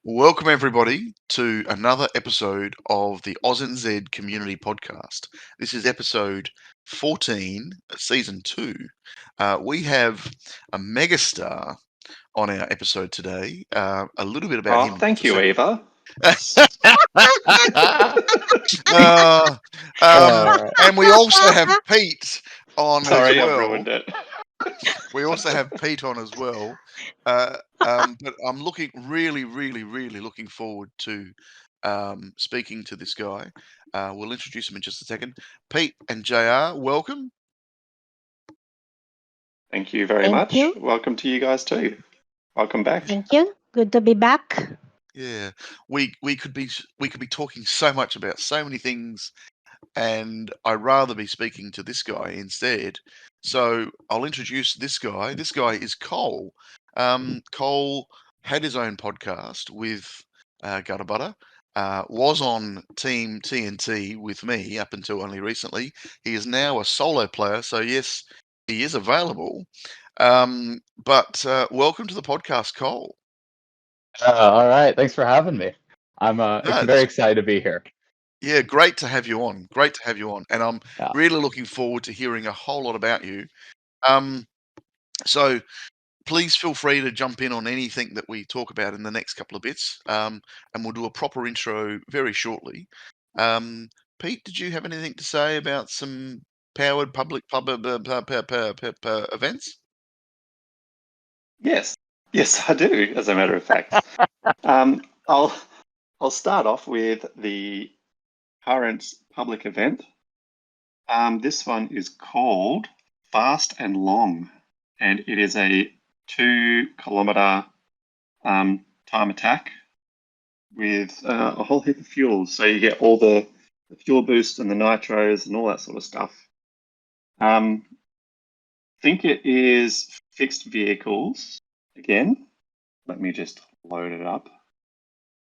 Welcome, everybody, to another episode of the AUSNZ Community Podcast. This is episode 14, season 2. We have a megastar on our episode today. A little bit about him. Thank you, Eva. And we also have Pete on Sorry, as I've well. ruined it. We also have Pete on as well. But I'm really looking forward to speaking to this guy. We'll introduce him in just a second. Pete and JR, welcome. Thank you very Thank much. you. Welcome to you guys too. Welcome back. Thank you. Good to be back. Yeah, we could be talking so much about so many things, and I'd rather be speaking to this guy instead. So I'll introduce this guy. This guy is Cole. Cole had his own podcast with Gutter Butter. Was on Team TNT with me up until only recently. He is now a solo player, so yes, he is available. But welcome to the podcast, Cole. All right. Thanks for having me. I'm very excited to be here. Yeah, great to have you on. And I'm really looking forward to hearing a whole lot about you. So please feel free to jump in on anything that we talk about in the next couple of bits, and we'll do a proper intro very shortly. Pete, did you have anything to say about some powered public events? Yes, I do. As a matter of fact, I'll start off with the current public event. This one is called Fast and Long, and it is a 2-kilometer time attack with a whole heap of fuels. So you get all the fuel boost and the nitros and all that sort of stuff. Think it is fixed vehicles again. Let me just load it up.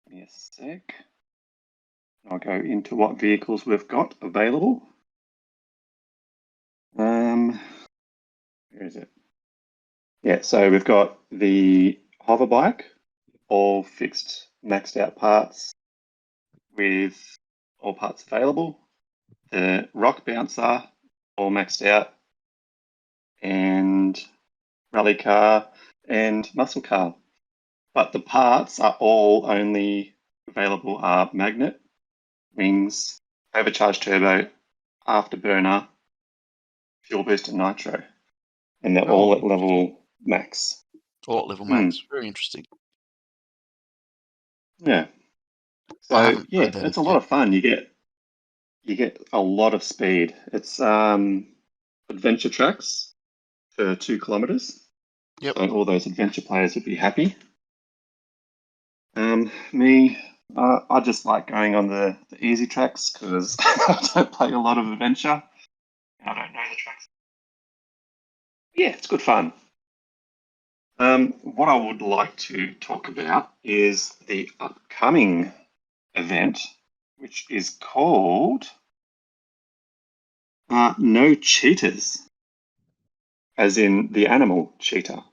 Give me a sec. I'll go into what vehicles we've got available. Where is it? Yeah, so we've got the hover bike, all fixed, maxed out parts with all parts available. The rock bouncer, all maxed out, and rally car and muscle car. But the parts are all only available are magnet, wings, overcharged turbo, afterburner, fuel boost and nitro. And they're all at level max. All at level max. Very interesting. Yeah. So it's a lot of fun. You get a lot of speed. It's adventure tracks for 2 kilometers. Yep. So all those adventure players would be happy. I just like going on the easy tracks because I don't play a lot of adventure. I don't know the tracks. Yeah, it's good fun. What I would like to talk about is the upcoming event, which is called No Cheaters, as in the animal cheetah.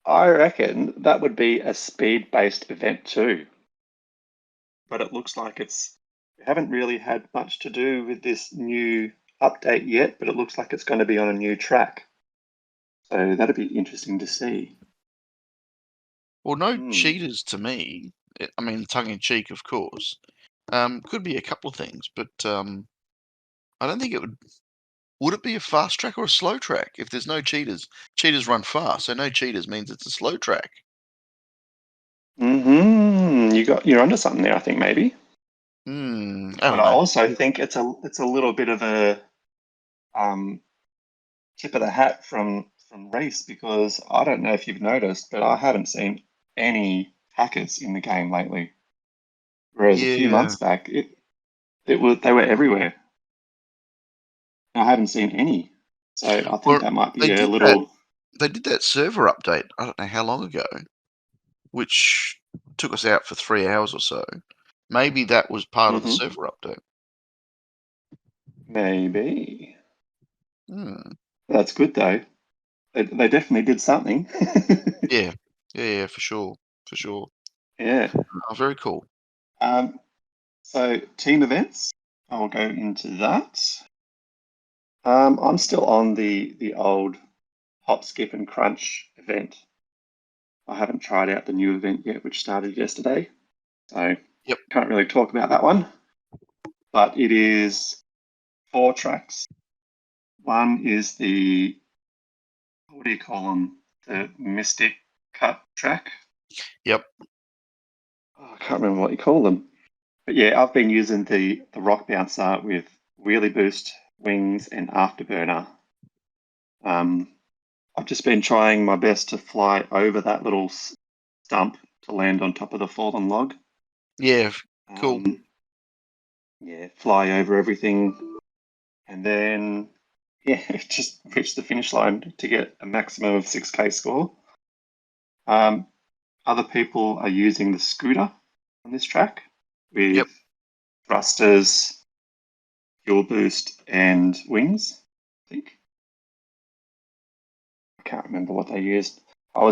I reckon that would be a speed-based event too. But it looks like we haven't really had much to do with this new update yet, but it looks like it's going to be on a new track. So that'd be interesting to see. Well, no cheaters to me. I mean, tongue in cheek, of course. Could be a couple of things, but I don't think it would. Would it be a fast track or a slow track if there's no cheaters? Cheaters run fast, so no cheaters means it's a slow track. You're onto something there, I think maybe. I also think it's a little bit of a tip of the hat from race, because I don't know if you've noticed, but I haven't seen any hackers in the game lately. Whereas a few months back, they were everywhere. I haven't seen any, so I think that might be a little. They did that server update. I don't know how long ago, which took us out for 3 hours or so. Maybe that was part of the server update. Maybe. That's good though. They definitely did something. Yeah, for sure. Yeah. Oh, very cool. So team events, I'll go into that. I'm still on the old hop, skip, and crunch event. I haven't tried out the new event yet, which started yesterday. So can't really talk about that one. But it is 4 tracks. One is the, what do you call them? The Mystic Cut track. Yep. Oh, I can't remember what you call them. But yeah, I've been using the rock bouncer with wheelie boost, wings, and afterburner. I've just been trying my best to fly over that little stump to land on top of the fallen log. Yeah, cool. Yeah, fly over everything, and then just reach the finish line to get a maximum of 6K score. Other people are using the scooter on this track with thrusters, fuel boost, and wings, I think. I can't remember what they used. I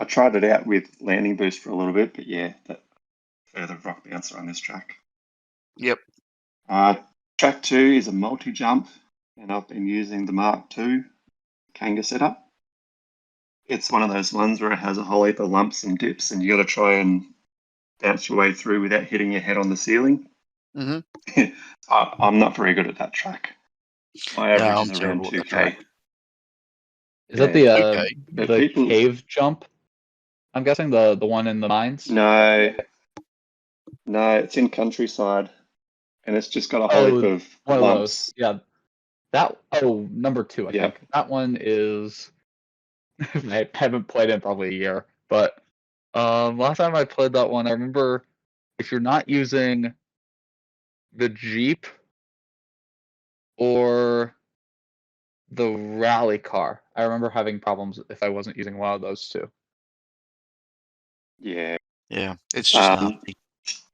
tried it out with landing boost for a little bit, but yeah, that further rock bouncer on this track. Yep. Track 2 is a multi-jump, and I've been using the Mark II Kanga setup. It's one of those ones where it has a whole heap of lumps and dips, and you got to try and bounce your way through without hitting your head on the ceiling. Mm-hmm. I'm not very good at that track. My average I'm is around terrible at that 2K. track. Is that the people... cave jump? I'm guessing the one in the mines? No, it's in countryside, and it's just got a whole heap of one lumps. Of those. Yeah, number 2, I think. That one is... I haven't played it in probably a year, but last time I played that one, I remember if you're not using the Jeep or the rally car, I remember having problems if I wasn't using one of those two. Yeah, it's just nasty.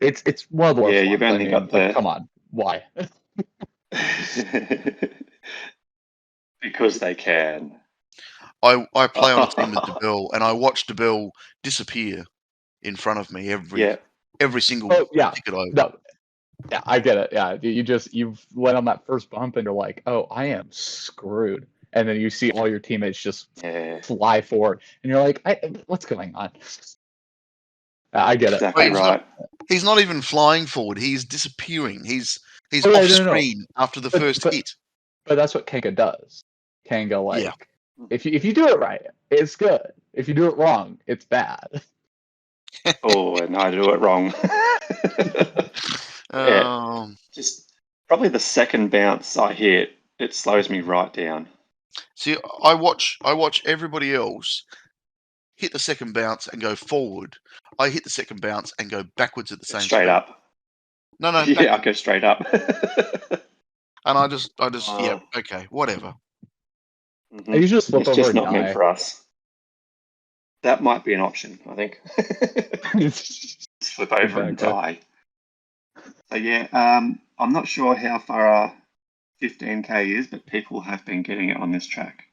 It's one of the worst. Yeah, you've only got the... come on, why? Because they can. I play on a team with DeBill, and I watch DeBill disappear in front of me every single ticket over. No. Yeah, I get it. Yeah, you've went on that first bump and you're like, oh, I am screwed. And then you see all your teammates just fly forward, and you're like, what's going on? I get it. Exactly right. He's not even flying forward. He's disappearing. He's off screen after the first hit. But that's what Kanga does. Kanga, if you do it right, it's good. If you do it wrong, it's bad. Oh, and I do it wrong. Just probably the second bounce I hit, it slows me right down. See, I watch everybody else hit the second bounce and go forward. I hit the second bounce and go backwards at the same straight speed. Up. No, yeah, I go straight up. And I just okay, whatever. Mm-hmm. You just flip it's over just and not die. meant for us. That might be an option, I think. Just flip over and die. So yeah, I'm not sure how far 15K is, but people have been getting it on this track.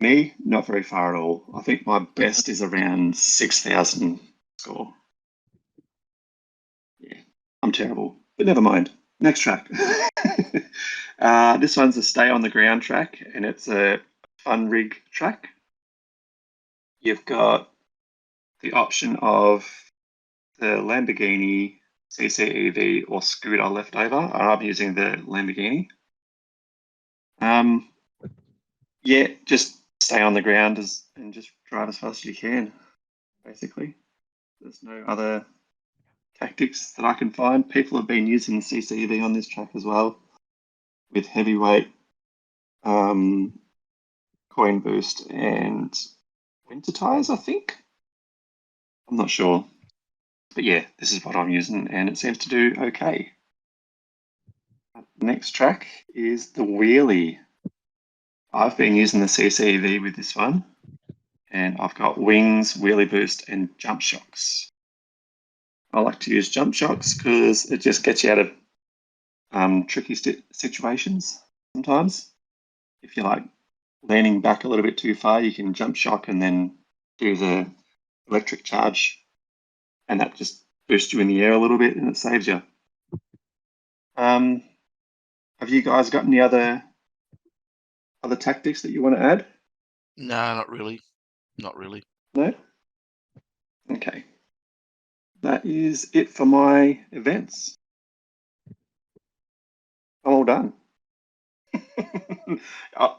Me, not very far at all. I think my best is around 6,000 score. Yeah, I'm terrible, but never mind. Next track. This one's a stay on the ground track, and it's a fun rig track. You've got the option of the Lamborghini, CCEV, or scooter left over. I'm using the Lamborghini. Yeah, just stay on the ground and just drive as fast as you can, basically. There's no other tactics that I can find. People have been using CCV on this track as well, with heavyweight, coin boost, and winter tires, I think. I'm not sure. But yeah, this is what I'm using, and it seems to do okay. Next track is the wheelie. I've been using the CCV with this one, and I've got wings, wheelie boost, and jump shocks. I like to use jump shocks because it just gets you out of tricky situations. sometimes. If you're like leaning back a little bit too far, you can jump shock and then do the electric charge, and that just boosts you in the air a little bit and it saves you. Have you guys got any other tactics that you want to add? No, not really. Not really. No? Okay. That is it for my events. I'm all done.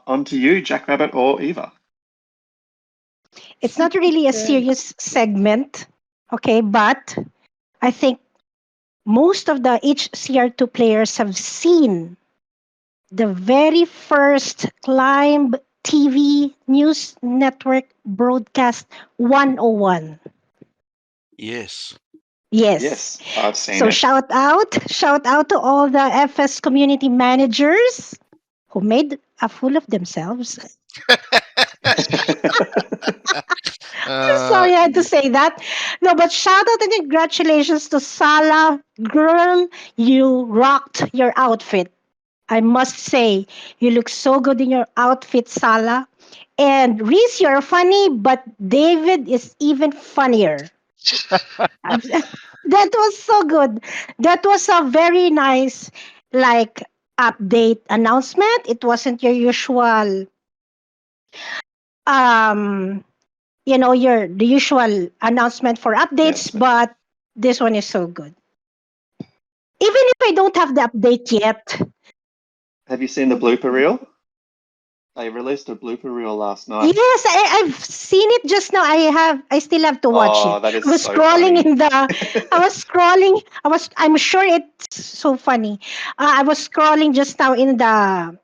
On to you, Jackrabbit or Eva. It's not really a serious segment, okay, but I think most of the HCR2 players have seen the very first Climb TV News Network broadcast 101. Yes. Yes. Yes, I've seen So it. shout out to all the FS community managers who made a fool of themselves. Sorry, I had to say that. No, but shout out and congratulations to Sala. Girl, you rocked your outfit. I must say, you look so good in your outfit, Sala. And Reese, you're funny, but David is even funnier. That was so good. That was a very nice, like, update announcement. It wasn't your usual, um, the usual announcement for updates, Yes. but this one is so good. Even if I don't have the update yet. Have you seen the blooper reel? They released a blooper reel last night. Yes, I've seen it just now. I still have to watch it. That is I was so scrolling funny. I'm sure it's so funny. I was scrolling just now in the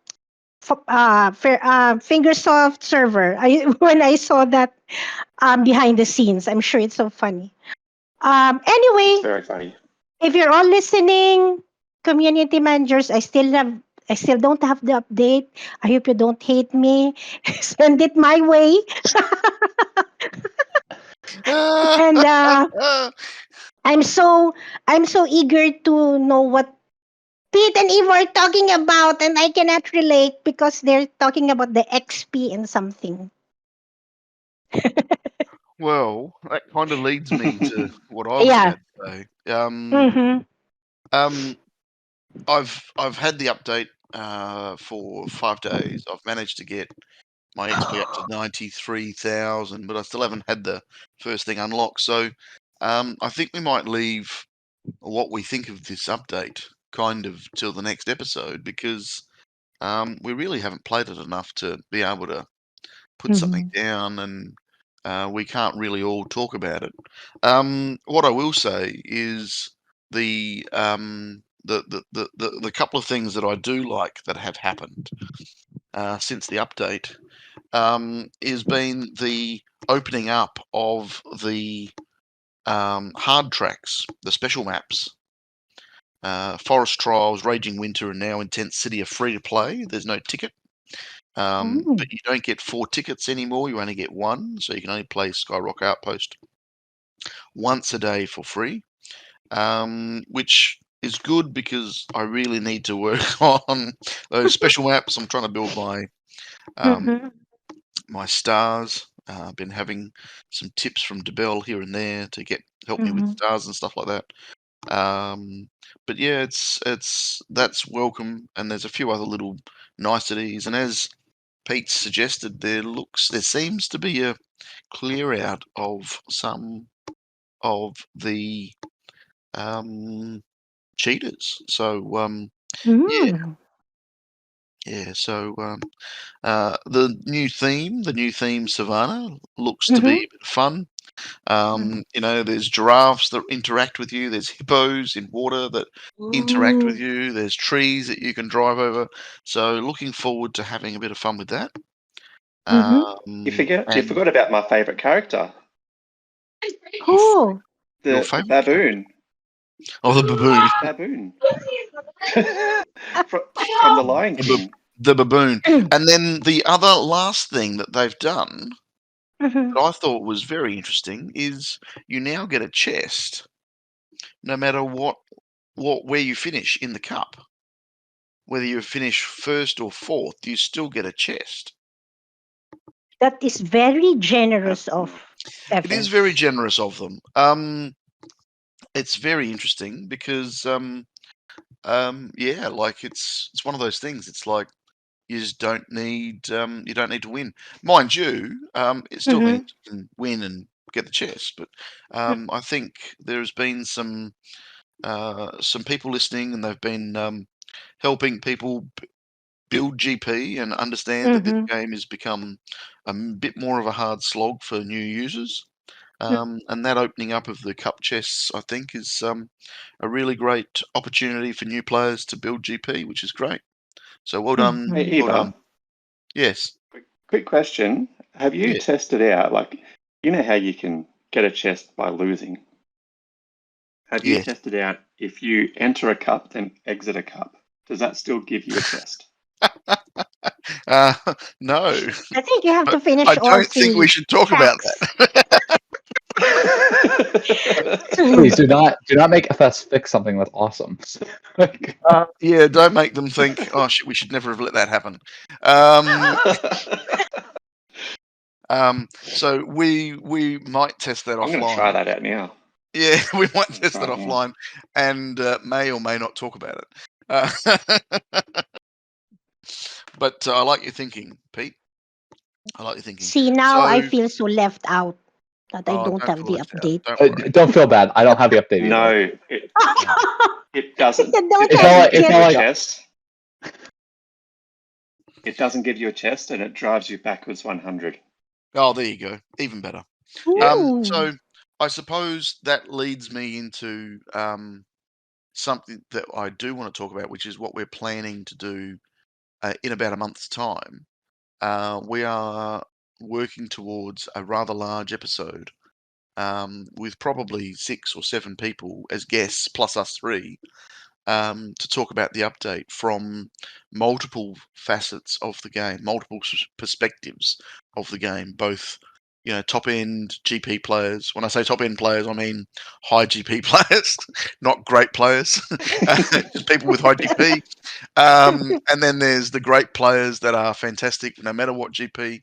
Fingersoft server. When I saw that behind the scenes, I'm sure it's so funny. It's Anyway, very funny. if you're all listening, community managers, I still don't have the update. I hope you don't hate me. Send it my way. And I'm so eager to know what Pete and Eve are talking about, and I cannot relate because they're talking about the XP and something. Well, that kind of leads me to what I was Yeah. about to say. Mm-hmm. I've had the update for 5 days. I've managed to get my XP up to 93,000, but I still haven't had the first thing unlocked. So I think we might leave what we think of this update kind of till the next episode, because we really haven't played it enough to be able to put something down, and we can't really all talk about it. What I will say is the couple of things that I do like that have happened since the update is been the opening up of the hard tracks, the special maps. Forest Trials, Raging Winter, and now Intense City are free to play. There's no ticket. But you don't get 4 tickets anymore. You only get 1. So you can only play Skyrock Outpost once a day for free, which is good because I really need to work on those special maps. I'm trying to build my my stars. I've been having some tips from DeBell here and there to help me with stars and stuff like that. But yeah, that's welcome, and there's a few other little niceties. And as Pete suggested, there seems to be a clear out of some of the cheaters. So yeah. So the new theme Savannah looks to be a bit fun. There's giraffes that interact with you. There's hippos in water that interact with you. There's trees that you can drive over. So looking forward to having a bit of fun with that. You forgot about my favorite character. Who? The baboon. Oh, the baboon. Baboon. from the Lion King. The baboon. And then the other last thing that they've done that I thought was very interesting is you now get a chest no matter where you finish in the cup. whether you finish first or fourth, you still get a chest. That is very generous of It is FS. very generous of them. It's very interesting because yeah, like it's one of those things. It's like you just don't need to win. Mind you, it still means you can win and get the chest. But I think there's been some people listening, and they've been helping people build GP and understand that this game has become a bit more of a hard slog for new users. And that opening up of the cup chests, I think, is a really great opportunity for new players to build GP, which is great. So well done. Hey, Eva. Well done. Yes. Quick question. Have you Yeah. tested out, like, you know how you can get a chest by losing? Have you Yes. tested out if you enter a cup, then exit a cup? Does that still give you a chest? No. I think you have to finish I all don't think three we should talk about tracks. that. Please do not make FS fix something that's awesome. Yeah, don't make them think, oh shit, we should never have let that happen. So we might test that I'm offline. going to try that out now. Yeah, we might test try that it now. offline, and may or may not talk about it. But I like your thinking, Pete. I like your thinking. See, now I So- feel so left out that I Oh, don't have feel the left out. update. Don't worry. Don't feel bad. I don't have the update either. No, it doesn't. You don't It have doesn't it give you yet. a chest. It doesn't give you a chest, and it drives you backwards 100. Oh, there you go. Even better. Ooh. So I suppose that leads me into something that I do want to talk about, which is what we're planning to do in about a month's time. We are working towards a rather large episode with probably 6 or 7 people as guests, plus us 3, to talk about the update from multiple facets of the game, multiple perspectives of the game, both top end GP players. When I say top end players, I mean high GP players, not great players, just people with high GP. And then there's the great players that are fantastic no matter what GP,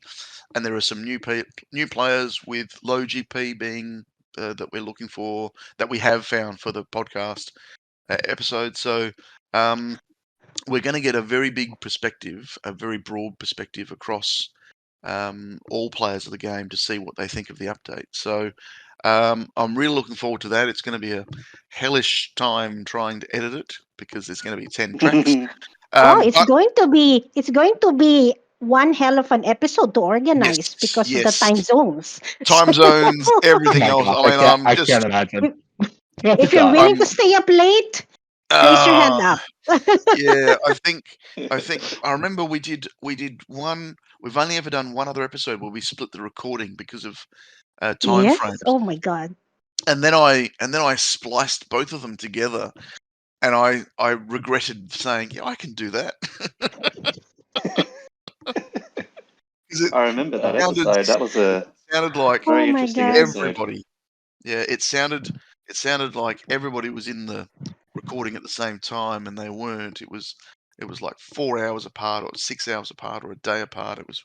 and there are some new players with low GP being that we're looking for, that we have found for the podcast episode. So we're going to get a very big perspective, a very broad perspective across all players of the game to see what they think of the update. So I'm really looking forward to that. It's going to be a hellish time trying to edit it because there's going to be 10 tracks. It's going to be one hell of an episode to organize because of the time zones. Time zones, everything else. Gosh, I mean, I can't imagine. If you're willing to stay up late, raise your hand up. Yeah, I remember we did one. We've only ever done one other episode where we split the recording because of time Yes. frames. Oh my god. And then I spliced both of them together, and I regretted saying, yeah, I can do that. I remember that episode. That was a sounded like very interesting episode. everybody. Yeah, it sounded like everybody was in the recording at the same time, and they weren't. It was like 4 hours apart, or 6 hours apart, or a day apart. It was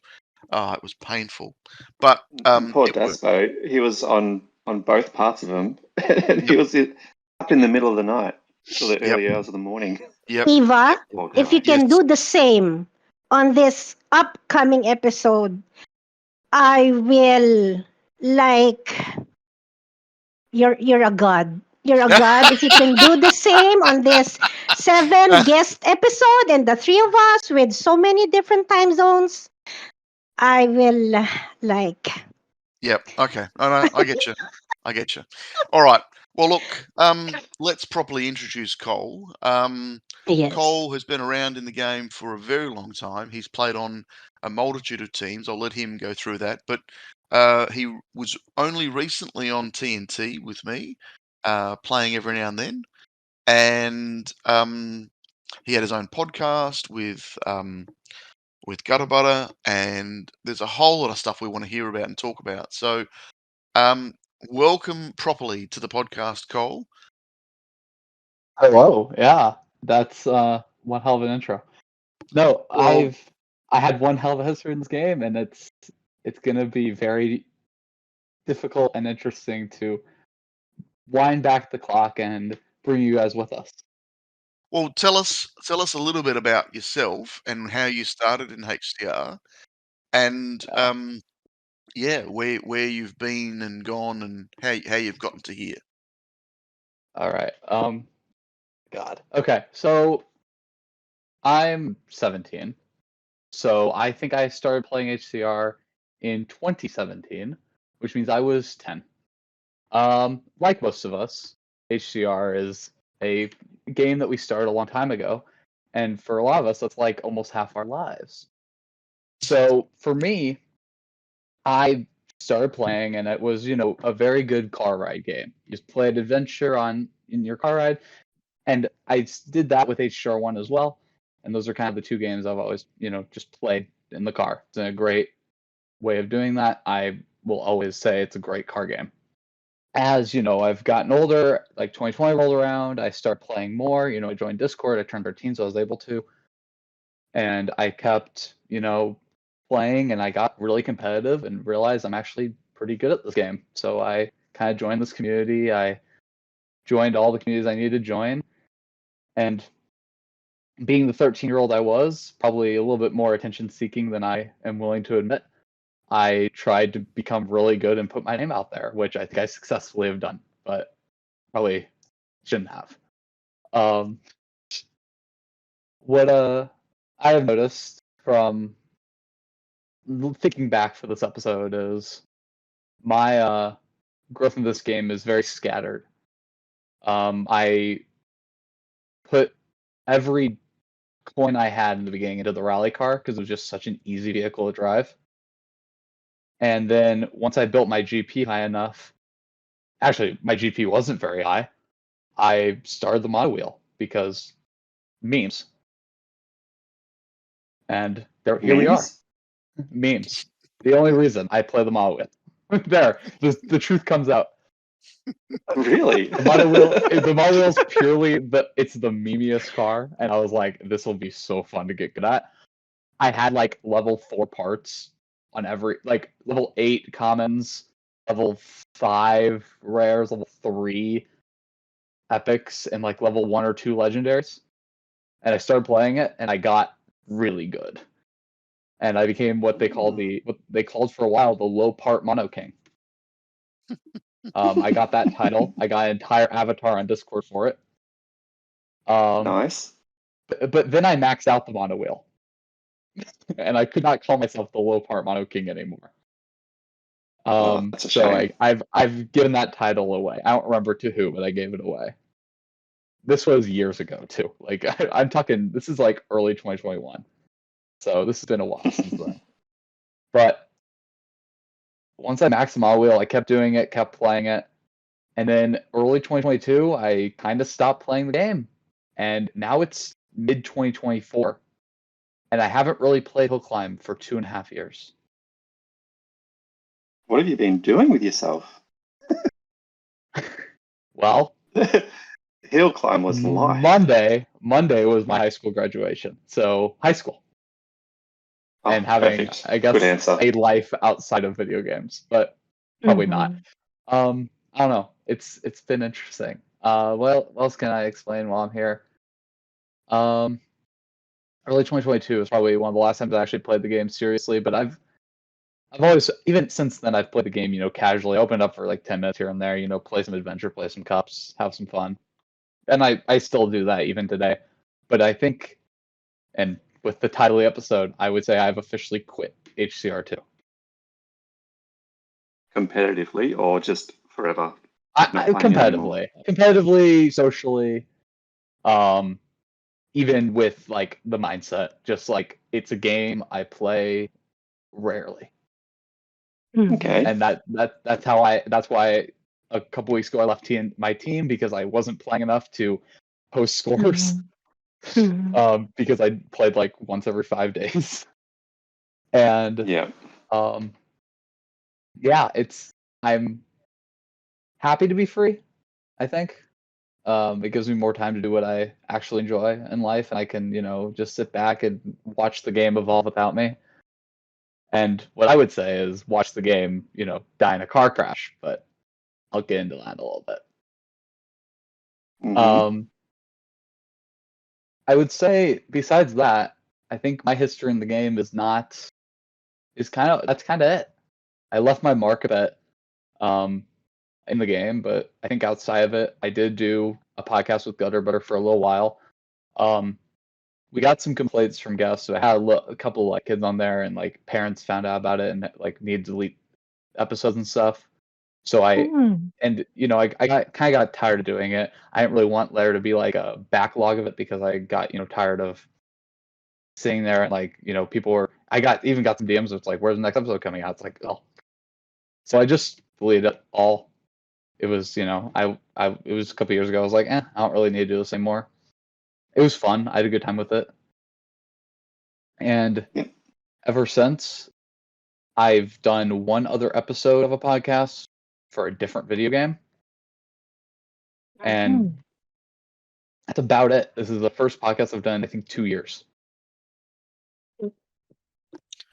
painful. But poor Despo, he was on both parts of them, and he was up in the middle of the night till the early hours of the morning. Yep. Eva, if you can do the same on this upcoming episode, I will you're a god. You're a god if you can do the same on this 7 guest episode and the 3 of us with so many different time zones. I will Yep. Okay. I get you. I get you. All right. Well, look. Let's properly introduce Cole. Yes. Cole has been around in the game for a very long time. He's played on a multitude of teams. I'll let him go through that. But he was only recently on TNT with me, playing every now and then. And he had his own podcast with Gutter Butter, and there's a whole lot of stuff we want to hear about and talk about. So welcome properly to the podcast, Cole. Hello. Yeah, that's one hell of an intro. No, Well- I had one hell of a history in this game, and it's gonna be very difficult and interesting to wind back the clock and bring you guys with us. Well, tell us a little bit about yourself and how you started in HCR, and where you've been and gone, and how you've gotten to here. All right. God. Okay. So I'm 17. So I think I started playing HCR in 2017, which means I was 10. Like most of us, HCR is a game that we started a long time ago, and for a lot of us, that's like almost half our lives. So for me, I started playing, and it was, a very good car ride game. You just played adventure in your car ride, and I did that with HCR1 as well. And those are kind of the two games I've always, just played in the car. It's a great way of doing that. I will always say it's a great car game. As I've gotten older, like 2020 rolled around, I started playing more. I joined Discord. I turned 13, so I was able to, and I kept, playing, and I got really competitive and realized I'm actually pretty good at this game. So I kind of joined this community. I joined all the communities I needed to join, and being the 13-year-old I was, probably a little bit more attention-seeking than I am willing to admit, I tried to become really good and put my name out there, which I think I successfully have done, but probably shouldn't have. What I have noticed from thinking back for this episode is my growth in this game is very scattered. I put every coin I had in the beginning into the rally car because it was just such an easy vehicle to drive. And then once I built my GP high enough, actually my GP wasn't very high, I started the monowheel because memes. And here we are. Memes. The only reason I play the monowheel. There, the truth comes out. Really? The monowheel is purely it's the memeiest car, and I was like, this will be so fun to get good at. I had like level 4 parts on every, like level 8 commons, level 5 rares, level 3 epics, and like level 1 or 2 legendaries. And I started playing it, and I got really good. And I became what they called for a while the low part mono king. I got that title. I got an entire avatar on Discord for it. Nice. But then I maxed out the mono wheel, and I could not call myself the low part mono king anymore. That's a shame. I've given that title away. I don't remember to who, but I gave it away. This was years ago too. Like I'm talking, this is like early 2021. So this has been a while since then. But once I maxed the mono wheel, I kept doing it, kept playing it. And then early 2022, I kind of stopped playing the game. And now it's mid 2024. And I haven't really played Hill Climb for 2.5 years. What have you been doing with yourself? Well, Hill Climb was life. Monday was my high school graduation. So high school. And having, perfect. I guess, Good answer. a life outside of video games, but probably not. I don't know. It's been interesting. What else can I explain while I'm here? Early 2022 is probably one of the last times I actually played the game seriously, but I've always, even since then, I've played the game, casually, opened up for like 10 minutes here and there, play some adventure, play some cups, have some fun. And I still do that even today. But I think, and with the title of the episode, I would say I've officially quit HCR2. Competitively or just forever? Competitively, socially, even with like the mindset, just like it's a game I play rarely. Okay. And that's why a couple weeks ago I left my team because I wasn't playing enough to post scores. Because I played like once every 5 days. And yeah, I'm happy to be free, I think. It gives me more time to do what I actually enjoy in life, and I can, just sit back and watch the game evolve without me. And what I would say is watch the game, die in a car crash, but I'll get into that in a little bit. Mhm. I would say besides that, I think my history in the game that's kind of it. I left my mark a bit in the game, but I think outside of it, I did do a podcast with Gutter Butter for a little while. We got some complaints from guests, so I had a couple like kids on there, and like parents found out about it and like needed to delete episodes and stuff. So I got tired of doing it. I didn't really want there to be like a backlog of it because I got tired of sitting there and like people were. I even got some DMs. It's like, where's the next episode coming out? It's like, oh. So I just deleted it all. It was it was a couple years ago. I was like, I don't really need to do this anymore. It was fun. I had a good time with it. And ever since, I've done one other episode of a podcast for a different video game. And that's about it. This is the first podcast I've done in, I think, 2 years.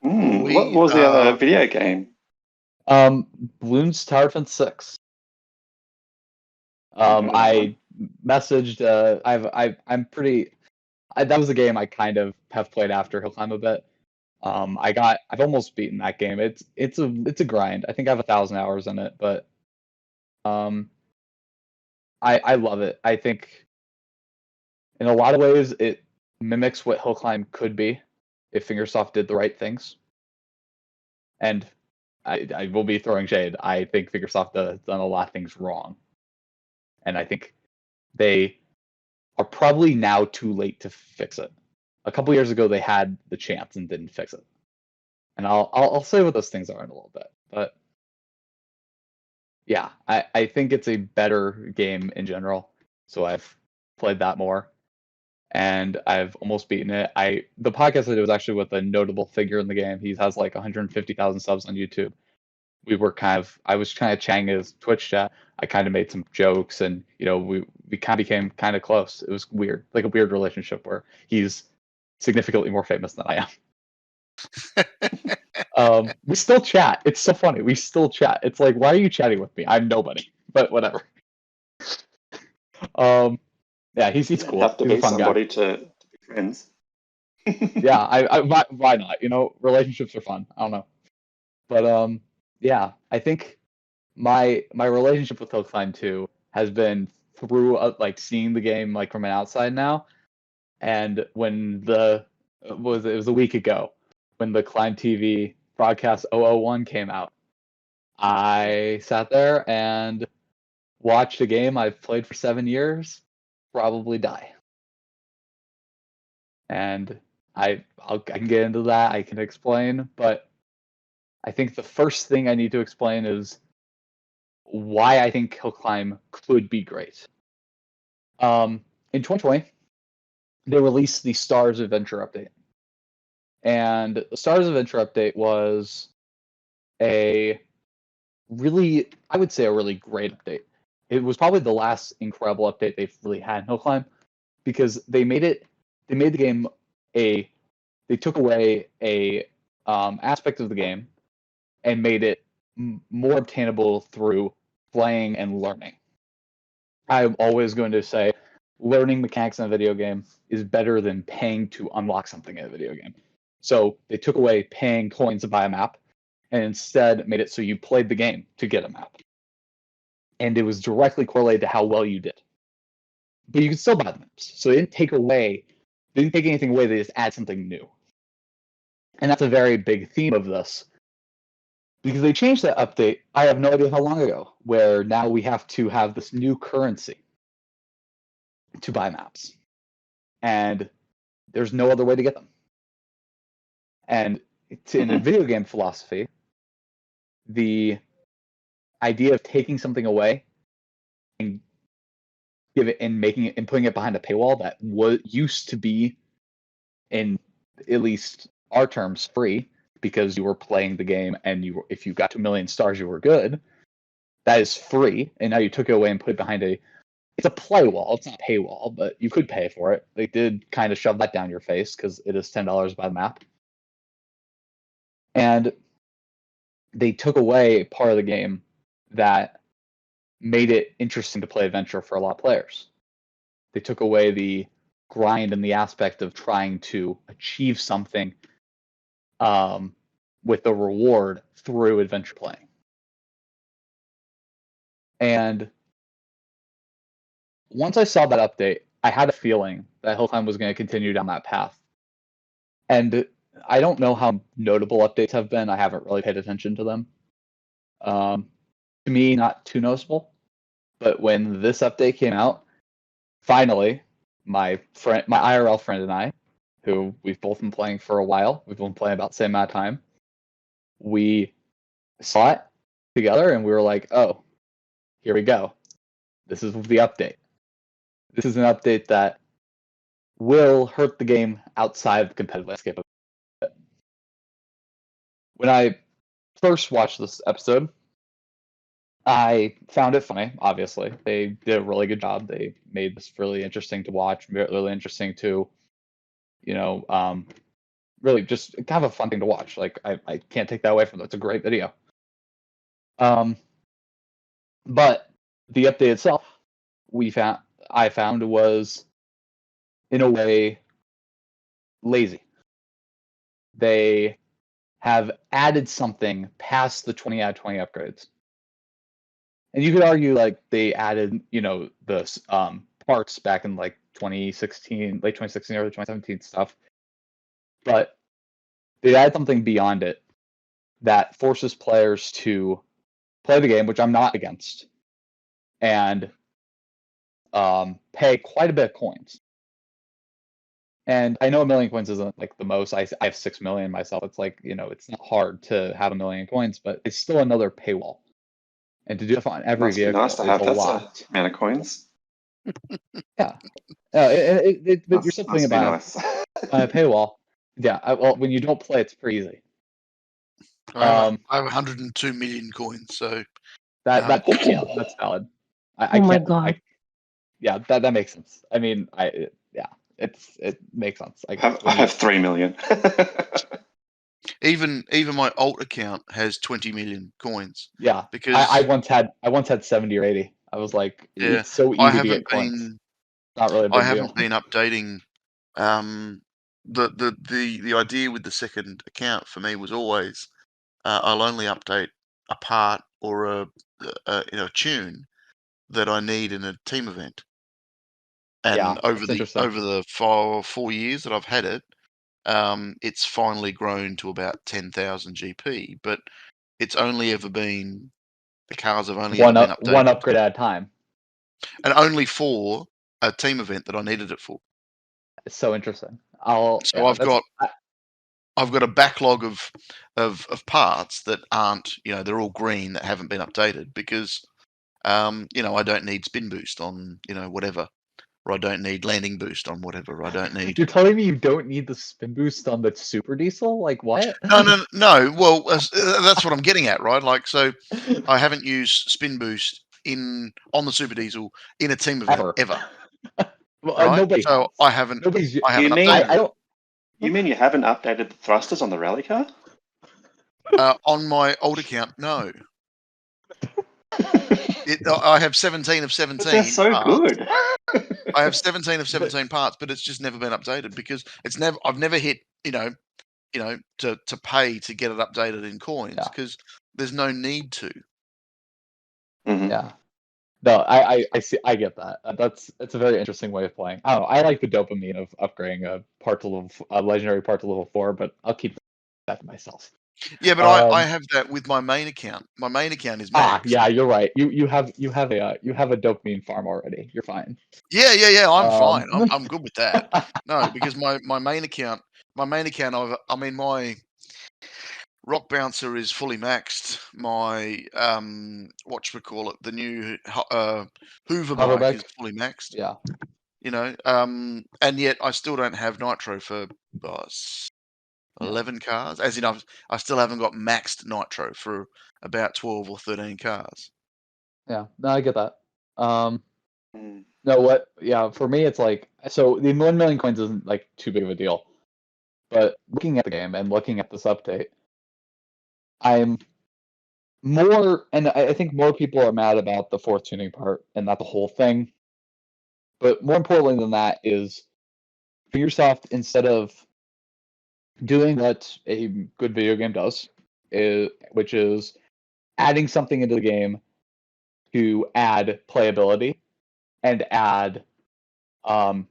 What was the other video game? Bloons Tower Defense 6. I messaged. That was a game I kind of have played after Hill Climb a bit. I've almost beaten that game. It's a grind. I think I have 1,000 hours in it, but I love it. I think in a lot of ways it mimics what Hill Climb could be if Fingersoft did the right things. And I will be throwing shade. I think Fingersoft has done a lot of things wrong. And I think they are probably now too late to fix it. A couple years ago, they had the chance and didn't fix it. And I'll say what those things are in a little bit. But yeah, I think it's a better game in general. So I've played that more. And I've almost beaten it. The podcast I did was actually with a notable figure in the game. He has like 150,000 subs on YouTube. I was kind of chatting his Twitch chat. I kind of made some jokes, and we kind of became kind of close. It was weird, like a weird relationship where he's significantly more famous than I am. We still chat. It's so funny. We still chat. It's like, why are you chatting with me? I'm nobody, but whatever. Yeah, he's cool. Have to he's be a fun somebody guy. to be friends. Yeah, why not? Relationships are fun. I don't know, but yeah, I think my relationship with Hill Climb 2 has been through like seeing the game like from an outside now, and when it was a week ago when the Climb TV broadcast 001 came out, I sat there and watched a game I've played for 7 years probably die. And I can get into that. I can explain, but I think the first thing I need to explain is why I think Hill Climb could be great. In 2020, they released the Stars Adventure update. And the Stars Adventure update was I would say a really great update. It was probably the last incredible update they've really had in Hill Climb, because they made the game they took away a aspect of the game and made it more obtainable through playing and learning. I'm always going to say learning mechanics in a video game is better than paying to unlock something in a video game. So they took away paying coins to buy a map and instead made it so you played the game to get a map. And it was directly correlated to how well you did. But you could still buy the maps. So they didn't take anything away, they just add something new. And that's a very big theme of this. Because they changed that update, I have no idea how long ago, where now we have to have this new currency to buy maps. And there's no other way to get them. And in a video game philosophy, the idea of taking something away and making it and putting it behind a paywall that used to be, in at least our terms, free, because you were playing the game and if you got to 1 million stars, you were good. That is free, and now you took it away and put it behind a it's a play wall. It's not a paywall, but you could pay for it. They did kind of shove that down your face because it is $10 by the map. And they took away part of the game that made it interesting to play adventure for a lot of players. They took away the grind and the aspect of trying to achieve something with the reward through adventure playing. And once I saw that update, I had a feeling that Hill Climb was going to continue down that path. And I don't know how notable updates have been. I haven't really paid attention to them. To me, not too noticeable. But when this update came out, finally, my IRL friend and I, who we've both been playing for a while, we've been playing about the same amount of time, we saw it together and we were like, oh, here we go. This is the update. This is an update that will hurt the game outside of the competitive landscape. When I first watched this episode, I found it funny, obviously. They did a really good job. They made this really interesting to watch, really interesting to, really just kind of a fun thing to watch. Like, I can't take that away from them. It's a great video. But the update itself, I found was, in a way, lazy. They have added something past the 20 out of 20 upgrades. And you could argue like they added, the parts back in like 2016, late 2016, early 2017 stuff. But they add something beyond it that forces players to play the game, which I'm not against, and pay quite a bit of coins. And I know 1 million coins isn't like the most. I have 6 million myself. It's like, it's not hard to have 1 million coins, but it's still another paywall. And to do it on every Must be vehicle nice to is have a that lot. amount of coins. Yeah. But you're something Must be about nice. a paywall. Yeah. Well, when you don't play, it's pretty easy. I have 102 million coins, so That's valid. I Oh my can't. God. Yeah, that makes sense. I mean, it makes sense. I have 3 million. even my alt account has 20 million coins. Yeah, because I once had 70 or 80. I was like, Yeah, it's so I easy to haven't get coins. been Not really a I big deal. haven't been updating. The idea with the second account for me was always I'll only update a part or a tune that I need in a team event. And Yeah, over that's the interesting. 4 years that I've had it, it's finally grown to about 10,000 GP. But it's only ever been the cars have only ever been updated One upgrade at a time. and only for a team event that I needed it for. It's so interesting. I've got a backlog of parts that aren't, they're all green that haven't been updated because I don't need spin boost on whatever, or I don't need landing boost on whatever. I don't need. You're telling me you don't need the spin boost on the super diesel? Like what? No. Well, that's what I'm getting at, right? Like, so I haven't used spin boost on the super diesel in a team event ever. Well, Right? nobody. So I haven't. I haven't updated. I don't. You mean you haven't updated the thrusters on the rally car? On my old account, no. I have 17 of 17. But they're so parts. good. I have 17 of 17 parts, but it's just never been updated because I've never hit to pay to get it updated in coins because there's no need to. Mm-hmm. Yeah. No, I see. I get that. It's a very interesting way of playing. I don't know. I like the dopamine of upgrading a legendary part to level 4, but I'll keep that to myself. Yeah, but I have that with my main account. My main account is max. Yeah, you're right. You have a dopamine farm already. You're fine. Yeah. I'm fine. I'm good with that. No, because my main account, my Rock Bouncer is fully maxed. My the new Hoover bike is fully maxed. Yeah. And yet I still don't have nitro for 11 cars. As in, I still haven't got maxed nitro for about 12 or 13 cars. Yeah, no, I get that. No, what? Yeah, for me, it's like, so the 1 million coins isn't like too big of a deal. But looking at the game and looking at this update, I'm more, and I think more people are mad about the fourth tuning part and not the whole thing. But more importantly than that is Fingersoft, instead of doing what a good video game does, which is adding something into the game to add playability and add fun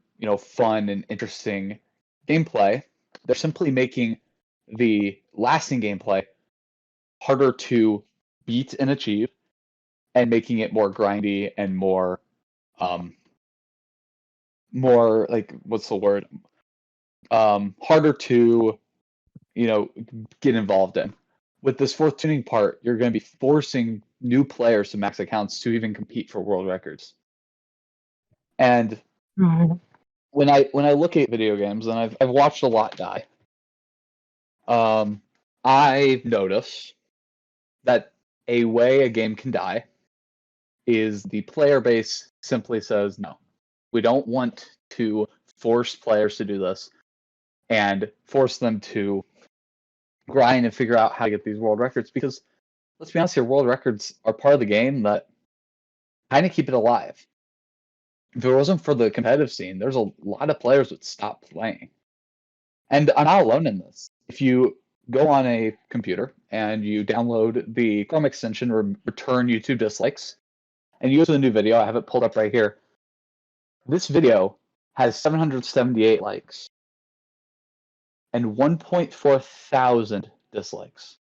and interesting gameplay, they're simply making the lasting gameplay harder to beat and achieve, and making it more grindy and more like, what's the word? Harder to get involved in. With this fourth tuning part, you're going to be forcing new players to max accounts to even compete for world records. And when I look at video games, and I've watched a lot die, I notice that a way a game can die is the player base simply says, no, we don't want to force players to do this and force them to grind and figure out how to get these world records, because let's be honest here, world records are part of the game that kind of keep it alive. If it wasn't for the competitive scene, there's a lot of players would stop playing. And I'm not alone in this. If you go on a computer and you download the Chrome extension return YouTube dislikes, and you go to the new video, I have it pulled up right here. This video has 778 likes and 1.4 thousand dislikes.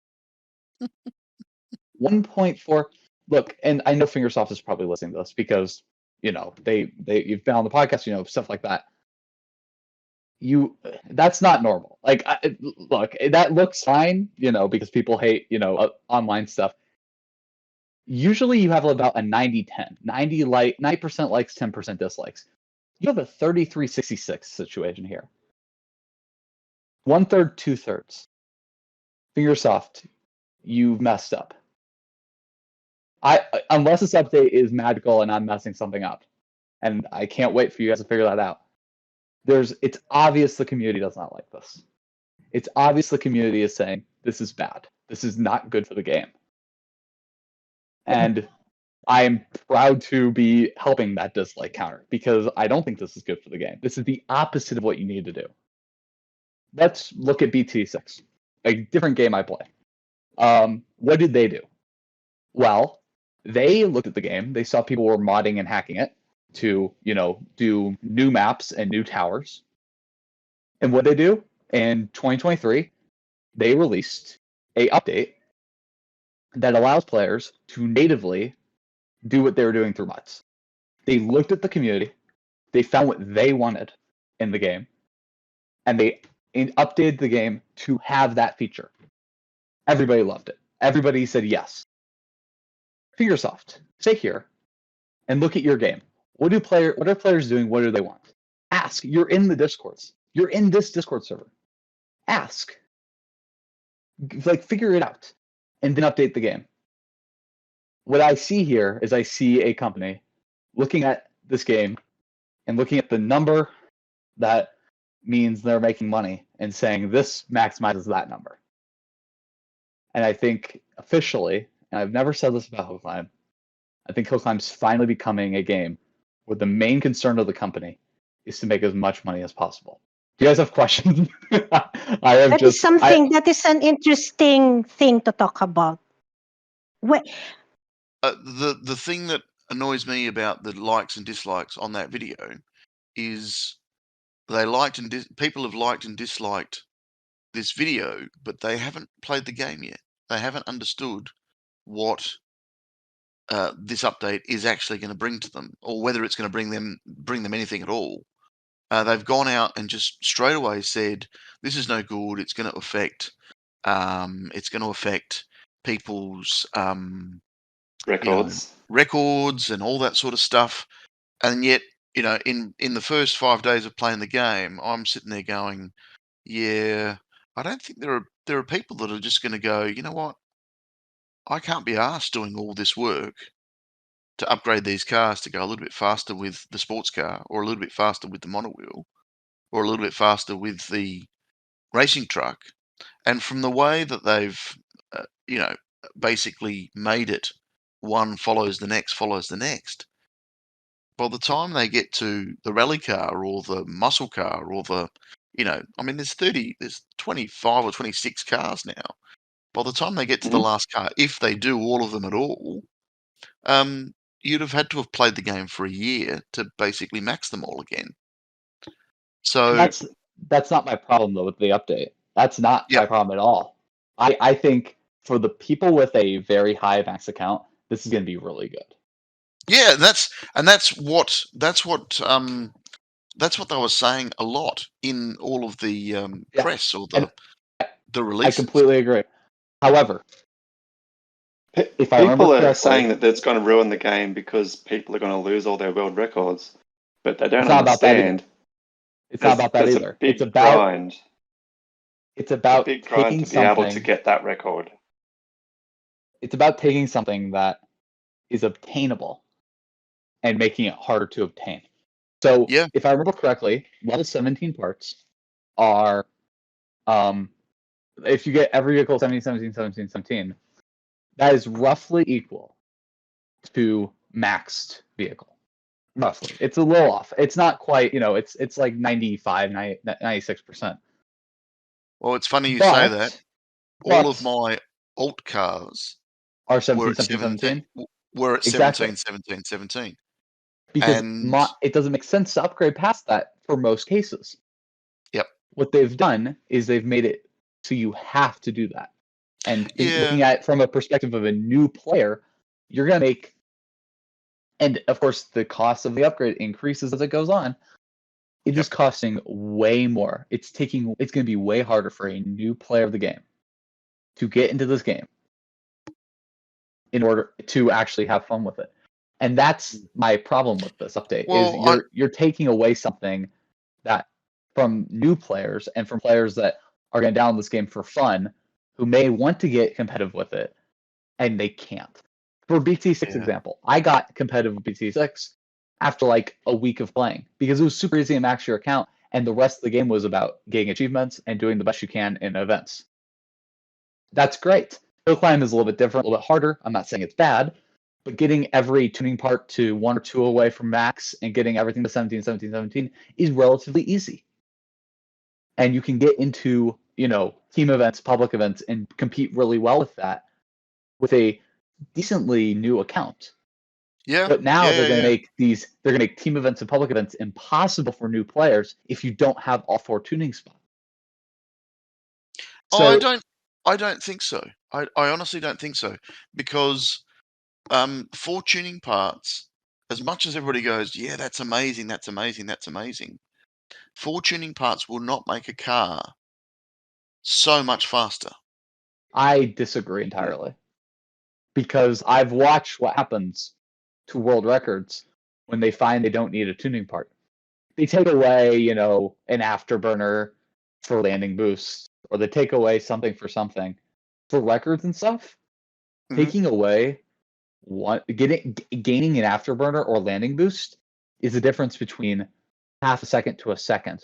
1.4. Look, and I know Fingersoft is probably listening to this because you've been on the podcast, stuff like that. That's not normal. Like, look, that looks fine, because people hate, online stuff. Usually you have about a 90-10, 90% likes, 10% dislikes. You have a 33-66 situation here. 1/3, 2/3. Fingersoft, you've messed up. Unless this update is magical and I'm messing something up, and I can't wait for you guys to figure that out. It's obvious the community does not like this. It's obvious the community is saying this is bad. This is not good for the game. And I am proud to be helping that dislike counter, because I don't think this is good for the game. This is the opposite of what you need to do. Let's look at BT6, a different game I play. What did they do? Well, they looked at the game. They saw people were modding and hacking it to, do new maps and new towers. And what they do? In 2023, they released a update that allows players to natively do what they were doing through mods. They looked at the community, they found what they wanted in the game, and they updated the game to have that feature. Everybody loved it. Everybody said yes. Fingersoft, stay here and look at your game. What are players doing? What do they want? Ask. You're in the Discords. You're in this Discord server. Ask. Figure it out, and then update the game. What I see here is I see a company looking at this game and looking at the number that means they're making money and saying this maximizes that number. And I think officially, and I've never said this about Hill Climb, I think Hill Climb's finally becoming a game where the main concern of the company is to make as much money as possible. Do you guys have questions? That is an interesting thing to talk about. The thing that annoys me about the likes and dislikes on that video is people have liked and disliked this video, but they haven't played the game yet. They haven't understood what this update is actually going to bring to them, or whether it's going to bring them anything at all. They've gone out and just straight away said, "This is no good. It's going to affect people's records and all that sort of stuff." And yet, in the first 5 days of playing the game, I'm sitting there going, "Yeah, I don't think there are people that are just going to go, you know what? I can't be asked doing all this work to upgrade these cars to go a little bit faster with the sports car, or a little bit faster with the monowheel, or a little bit faster with the racing truck. And from the way that they've, basically made it one follows the next, by the time they get to the rally car or the muscle car or there's 25 or 26 cars now. By the time they get to the last car, if they do all of them at all, you'd have had to have played the game for a year to basically max them all again. So that's not my problem though with the update. That's not my problem at all. I think for the people with a very high max account, this is going to be really good. Yeah, that's what they were saying a lot in all of the press or the releases. I completely agree. However, if I people remember are correctly, saying that that's going to ruin the game because people are going to lose all their world records, but they don't it's not understand. It's not about that either. It's about grind. It's about a big grind taking to be able to get that record. It's about taking something that is obtainable and making it harder to obtain. So, if I remember correctly, level 17 parts are, if you get every vehicle 17, 17, 17, 17, that is roughly equal to maxed vehicle. Roughly. It's a little off. It's not quite, it's like 95, 96%. Well, it's funny you say that. All of my alt cars are 17, 17, 17. We're at 17, 17, 17. Because it doesn't make sense to upgrade past that for most cases. Yep. What they've done is they've made it so you have to do that. And looking at it from a perspective of a new player, you're going to make, and of course the cost of the upgrade increases as it goes on. It is costing way more. It's going to be way harder for a new player of the game to get into this game in order to actually have fun with it. And that's my problem with this update, is you're taking away something that from new players and from players that are going to download this game for fun, who may want to get competitive with it, and they can't. For BT6 example, I got competitive with BT6 after like a week of playing because it was super easy to max your account, and the rest of the game was about getting achievements and doing the best you can in events. That's great. Hill Climb is a little bit different, a little bit harder. I'm not saying it's bad, but getting every tuning part to 1 or 2 away from max and getting everything to 17, 17, 17 is relatively easy. And you can get into, team events, public events, and compete really well with that with a decently new account. Yeah. But now they're going to make team events and public events impossible for new players if you don't have all 4 tuning spots. So, I don't think so. I honestly don't think so, because 4 tuning parts, as much as everybody goes, yeah, that's amazing, that's amazing, that's amazing, 4 tuning parts will not make a car so much faster. I disagree entirely, because I've watched what happens to world records when they find they don't need a tuning part. They take away, an afterburner for landing boost, or they take away something for something. For records and stuff, taking away gaining an afterburner or landing boost is the difference between half a second to a second,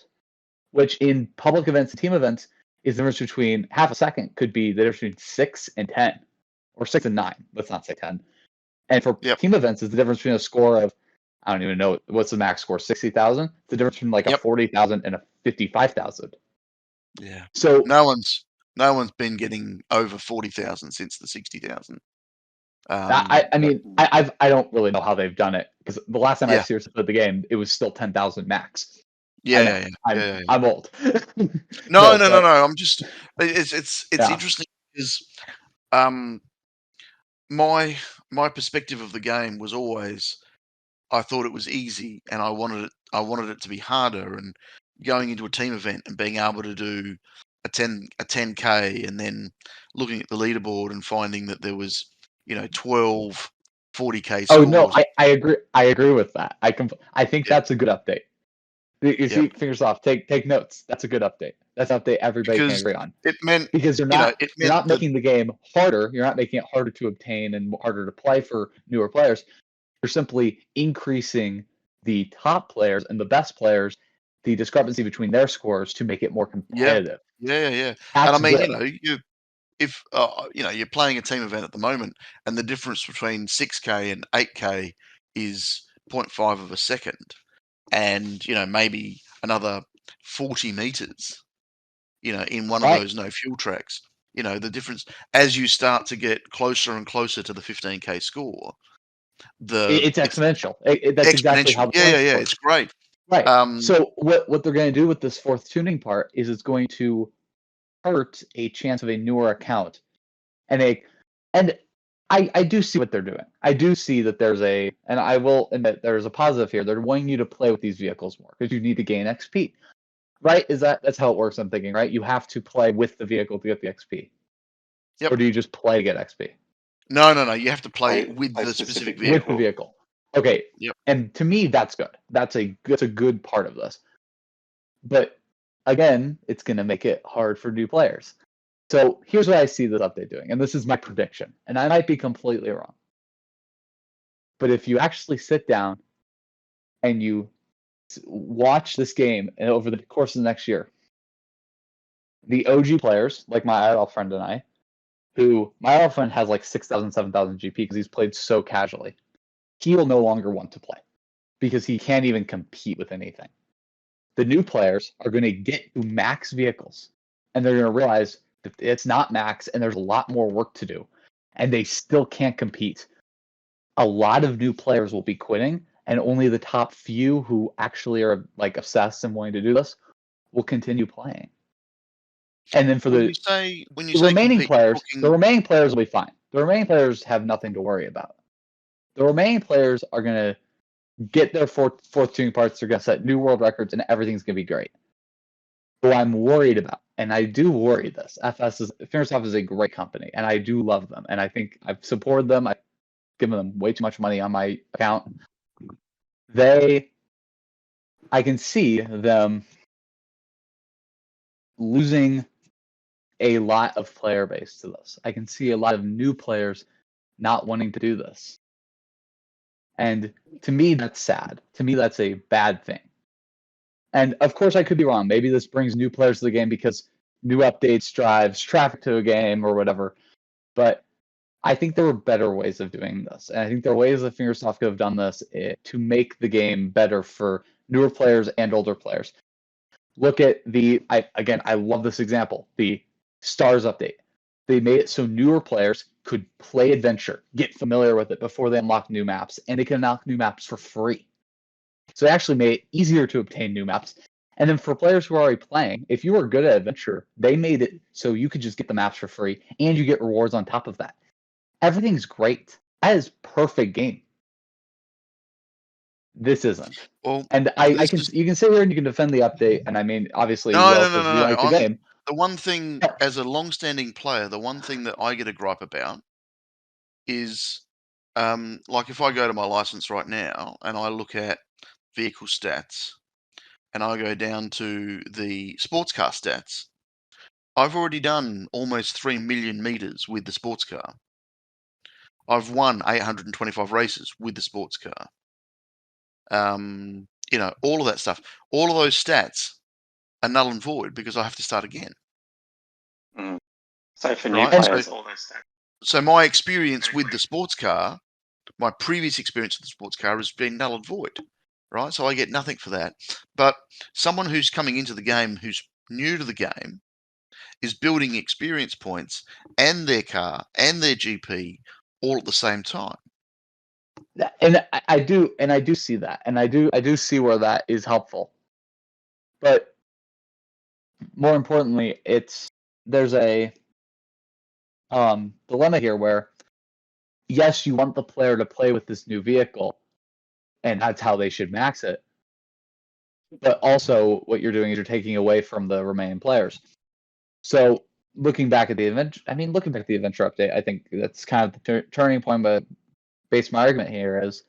which in public events and team events is the difference between half a second could be the difference between 6 and 10, or 6 and 9. Let's not say 10. And for team events is the difference between a score of, I don't even know what's the max score, 60,000. It's the difference between like a 40,000 and a 55,000. Yeah. So no one's been getting over 40,000 since the 60,000. I don't really know how they've done it, because the last time I seriously played the game, it was still 10,000 max. I'm old. No. I'm just. It's interesting because my perspective of the game was always, I thought it was easy, and I wanted it to be harder. And going into a team event and being able to do a 10K, and then looking at the leaderboard and finding that there was 12 40K scores. Oh no, I agree with that. I think that's a good update. You see, fingers off. Take notes. That's a good update. That's an update everybody can agree on. It meant, because you're not making the game harder. You're not making it harder to obtain and harder to play for newer players. You're simply increasing the top players and the best players, the discrepancy between their scores to make it more competitive. Yeah. That's And I mean, good. if you're playing a team event at the moment, and the difference between 6K and 8K is 0.5 of a second, and maybe another 40 meters, in one of Right. those no fuel tracks, the difference as you start to get closer and closer to the 15K score, It's it's exponential. That's exactly how exponential. the Yeah, points work. it's great. Right. Um, So what they're going to do with this fourth tuning part is it's going to hurt a chance of a newer account, and I do see what they're doing. I do see that and I will admit there's a positive here. They're wanting you to play with these vehicles more because you need to gain XP. Right? That's how it works? I'm thinking, right? You have to play with the vehicle to get the XP. Yep. Or do you just play to get XP? No. You have to play Play with the specific specific vehicle. With the vehicle. Okay. Yep. And to me, that's good. That's a good part of this. But again, it's going to make it hard for new players. So here's what I see this update doing, and this is my prediction, and I might be completely wrong. But if you actually sit down and you watch this game and over the course of the next year, the OG players, like my IRL friend and I, who my IRL friend has like 6,000, 7,000 GP because he's played so casually, he will no longer want to play because he can't even compete with anything. The new players are going to get to max vehicles, and they're going to realize that it's not max and there's a lot more work to do, and they still can't compete. A lot of new players will be quitting, and only the top few who actually are like obsessed and wanting to do this will continue playing. And then for when the you say remaining compete, you're players, the remaining players will be fine. The remaining players have nothing to worry about. The remaining players are going to get their fourth tuning parts. They're going to set new world records, and everything's going to be great. Who I'm worried about, and I do worry this, Fingersoft is a great company, and I do love them, and I think I've supported them. I've given them way too much money on my account. I can see them losing a lot of player base to this. I can see a lot of new players not wanting to do this. And to me, that's sad. To me, that's a bad thing. And of course, I could be wrong. Maybe this brings new players to the game because new updates drives traffic to a game or whatever. But I think there were better ways of doing this. And I think there are ways that Fingersoft could have done this to make the game better for newer players and older players. Look at I love this example, the Stars update. They made it so newer players could play Adventure, get familiar with it before they unlock new maps, and they can unlock new maps for free. So they actually made it easier to obtain new maps. And then for players who are already playing, if you were good at Adventure, they made it so you could just get the maps for free, and you get rewards on top of that. Everything's great. That is perfect game. This isn't. Well, and you can sit here and you can defend the update, and I mean, obviously, no. you like the game. The one thing, as a long-standing player, the one thing that I get a gripe about is, like if I go to my license right now and I look at vehicle stats, and I go down to the sports car stats, I've already done almost 3 million meters with the sports car. I've won 825 races with the sports car. All of that stuff. All of those stats are null and void because I have to start again. So for new players, all those stats. So my experience with the sports car, my previous experience with the sports car has been null and void, right? So I get nothing for that. But someone who's coming into the game, who's new to the game, is building experience points and their car and their GP all at the same time. And I do see that, and I do see where that is helpful. But more importantly, there's a dilemma here where, yes, you want the player to play with this new vehicle, and that's how they should max it. But also, what you're doing is you're taking away from the remaining players. So looking back at the adventure update, I think that's kind of the turning point. But base my argument here is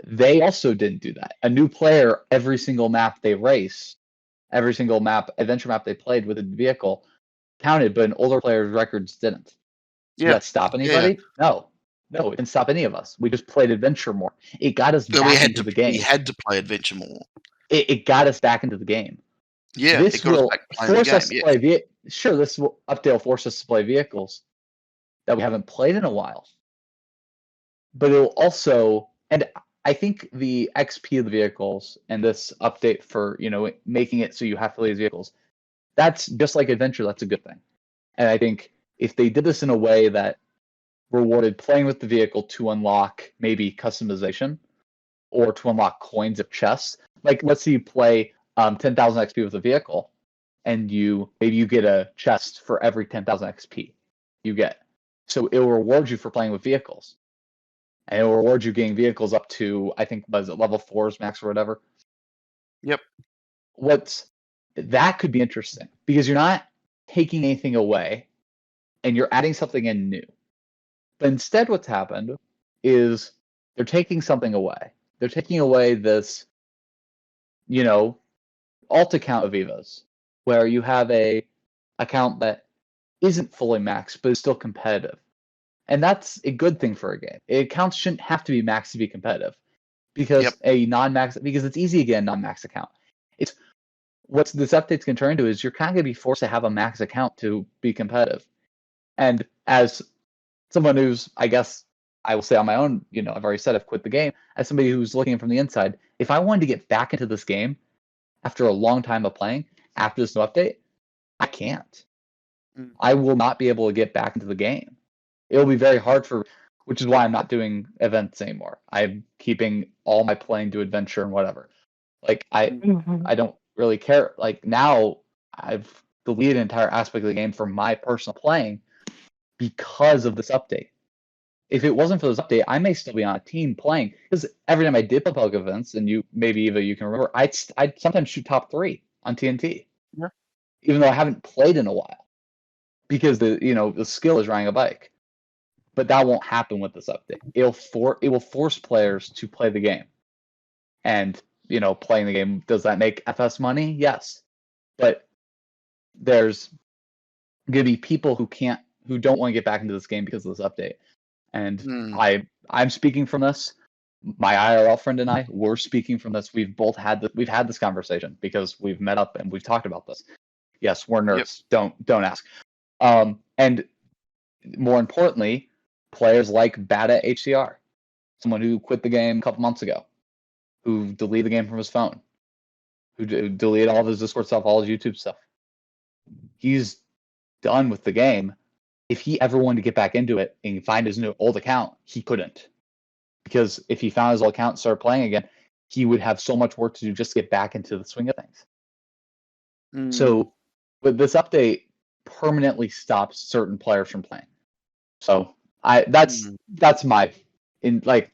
they also didn't do that. A new player, every single map they raced, every single adventure map they played with a vehicle counted, but an older player's records didn't. Did that stop anybody? No. No, it didn't stop any of us. We just played adventure more. It got us So back into the game. We had to play adventure more. It got us back into the game. Yeah, This it got us will back playing the force game. us to play. Sure, this update will force us to play vehicles that we haven't played in a while. But it'll also, and I think the XP of the vehicles and this update for making it so you have to play these vehicles, that's just like adventure. That's a good thing. And I think if they did this in a way that rewarded playing with the vehicle to unlock maybe customization or to unlock coins of chests, like let's say you play 10,000 XP with a vehicle, and maybe you get a chest for every 10,000 XP you get. So it will reward you for playing with vehicles. And it will reward you getting vehicles up to, I think, was it level 4's max or whatever? Yep. That could be interesting because you're not taking anything away and you're adding something in new. But instead what's happened is they're taking something away. They're taking away this, alt account of Eva's, where you have a account that isn't fully maxed but is still competitive. And that's a good thing for a game. Accounts shouldn't have to be maxed to be competitive because because it's easy to get a non-max account. It's what this update's going to turn into is you're kind of going to be forced to have a max account to be competitive. And as someone who's, I guess, I will say on my own, I've already said I've quit the game. As somebody who's looking from the inside, if I wanted to get back into this game after a long time of playing, after this new update, I can't. I will not be able to get back into the game. It'll be very hard which is why I'm not doing events anymore. I'm keeping all my playing to adventure and whatever. Like I don't really care. Like now I've deleted an entire aspect of the game from my personal playing because of this update. If it wasn't for this update, I may still be on a team playing because every time I did public events, and maybe Eva, you can remember, I'd sometimes shoot top 3 on TNT, even though I haven't played in a while because the skill is riding a bike. But that won't happen with this update. It will force players to play the game, and playing the game, does that make FS money? Yes, but there's gonna be people who don't want to get back into this game because of this update. And I'm speaking from this. My IRL friend and I, we're speaking from this. We've had this conversation because we've met up and we've talked about this. Yes, we're nerds. Yep. Don't ask. And more importantly, players like Bada HCR, someone who quit the game a couple months ago, who deleted the game from his phone, who deleted all of his Discord stuff, all his YouTube stuff. He's done with the game. If he ever wanted to get back into it and find his new old account, he couldn't. Because if he found his old account and started playing again, he would have so much work to do just to get back into the swing of things. So, but this update permanently stops certain players from playing. So that's my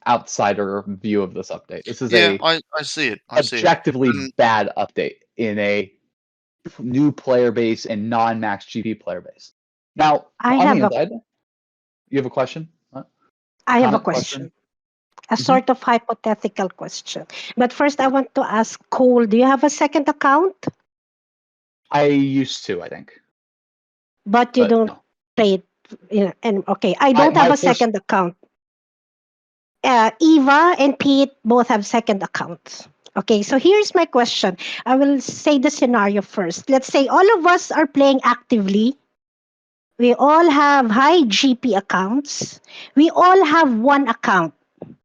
outsider view of this update. This is I see it. Objectively bad update in a new player base and non-max GP player base. Now, you have a question? What? I have a question. A sort of hypothetical question. But first, I want to ask Cole, do you have a second account? I used to, I think. But you don't play it. I don't have a second account. Eva and Pete both have second accounts. Okay, so here's my question. I will say the scenario first. Let's say all of us are playing actively. We all have high GP accounts. We all have one account.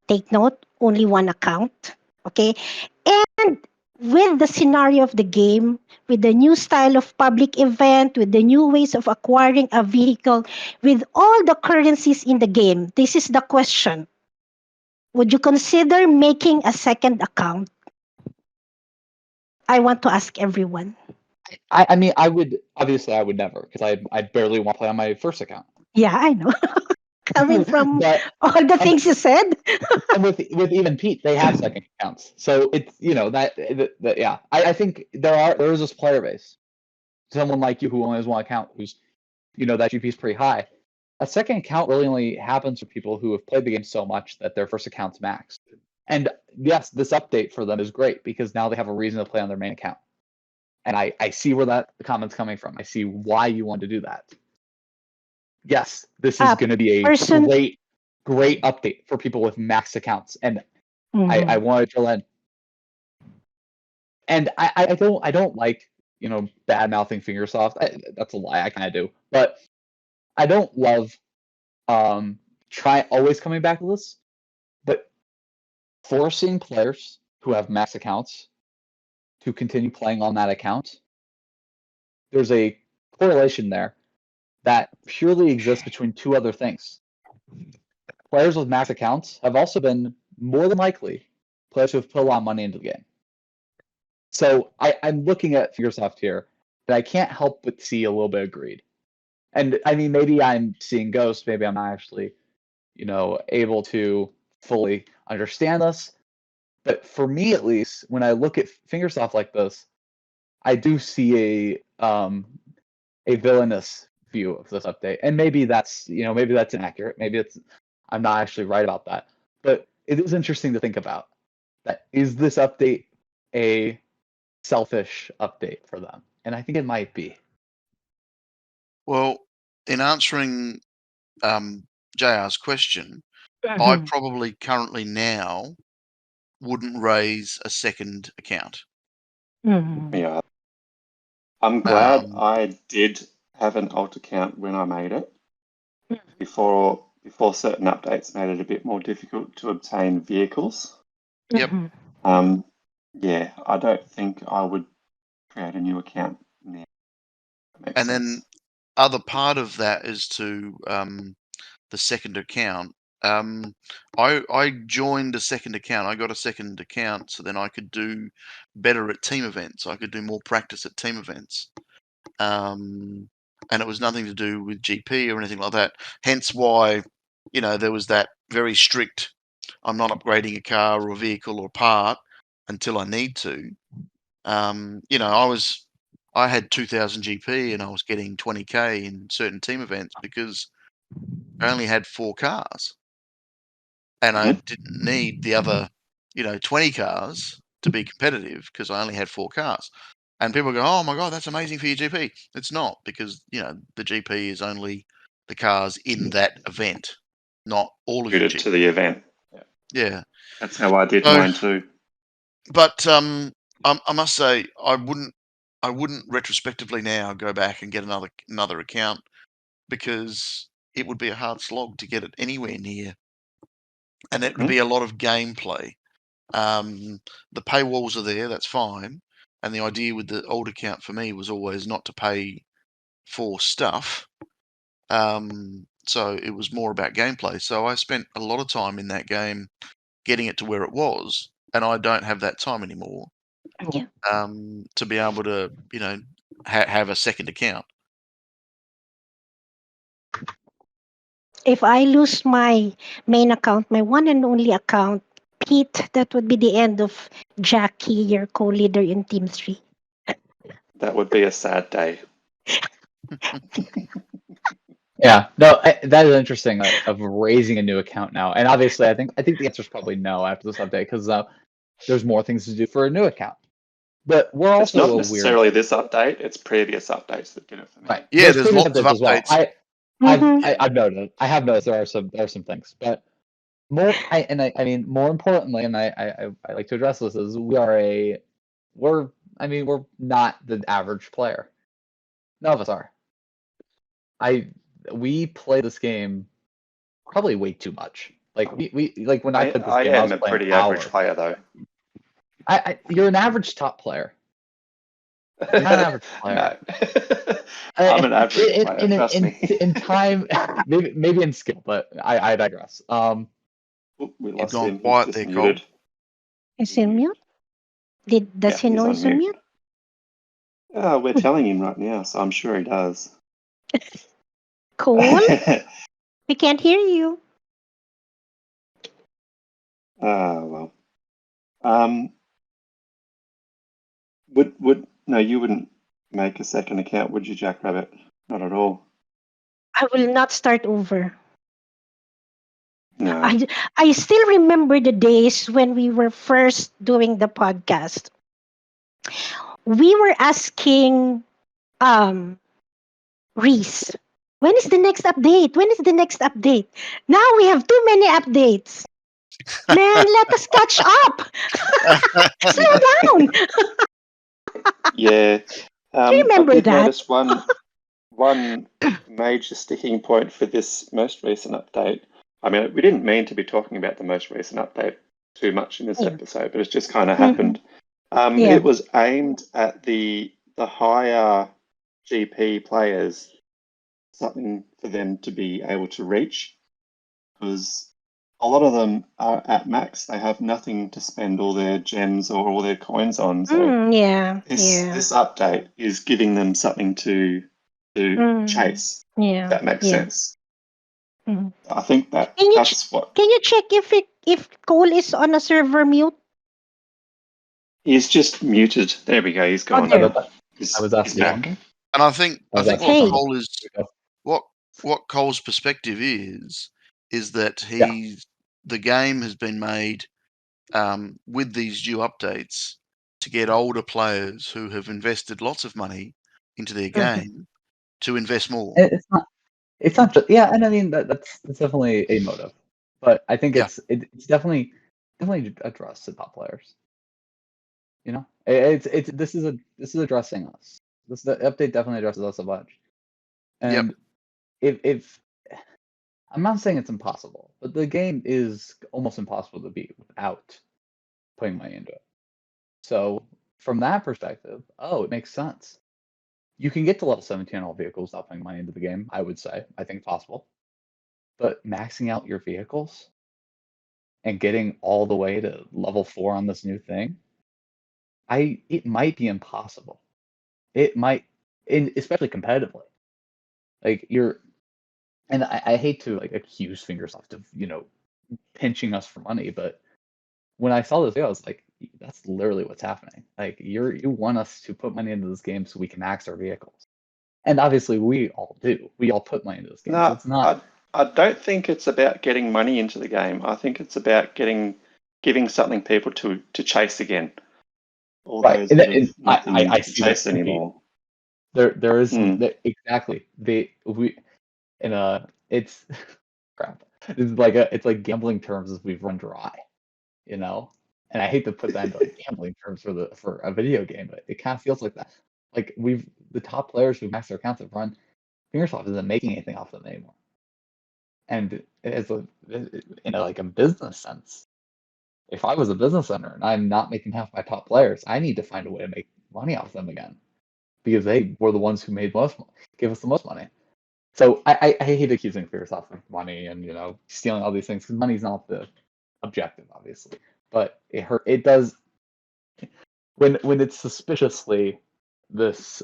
Take note, only one account. Okay, and with the scenario of the game, with the new style of public event, with the new ways of acquiring a vehicle, with all the currencies in the game, this is the question. Would you consider making a second account? I want to ask everyone. I mean, I would never, because I barely want to play on my first account. Yeah, I know. Coming from all the things you said. And with even Pete, they have second accounts. So it's, yeah. I think there is this player base. Someone like you who only has one account, who's, that GP is pretty high. A second account really only happens for people who have played the game so much that their first account's maxed. And yes, this update for them is great because now they have a reason to play on their main account. And I see where the comment's coming from. I see why you want to do that. Yes, this is going to be a great great update for people with max accounts, and Mhm. I wanted to learn. And I don't like, bad mouthing Fingersoft. That's a lie. I kind of do, but I don't love try always coming back to this, but forcing players who have max accounts to continue playing on that account. There's a correlation there that purely exists between two other things. Players with max accounts have also been more than likely players who have put a lot of money into the game. So I'm looking at Fingersoft here, and I can't help but see a little bit of greed. And I mean, maybe I'm seeing ghosts. Maybe I'm not actually, able to fully understand this. But for me, at least, when I look at Fingersoft like this, I do see a villainous view of this update. And maybe that's inaccurate. Maybe I'm not actually right about that. But it is interesting to think about. That is this update a selfish update for them? And I think it might be. Well, in answering JR's question, I Mhm. probably currently now wouldn't raise a second account. Mhm. Yeah. I'm glad Um, I did have an alt account when I made it Mhm. before certain updates made it a bit more difficult to obtain vehicles. Yep. Mhm. Yeah, I don't think I would create a new account now. That makes And then sense. other part of that is to the second account. I joined a second account. I got a second account so then I could do better at team events. I could do more practice at team events. And it was nothing to do with GP or anything like that. Hence why, there was that very strict, I'm not upgrading a car or a vehicle or part until I need to. I had 2000 GP and I was getting 20k in certain team events because I only had 4 cars and I Mhm. didn't need the other, 20 cars to be competitive because I only had 4 cars. And people go, "Oh my god, that's amazing for your GP." It's not because the GP is only the cars in that event, not all of your Suited GP. to the event. Yeah. That's how I did So, mine too. but I must say I wouldn't retrospectively now go back and get another account because it would be a hard slog to get it anywhere near, and it would Mhm. be a lot of gameplay. The paywalls are there, that's fine, and the idea with the old account for me was always not to pay for stuff. So it was more about gameplay. So I spent a lot of time in that game getting it to where it was, and I don't have that time anymore Yeah. to be able to, have a second account. If I lose my main account, my one and only account, Pete, that would be the end of Jackie, your co-leader in Team 3. That would be a sad day. Yeah, no, that is interesting of raising a new account now. And obviously, I think the answer is probably no after this update because there's more things to do for a new account. But we're It's also not a weird, necessarily this update, it's previous updates that did it for me. right? Yeah, there's previous lots of updates as well. updates. Mhm. I've noticed. I have noticed there are some things, but I mean more importantly, and I like to address this is we're not the average player. None of us are. We play this game probably way too much. Like we like when I played this I game, I am was a playing pretty average hours. player though. You're an average top player. You're not an average player. No. I'm an average player, trust me. In time, maybe in skill, but I digress. Oop, we You've lost gone him. He's quiet just there, Cole. muted. Is he on mute? Does Yeah, he he's know on he's on mute. mute? We're telling him right now, so I'm sure he does. Cool. We can't hear you. Well. No, you wouldn't make a second account, would you, Jackrabbit? Not at all. I will not start over. No. I still remember the days when we were first doing the podcast. We were asking Reese When is the next update? When is the next update? Now we have too many updates. Man, let us catch up. Slow down. Yeah. Do you I remember did that? notice one major sticking point for this most recent update. I mean, we didn't mean to be talking about the most recent update too much in this Yeah. episode, but it's just kind of Mhm. happened. Yeah. It was aimed at the higher GP players, something for them to be able to reach, because a lot of them are at max. They have nothing to spend all their gems or all their coins on. So Yeah. this update is giving them something to chase. If Yeah. that makes Yeah. sense. Mhm. I think Can you that's what can you check if Cole is on a server mute? he's just muted. There we go. He's Oh, gone there. now. I was He's asking back. something. And I think I was what asking Hey. something. Cole is what Cole's perspective is that Yeah. the game has been made with these new updates to get older players who have invested lots of money into their game to invest more. It's not just, yeah, and I mean that's definitely a motive, but I think Yeah. it's definitely addressed to top players. You know, this is addressing us. The update definitely addresses us a bunch, and if I'm not saying it's impossible, but the game is almost impossible to beat without putting money into it. So from that perspective, it makes sense. You can get to level 17 on all vehicles without putting money into the game, I would say. I think possible. But maxing out your vehicles and getting all the way to level 4 on this new thing, it might be impossible. It might, especially competitively. Like and I hate to like accuse Fingersoft of pinching us for money, but when I saw this video, I was like, that's literally what's happening. Like you want us to put money into this game so we can max our vehicles, and obviously we all do. We all put money into this game. So No, it's not. I don't think it's about getting money into the game. I think it's about giving something people to chase again. All Right. those that have nothing I to see chase that anymore. there is Mm. exactly it's crap. It's like gambling terms as we've run dry, And I hate to put that into like gambling terms for a video game, but it kind of feels like that. Like the top players who max their accounts have run, Fingersoft isn't making anything off them anymore. And in a business sense, if I was a business owner and I'm not making half my top players, I need to find a way to make money off them again, because they were the ones who gave us the most money. So I hate accusing Fingersoft of money and stealing all these things, because money's not the objective, obviously. But it does when it's suspiciously this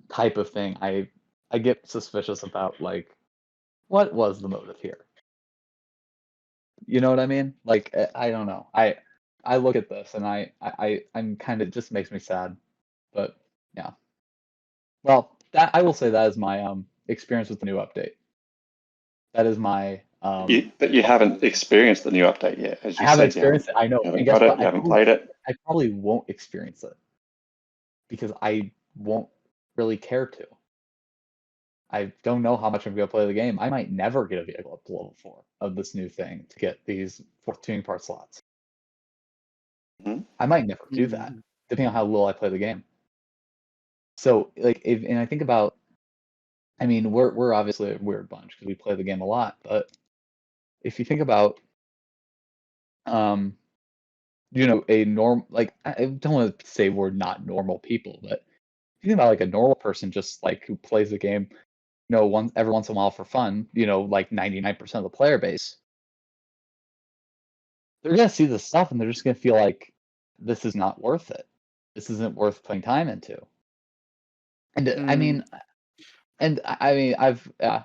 type of thing. I get suspicious about like, what was the motive here? You know what I mean? Like, I don't know. I look at this and I'm kind of, just makes me sad. But yeah. Well, that I will say that is my experience with the new update. That is my But you haven't experienced the new update yet, as I you haven't said. experienced it. I know. You haven't And guess got it. what? You haven't played it. I probably won't experience it because I won't really care to. I don't know how much I'm going to play the game. I might never get a vehicle up to level 4 of this new thing to get these 4th tuning part slots. Mhm. I might never do that, depending on how little I play the game. So, like, and I think about, I mean, we're obviously a weird bunch because we play the game a lot. But if you think about, a like, I don't want to say we're not normal people, but if you think about like a normal person, just like who plays the game, every once in a while for fun, like 99% of the player base, they're gonna see this stuff and they're just gonna feel like this is not worth it. This isn't worth putting time into. And I mean, I've I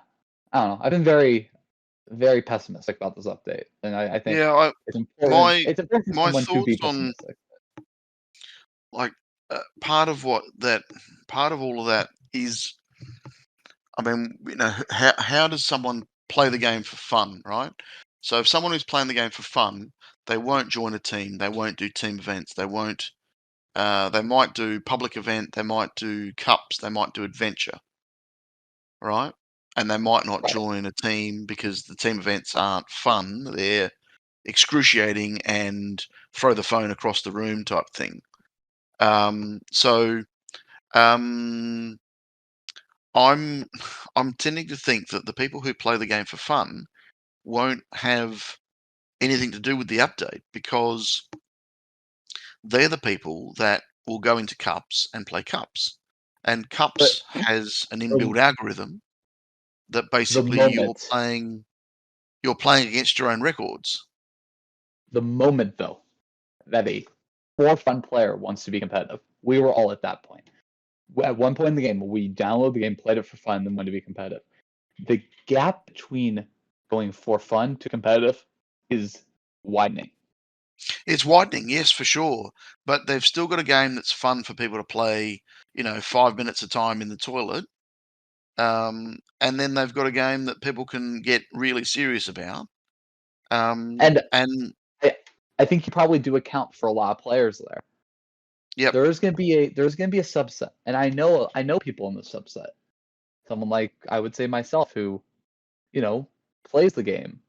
don't know. I've been very, very pessimistic about this update, and I think it's important. It's important for my someone to be thoughts on pessimistic. like part of all of that is, I mean, how does someone play the game for fun, right? So if someone who's playing the game for fun, they won't join a team, they won't do team events, they won't. They might do public event, they might do cups, they might do adventure. right? And they might not Right. join a team because the team events aren't fun. They're excruciating and throw the phone across the room type thing. So I'm I'm tending to think that the people who play the game for fun won't have anything to do with the update because they're the people that will go into cups and play cups. And But cups has an the, inbuilt algorithm that the basically moment, you're playing against your own records. though, that a for fun player wants to be competitive, we were all at that point. At one point in the game, we downloaded the game, played it for fun, then wanted to be competitive. The gap between going for fun to competitive is widening. It's widening, yes, for sure. But they've still got a game that's fun for people to play, 5 minutes a time in the toilet. And then they've got a game that people can get really serious about. And And I think you probably do account for a lot of players there. yep, There's gonna be a subset, and I know people in the subset. Someone like I would say myself who, plays the game,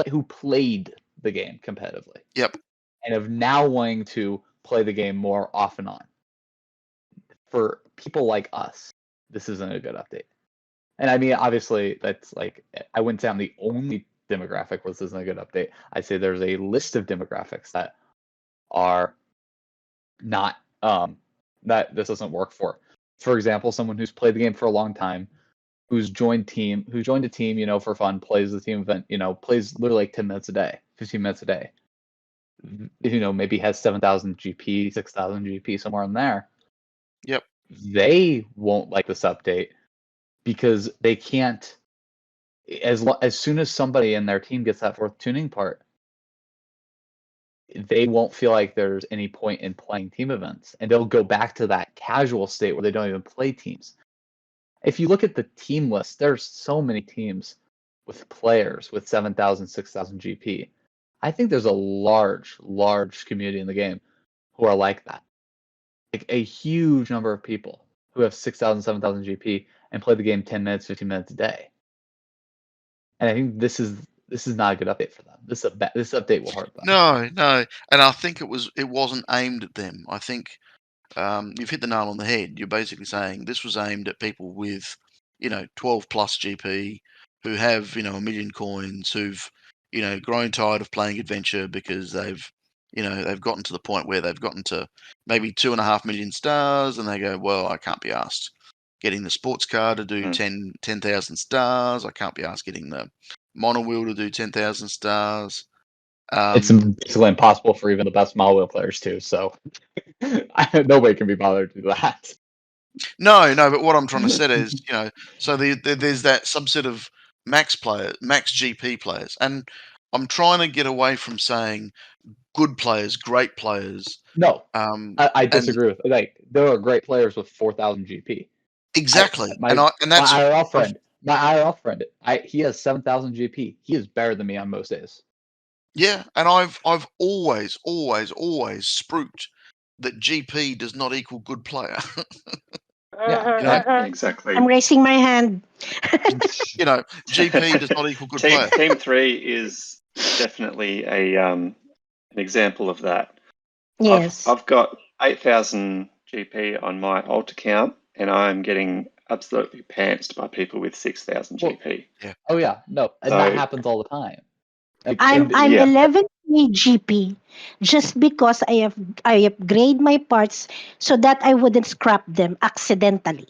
who played the game competitively, yep. and of now wanting to play the game more off and on. For people like us, this isn't a good update. And I mean, obviously, that's like I wouldn't say I'm the only demographic where this isn't a good update. I'd say there's a list of demographics that are not that this doesn't work for. For example, someone who's played the game for a long time, who's joined a team, for fun, plays the team event, plays literally like 10 minutes a day, 15 minutes a day. Maybe has 7,000 GP, 6,000 GP, somewhere in there. Yep. They won't like this update because they can't. As soon as somebody in their team gets that fourth tuning part, they won't feel like there's any point in playing team events, and they'll go back to that casual state where they don't even play teams. If you look at the team list, there's so many teams with players with 7,000, 6,000 GP. I think there's a large community in the game who are like that. Like a huge number of people who have 6,000, 7,000 GP and play the game 10 minutes, 15 minutes a day. And I think this is not a good update for them. This update will hurt them. No, and I think it wasn't aimed at them. I think you've hit the nail on the head. You're basically saying this was aimed at people with, 12 plus GP who have, 1 million coins, who've, grown tired of playing adventure because they've gotten to the point where they've gotten to maybe 2.5 million stars, and they go, well, I can't be asked getting the sports car to do 10,000 stars. I can't be asked getting the mono wheel to do 10,000 stars. It's basically impossible for even the best mono wheel players too. So nobody can be bothered to do that. No, but what I'm trying to say is, so there's that subset of max GP players, and I'm trying to get away from saying good players, great players. No, I And disagree with. Like there are great players with 4,000 GP. exactly, My and that's my IRL friend, he has 7,000 GP. He is better than me on most days. yeah, and I've always spruiked that GP does not equal good player. Yeah, exactly. I'm raising my hand. GP does not equal good player. Team 3 is definitely an example of that. Yes. I've got 8,000 GP on my alt account, and I'm getting absolutely pantsed by people with 6,000 GP. Yeah. Oh yeah, no, and that happens all the time. I'm 11 GP just because I upgrade my parts so that I wouldn't scrap them accidentally.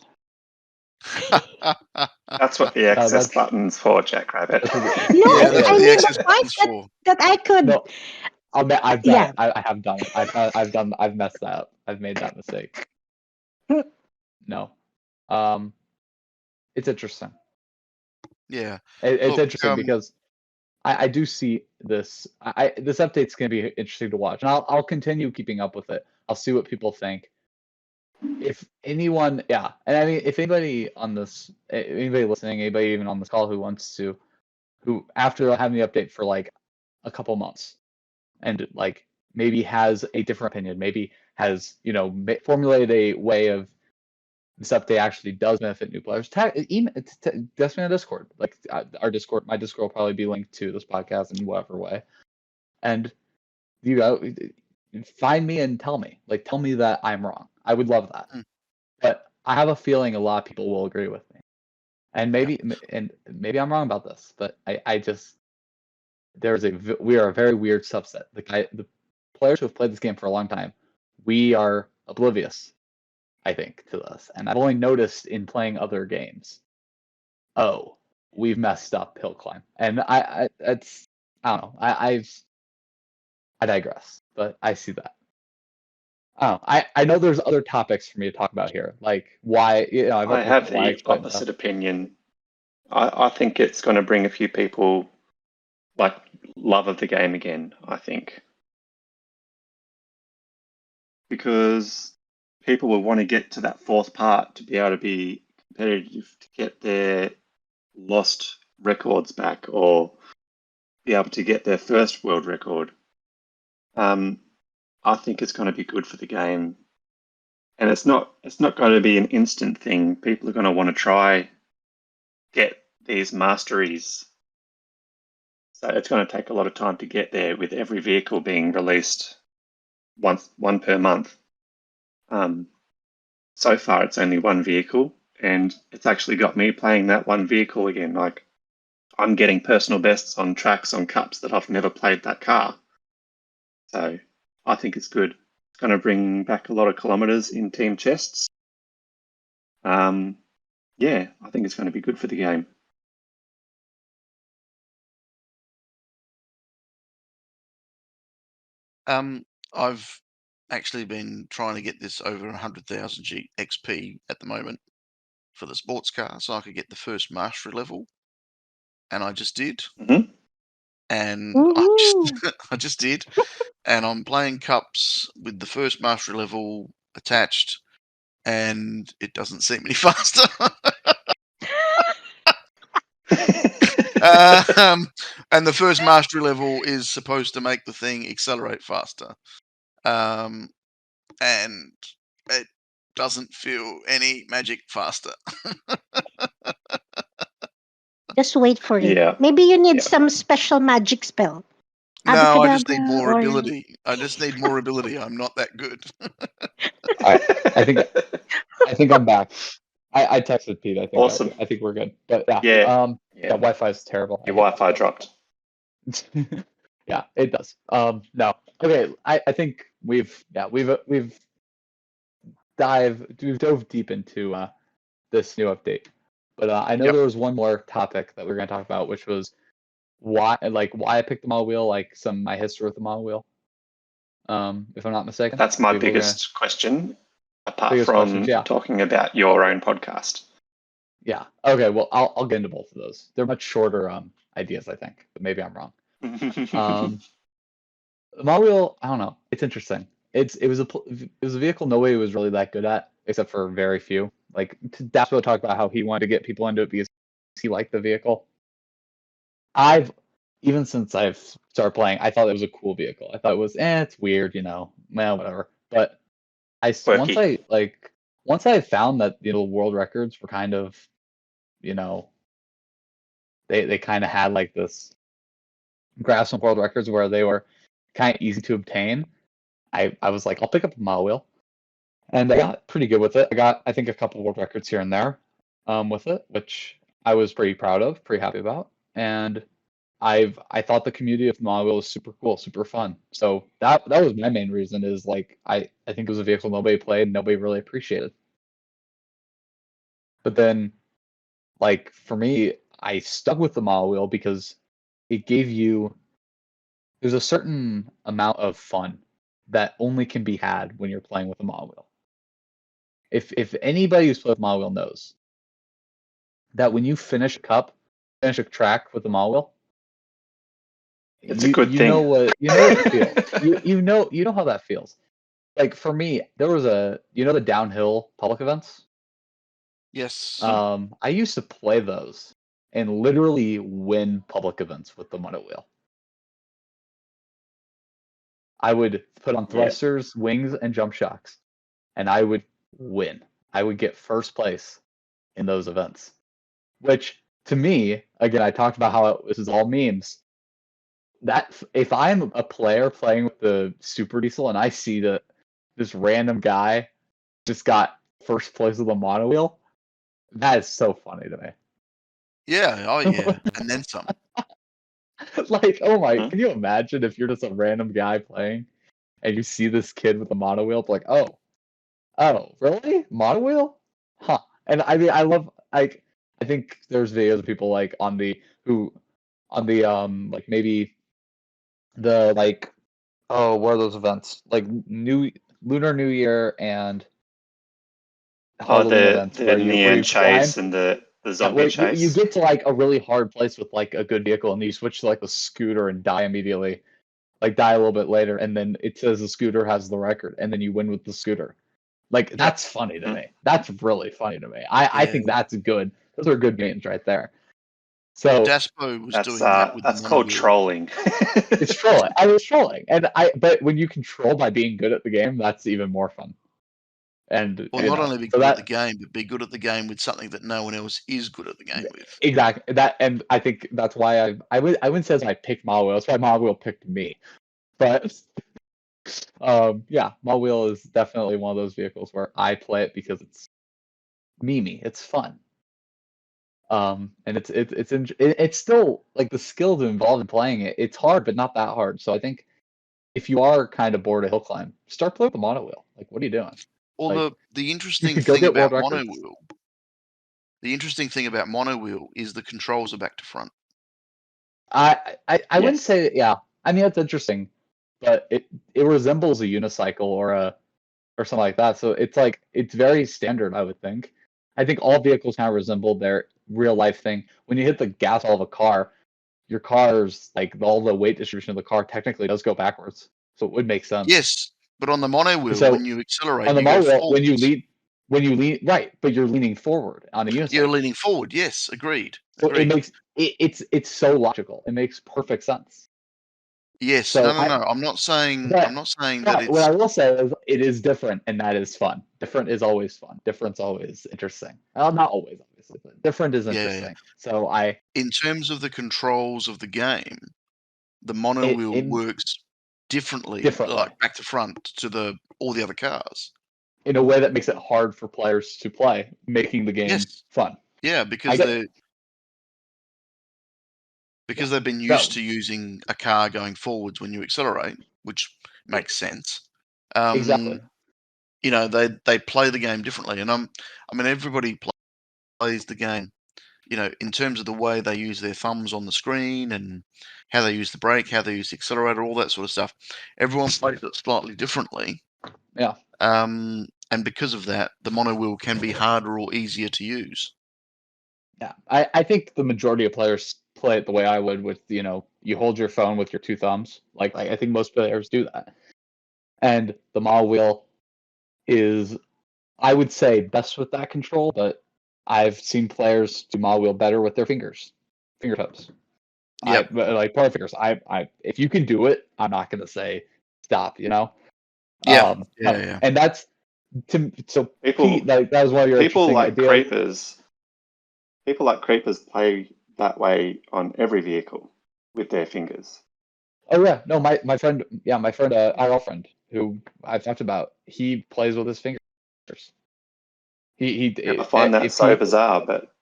That's what the access button's for, Jackrabbit. No, Yeah, that's I what the mean access the parts button's for. that I could. No, I've done Yeah. it. I have done it. I've messed that up. I've made that mistake. No, it's interesting. Yeah, It's Look, interesting because I do see this. This update's going to be interesting to watch, and I'll continue keeping up with it. I'll see what people think. If anyone, yeah, and I mean, if anybody listening, anybody even on this call who wants to, who after having the update for like a couple months, and like maybe has a different opinion, maybe has formulated a way of this update actually does benefit new players, that's me on Discord. Like our Discord, my Discord will probably be linked to this podcast in whatever way. And find me and tell me that I'm wrong. I would love that. But I have a feeling a lot of people will agree with me. And maybe I'm wrong about this, but I just we are a very weird subset. The players who have played this game for a long time, we are oblivious, I think, to this. And I've only noticed in playing other games, oh, we've messed up Hill Climb. And I don't know. I digress, but I see that. I know there's other topics for me to talk about here, like why I have the opposite opinion. I think it's going to bring a few people like love of the game again. I think because people will want to get to that fourth part to be able to be competitive, to get their lost records back, or be able to get their first world record. I think it's going to be good for the game, and it's not going to be an instant thing. People are going to want to try get these masteries, so it's going to take a lot of time to get there. With every vehicle being released one per month. So far, it's only one vehicle, and it's actually got me playing that one vehicle again. Like I'm getting personal bests on tracks on cups that I've never played that car. So I think it's good. It's going to bring back a lot of kilometers in team chests. Yeah, I think it's going to be good for the game. I've actually been trying to get this over 100,000 XP at the moment for the sports car, so I could get the first mastery level, and I just did. Mm-hmm. And Woohoo! I just did, and I'm playing cups with the first mastery level attached, and it doesn't seem any faster. And the first mastery level is supposed to make the thing accelerate faster, and it doesn't feel any magic faster. Just wait for it. Yeah. Maybe you need Yeah. some special magic spell. No, I just need Abracadabra more or ability. I just need more ability. I'm not that good. I think I'm back. I texted Pete. I think Awesome. I think we're good. But yeah, Yeah. Wi-Fi is terrible. Your Wi-Fi dropped. Yeah, it does. No. Okay, I think we've dove deep into this new update. But I know Yep. there was one more topic that we were going to talk about, which was why I picked the model wheel, like my history with the model wheel. If I'm not mistaken. That's my biggest question, apart Biggest from questions, yeah. talking about your own podcast. Yeah. Okay. Well, I'll get into both of those. They're much shorter ideas, I think, but maybe I'm wrong. The model wheel, I don't know. It's interesting. It was a vehicle nobody was really that good at, except for very few. Like Daxpo talked about how he wanted to get people into it because he liked the vehicle. Even since I've started playing, I thought it was a cool vehicle. I thought it was, it's weird, well, whatever. But once I found that world records were kind of, they kind of had like this grasp on world records where they were kind of easy to obtain. I was like, I'll pick up a model wheel, and I got pretty good with it. I got, I think, a couple world records here and there with it, which I was pretty proud of, pretty happy about. And I thought the community of the model wheel was super cool, super fun. So that was my main reason, is like I think it was a vehicle nobody played, nobody really appreciated. But then, like for me, I stuck with the model wheel because it gave you, there's a certain amount of fun that only can be had when you're playing with a model wheel. If anybody who's played with model wheel knows that when you finish a track with the model wheel, it's a good thing. Know what it feels. you know how that feels. Like for me, there was the downhill public events. Yes. I used to play those and literally win public events with the model wheel. I would put on thrusters, wings, and jump shocks, and I would win I would get first place in those events. Which, to me, again, I talked about how this is all memes. That if I'm a player playing with the Super Diesel and I see that this random guy just got first place with a monowheel, that is so funny to me. Yeah, oh yeah, and then some. Like, oh my, can you imagine if you're just a random guy playing and you see this kid with a monowheel, like, oh, really? Monowheel? Huh. And I mean, I think there's videos of people like like maybe the like, oh, what are those events? Like Lunar New Year and Halloween events the where Neon you climb. Chase and the Yeah, zombie where chase. you get to like a really hard place with like a good vehicle, and then you switch to like the scooter and die immediately, like die a little bit later, and then it says the scooter has the record, and then you win with the scooter. Like that's funny to me. That's really funny to me. I think that's good. Those are good games right there. So Daspo was doing that with that's the called monowheel. trolling. it's trolling. I was trolling, but when you control by being good at the game, that's even more fun. And Well, not only be good at the game, but be good at the game with something that no one else is good at the game with. Exactly. And I think that's why I wouldn't say I picked Monowheel. That's why Monowheel picked me. But yeah, Monowheel is definitely one of those vehicles where I play it because it's memey. It's fun. And it's still like the skills involved in playing it. It's hard, but not that hard. So I think if you are kind of bored of hill climb, start playing with the monowheel. Like, what are you doing? Well, like, the interesting go thing get about world records. monowheel, the interesting thing about monowheel is the controls are back to front. I wouldn't Yes. say yeah. I mean, that's interesting, but it resembles a unicycle or something like that. So it's like it's very standard, I would think. I think all vehicles kind of resemble their real life thing. When you hit the gas pedal of a car, your car's like all the weight distribution of the car technically does go backwards. So it would make sense. Yes, but on the monowheel, So when you accelerate, on the you go monowheel, forwards. when you lean right, but you're leaning forward on a unicycle. You're leaning forward. Yes, agreed. So it makes it's so logical. It makes perfect sense. Yes. So No. I'm not saying. But, I'm not saying that it's. What I will say is it is different, and that is fun. Different is always fun. Different's always interesting. Well, not always, obviously, but different is interesting. So in terms of the controls of the game, the monowheel works differently, like back to front to all the other cars. In a way that makes it hard for players to play, making the game fun. Yeah, because they've been used to using a car going forwards when you accelerate, which makes sense. Exactly. You know, they play the game differently, and I mean, everybody plays the game, you know, in terms of the way they use their thumbs on the screen and how they use the brake, how they use the accelerator, all that sort of stuff. Everyone plays it slightly differently. Yeah. And because of that, the monowheel can be harder or easier to use. Yeah, I think the majority of players play it the way I would with, you know, you hold your phone with your two thumbs. Like I think most players do that. And the monowheel is, I would say, best with that control, but I've seen players do monowheel better with their finger toes. Yeah, like pointer fingers. If you can do it, I'm not going to say stop. You know. Yeah. And that's so people. that was one of your people like ideas. creepers. People like creepers play that way on every vehicle with their fingers. Oh yeah, no, my friend, our friend who I've talked about, he plays with his fingers. I find that so bizarre, but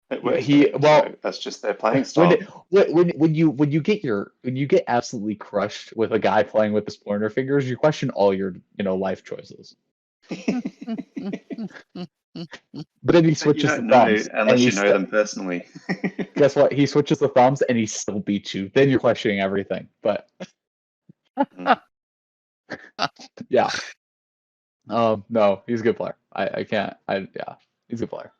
it works for them, so that's just their playing style. When you get absolutely crushed with a guy playing with his pointer fingers, you question all your life choices. But then he switches the thumbs, unless you know them personally. Guess what? He switches the thumbs, and he still beats you. Then you're questioning everything. But yeah. No, he's a good player. I can't. He's a good player.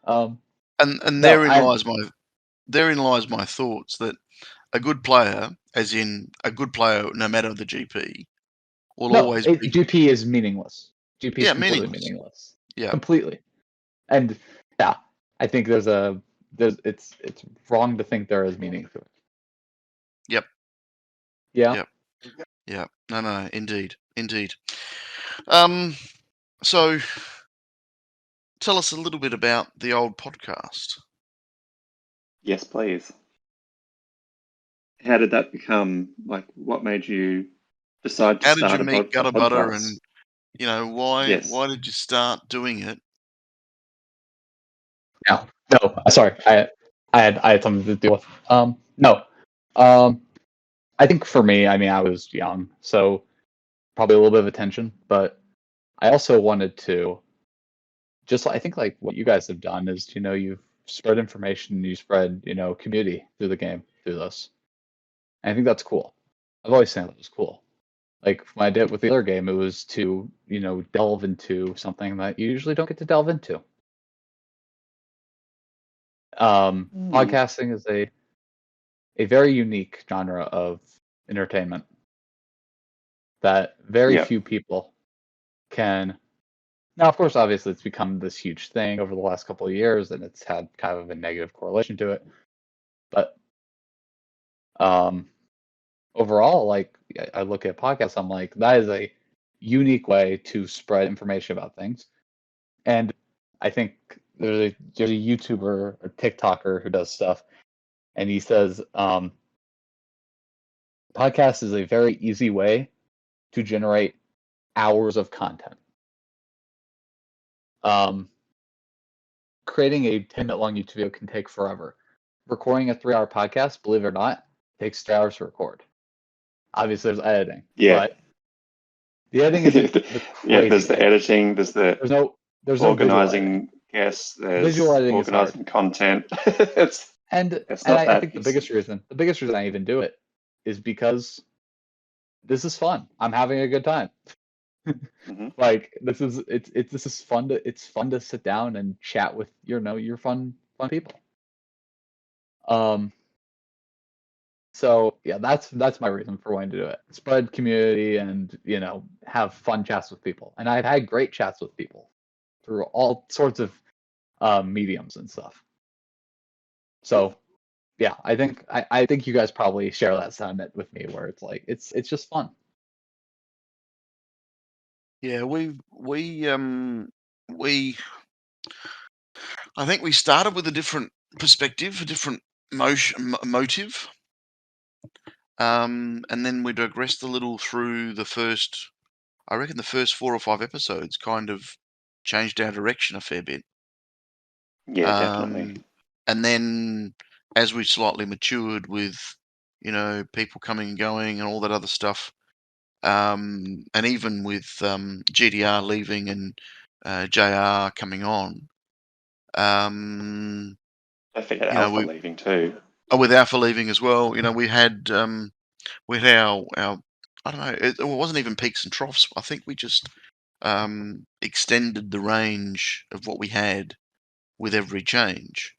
And therein lies my thoughts that a good player, as in a good player, no matter the GP, will always be. GP is meaningless. GP is completely meaningless. Yeah, completely. And yeah, I think it's wrong to think there is meaning to it. Yep. Yeah. Yep. Yeah. No. Indeed. So tell us a little bit about the old podcast? Yes, please. How did that become? Like, what made you decide to How did you start meet a Gutter Butter, podcast? and why Yes. did you start doing it? No, sorry. I had something to deal with. No. I think for me, I mean, I was young, so probably a little bit of attention, but I also wanted to I think like what you guys have done is, you've spread information, you spread, community through the game through this. And I think that's cool. I've always said that was cool. Like when I did it with the other game, it was to, delve into something that you usually don't get to delve into. Podcasting is a very unique genre of entertainment that very Yep. few people can. Now, of course, obviously, it's become this huge thing over the last couple of years, and it's had kind of a negative correlation to it. But overall, like I look at podcasts, I'm like, that is a unique way to spread information about things. And I think there's a YouTuber or TikToker who does stuff, and he says podcast is a very easy way to generate hours of content. Creating a 10-minute long YouTube video can take forever. Recording a 3-hour podcast, believe it or not, takes 3 hours to record. Obviously, there's editing. Yeah. But the editing isn't the crazy. Yeah, there's the editing, there's no organizing guests, there's visual editing organizing content. And not I that think the easy. biggest reason I even do it is because this is fun. I'm having a good time. Mhm. Like this is fun to sit down and chat with your fun people. So yeah, that's my reason for wanting to do it. Spread community and have fun chats with people. And I've had great chats with people through all sorts of mediums and stuff. So yeah, I think you guys probably share that sentiment with me, where it's like it's just fun. Yeah, I think we started with a different perspective, a different motive, and then we digressed a little through I reckon the first 4 or 5 episodes kind of changed our direction a fair bit. Yeah, definitely. And then as we slightly matured with, people coming and going and all that other stuff, and even with GDR leaving and JR coming on, I figured Alpha we leaving too. with Alpha leaving as well, we had our I don't know, it wasn't even peaks and troughs. I think we just extended the range of what we had with every change.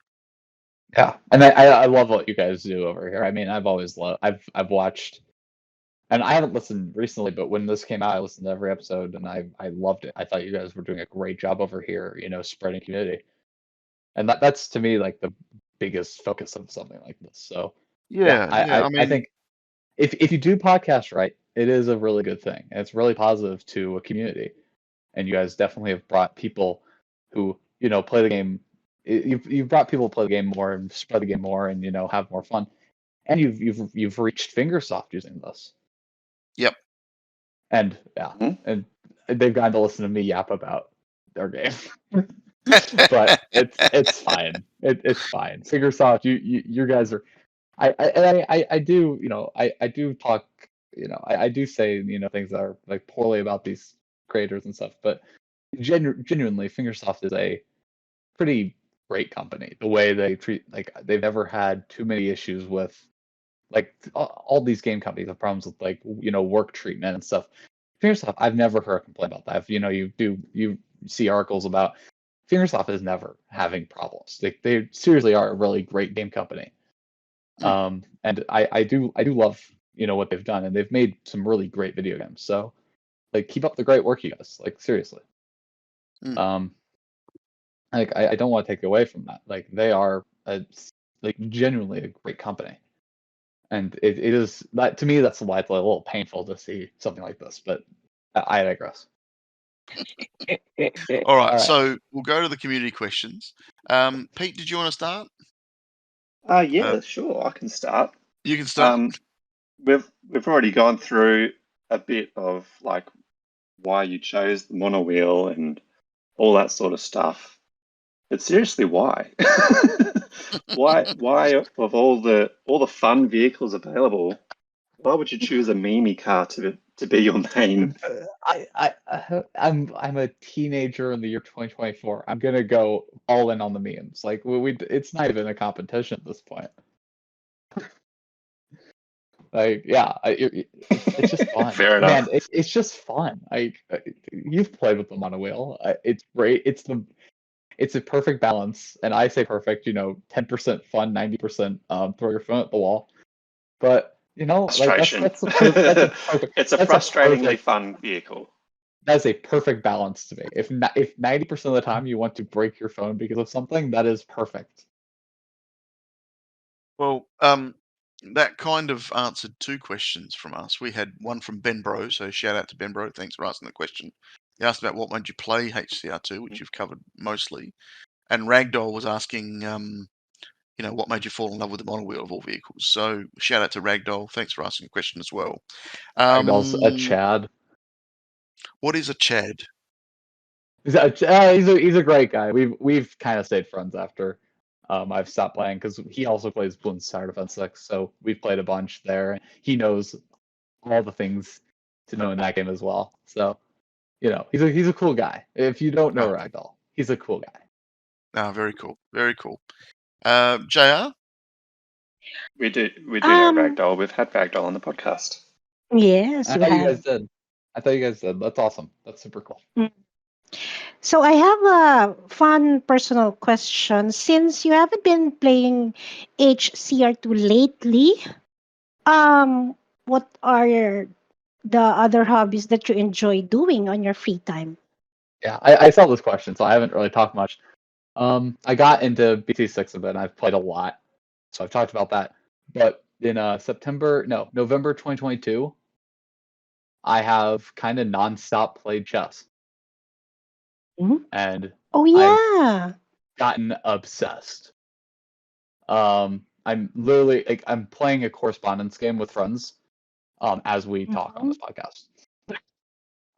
Yeah, and I love what you guys do over here. I mean, I've always loved. I've watched, and I haven't listened recently, but when this came out, I listened to every episode, and I loved it. I thought you guys were doing a great job over here, spreading community, and that's to me like the biggest focus of something like this. So yeah, Yeah, I I mean, think if you do podcast right, it is a really good thing, and it's really positive to a community. And you guys definitely have brought people who play the game. You've brought people to play the game more and spread the game more, and have more fun. And you've reached Fingersoft using this. Yep. And yeah, and they've gotten to listen to me yap about their game. But it's fine. It's fine. Fingersoft, you guys are. I do I do talk I do say things that are like poorly about these creators and stuff, but genuinely Fingersoft is a pretty great company. The way they treat, like, they've never had too many issues with, like, all these game companies have problems with, like, work treatment and stuff. Fingersoft, I've never heard a complaint about that. You see articles about Fingersoft is never having problems. They seriously are a really great game company. And I do love what they've done, and they've made some really great video games. So like, keep up the great work, you guys. Like, seriously. Like, I don't want to take away from that. Like, they are genuinely a great company, and it is that, to me, that's why it's a little painful to see something like this. But I digress. All right, right. so we'll go to the community questions. Pete, did you want to start? Yeah, sure. I can start. You can start. We've already gone through a bit of like why you chose the monowheel and all that sort of stuff. But seriously, why? Why of all the fun vehicles available, why would you choose a Mimi car to be your main? I'm a teenager in the year 2024. I'm gonna go all in on the memes. Like it's not even a competition at this point. Like yeah, it's just fun. Fair enough. Man, it's just fun. You've played with them on a wheel. It's great. It's a perfect balance, and I say perfect. 10% fun, 90% throw your phone at the wall. But like Frustration. that's a perfect. It's a that's frustratingly perfect, fun vehicle. That's a perfect balance to me. If 90% of the time you want to break your phone because of something, that is perfect. Well, that kind of answered two questions from us. We had one from Ben Bro, so shout out to Ben Bro. Thanks for asking the question. He asked about what made you play HCR2, which you've covered mostly. And Ragdoll was asking, what made you fall in love with the monowheel of all vehicles. So shout out to Ragdoll. Thanks for asking a question as well. Ragdoll's a Chad. What is a Chad? He's a great guy. We've kind of stayed friends after I've stopped playing because he also plays Bloons Tower Defense 6, so we've played a bunch there. He knows all the things to know in that game as well. So he's a cool guy. If you don't know Ragdoll, he's a cool guy. Very cool. Very cool. JR? We do know Ragdoll. We've had Ragdoll on the podcast. Yes, I you thought you have. guys did. That's awesome. That's super cool. So I have a fun personal question. Since you haven't been playing HCR2 lately, what are the other hobbies that you enjoy doing on your free time? Yeah, I saw this question, so I haven't really talked much. I got into BT6 a bit, and I've played a lot, so I've talked about that. But in November 2022, I have kind of nonstop played chess, and Oh yeah. I've gotten obsessed. I'm literally like I'm playing a correspondence game with friends, as we talk on this podcast.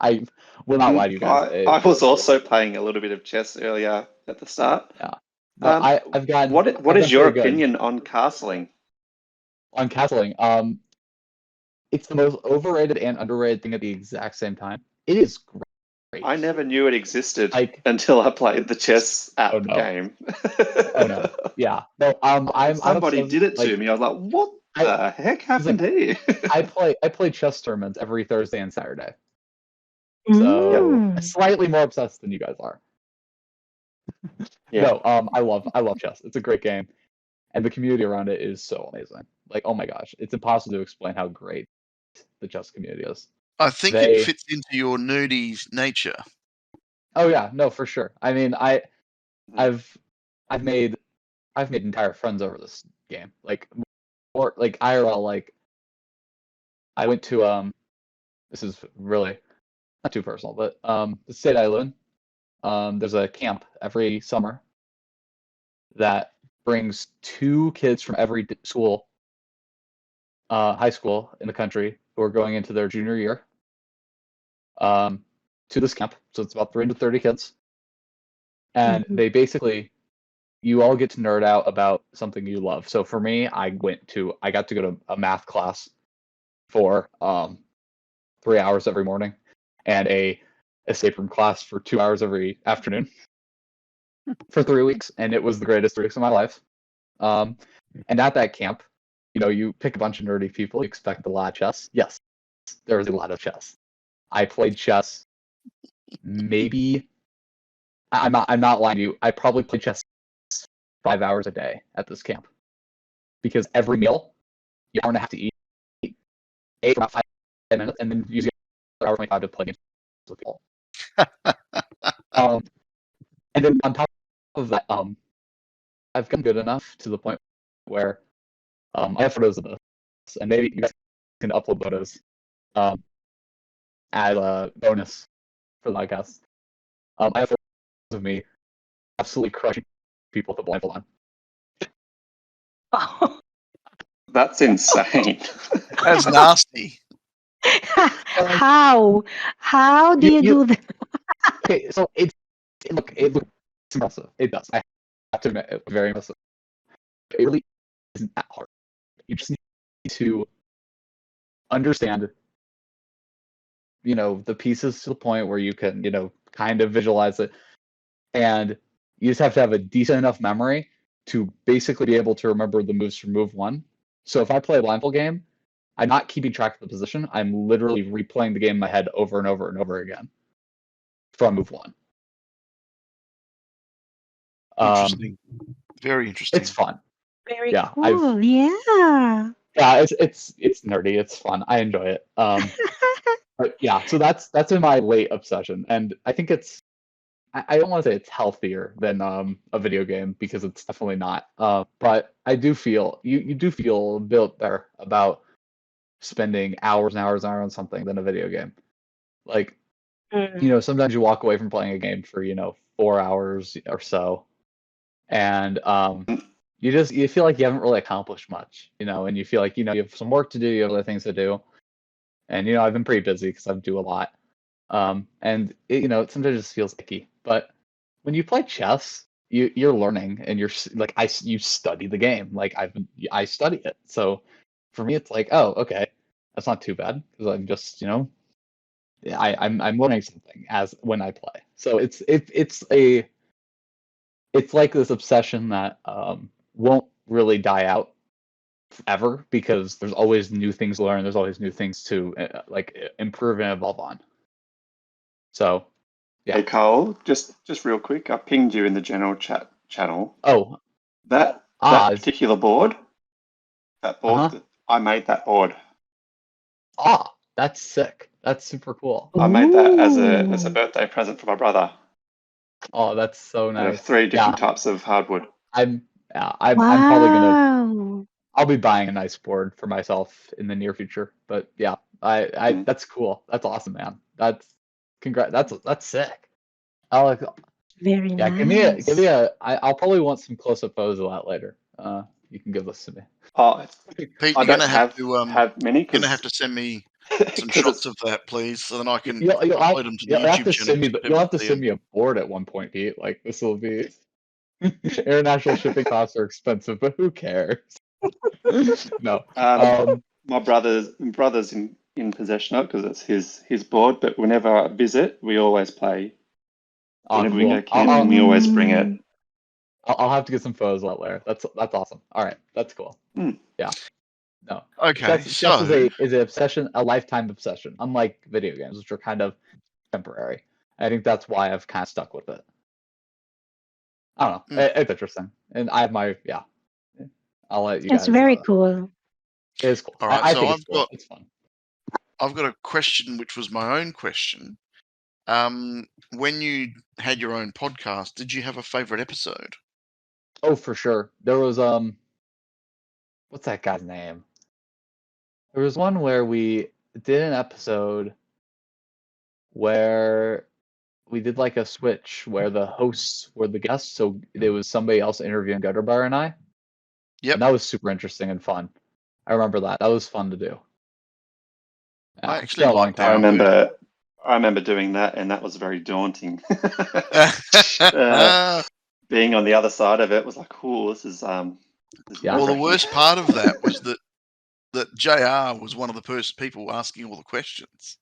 I will not lie to you guys. I was also playing a little bit of chess earlier at the start. Yeah. No, I've gotten. What is your opinion on castling? On castling, it's the most overrated and underrated thing at the exact same time. It is great. I never knew it existed until I played the chess app game. Oh no! Yeah, no. Somebody did it to me. I was like, "What the heck happened here?" I play chess tournaments every Thursday and Saturday. So slightly more obsessed than you guys are. Yeah. No, I love chess. It's a great game, and the community around it is so amazing. Like, oh my gosh, it's impossible to explain how great the chess community is. I think it fits into your nerdy nature. Oh yeah, no, for sure. I mean, I've made entire friends over this game. Like, or like IRL. Like, I went to this is really not too personal, but the state I live in, there's a camp every summer that brings 2 kids from every school, high school in the country who are going into their junior year, to this camp. So it's about 330 kids, and they basically, you all get to nerd out about something you love. So for me, I got to go to a math class for 3 hours every morning, and a escape room class for 2 hours every afternoon for 3 weeks, and it was the greatest 3 weeks of my life. And at that camp, you pick a bunch of nerdy people, you expect a lot of chess. Yes, there was a lot of chess. I played chess maybe, I'm not lying to you, I probably played chess 5 hours a day at this camp, because every meal you hour and a half to eat, ate for about 5 minutes, and then use the hour 25 to play games with people. And then on top of that, I've gotten good enough to the point where I have photos of this, and maybe you guys can upload photos as a bonus for the podcast. I have photos of me absolutely crushing people with the blindfold on. Oh. That's insane. That's nasty. How? How do you do that? Okay, so it looks impressive. It does. I have to admit, it's very impressive. It really isn't that hard. You just need to understand, the pieces to the point where you can, kind of visualize it, and you just have to have a decent enough memory to basically be able to remember the moves from move one. So if I play a blindfold game, I'm not keeping track of the position. I'm literally replaying the game in my head over and over and over again from move one. Interesting. Very interesting. It's fun. Very Yeah, cool. Yeah. Yeah, it's nerdy. It's fun. I enjoy it. But yeah, so that's in my late obsession, and I think I don't want to say it's healthier than a video game, because it's definitely not. But I do feel you do feel a bit better about spending hours and hours and hours on something than a video game. Like, sometimes you walk away from playing a game for 4 hours or so, and you feel like you haven't really accomplished much, and you feel like you have some work to do, you have other things to do, and I've been pretty busy because I do a lot, and it sometimes just feels icky. But when you play chess, you're learning, and you're like you study the game, like I study it. So for me, it's like, oh, okay, that's not too bad, because I'm just I'm learning something as when I play. So it's like this obsession that won't really die out ever, because there's always new things to learn. There's always new things to improve and evolve on. So, yeah. Hey, Cole, just real quick, I pinged you in the general chat channel. Oh, that particular board, I made that board. That's sick. That's super cool. I made that as a birthday present for my brother. Oh, that's so nice. Out of 3 different types of hardwood. I'm probably gonna. I'll be buying a nice board for myself in the near future. But yeah, that's cool. That's awesome, man. That's sick. Very nice. Give me a. I'll probably want some close-up photos of that later. You can give this to me. Oh, Pete, I you're don't gonna have many. You're gonna have to send me some shots of that, please, so then I can You'll upload them to the YouTube channel. You'll have to send me a board at one point, Pete. Like, this will be. International shipping costs are expensive, but who cares? No. My brother's in possession of it, because it's his board. But whenever I visit, we always play. Whenever we go camping, we always bring it. I'll have to get some photos out there. That's awesome. All right, that's cool. Yeah. No. Okay. Chess is an obsession, a lifetime obsession. Unlike video games, which are kind of temporary. I think that's why I've kind of stuck with it. I don't know. It's interesting, and I have my I'll let you guys. It's very cool. It is cool. All right, I so think it's cool. It's fun. I've got a question, which was my own question. When you had your own podcast, did you have a favorite episode? Oh, for sure. There was what's that guy's name? There was one where we did an episode where we did like a switch where the hosts were the guests, so there was somebody else interviewing Gutterbar and I. Yep. And that was super interesting and fun. I remember that. That was fun to do. I actually liked that. I remember doing that, and that was very daunting. Being on the other side of it was like, cool, this is Well, the worst part of that was that JR was one of the first people asking all the questions.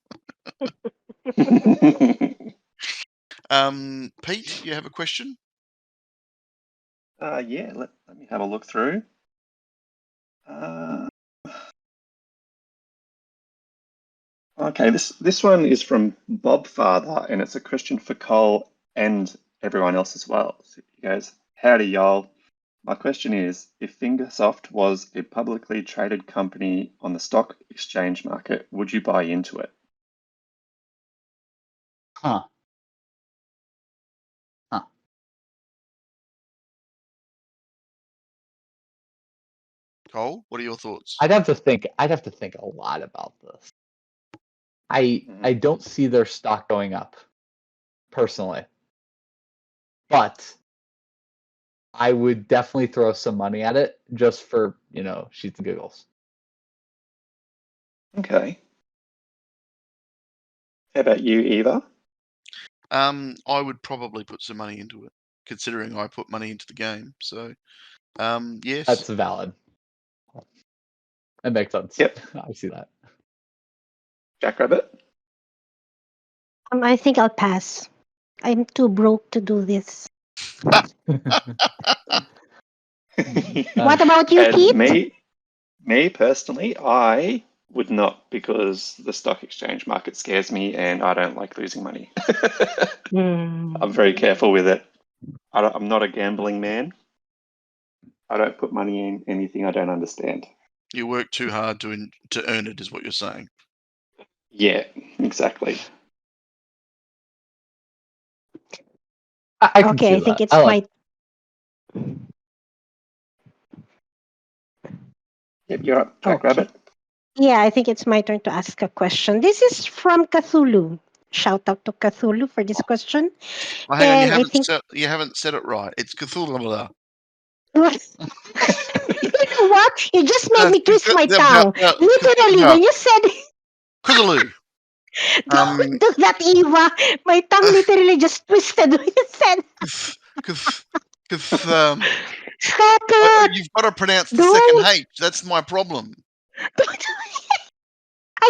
Pete, you have a question? Yeah, let me have a look through. Okay, this one is from Bob Father, and it's a question for Cole and everyone else as well. So he goes, howdy y'all. My question is, if Fingersoft was a publicly traded company on the stock exchange market, would you buy into it? Huh. Cole, what are your thoughts? I'd have to think a lot about this. I don't see their stock going up personally. But I would definitely throw some money at it just for, shits and giggles. Okay. How about you, Eva? I would probably put some money into it, considering I put money into the game. So, yes. That's valid. That makes sense. Yep. I see that. Jackrabbit? I think I'll pass. I'm too broke to do this. What about you, And Keith? me personally, I would not, because the stock exchange market scares me and I don't like losing money. I'm very careful with it. I'm not a gambling man. I don't put money in anything I don't understand. You work too hard to earn it, is what you're saying. Yeah, exactly. I can Okay, see I think that. it's I Yep, you're up, Jackrabbit. Yeah, I think it's my turn to ask a question. This is from Cthulhu. Shout out to Cthulhu for this question. Well, hang on, And I think you haven't said it right. It's Cthulhu. you know what? You just made me twist my tongue. Literally, when you said Cthulhu. don't do that, Eva. My tongue literally just twisted when you said stop it. You've got to pronounce the second H. That's my problem. I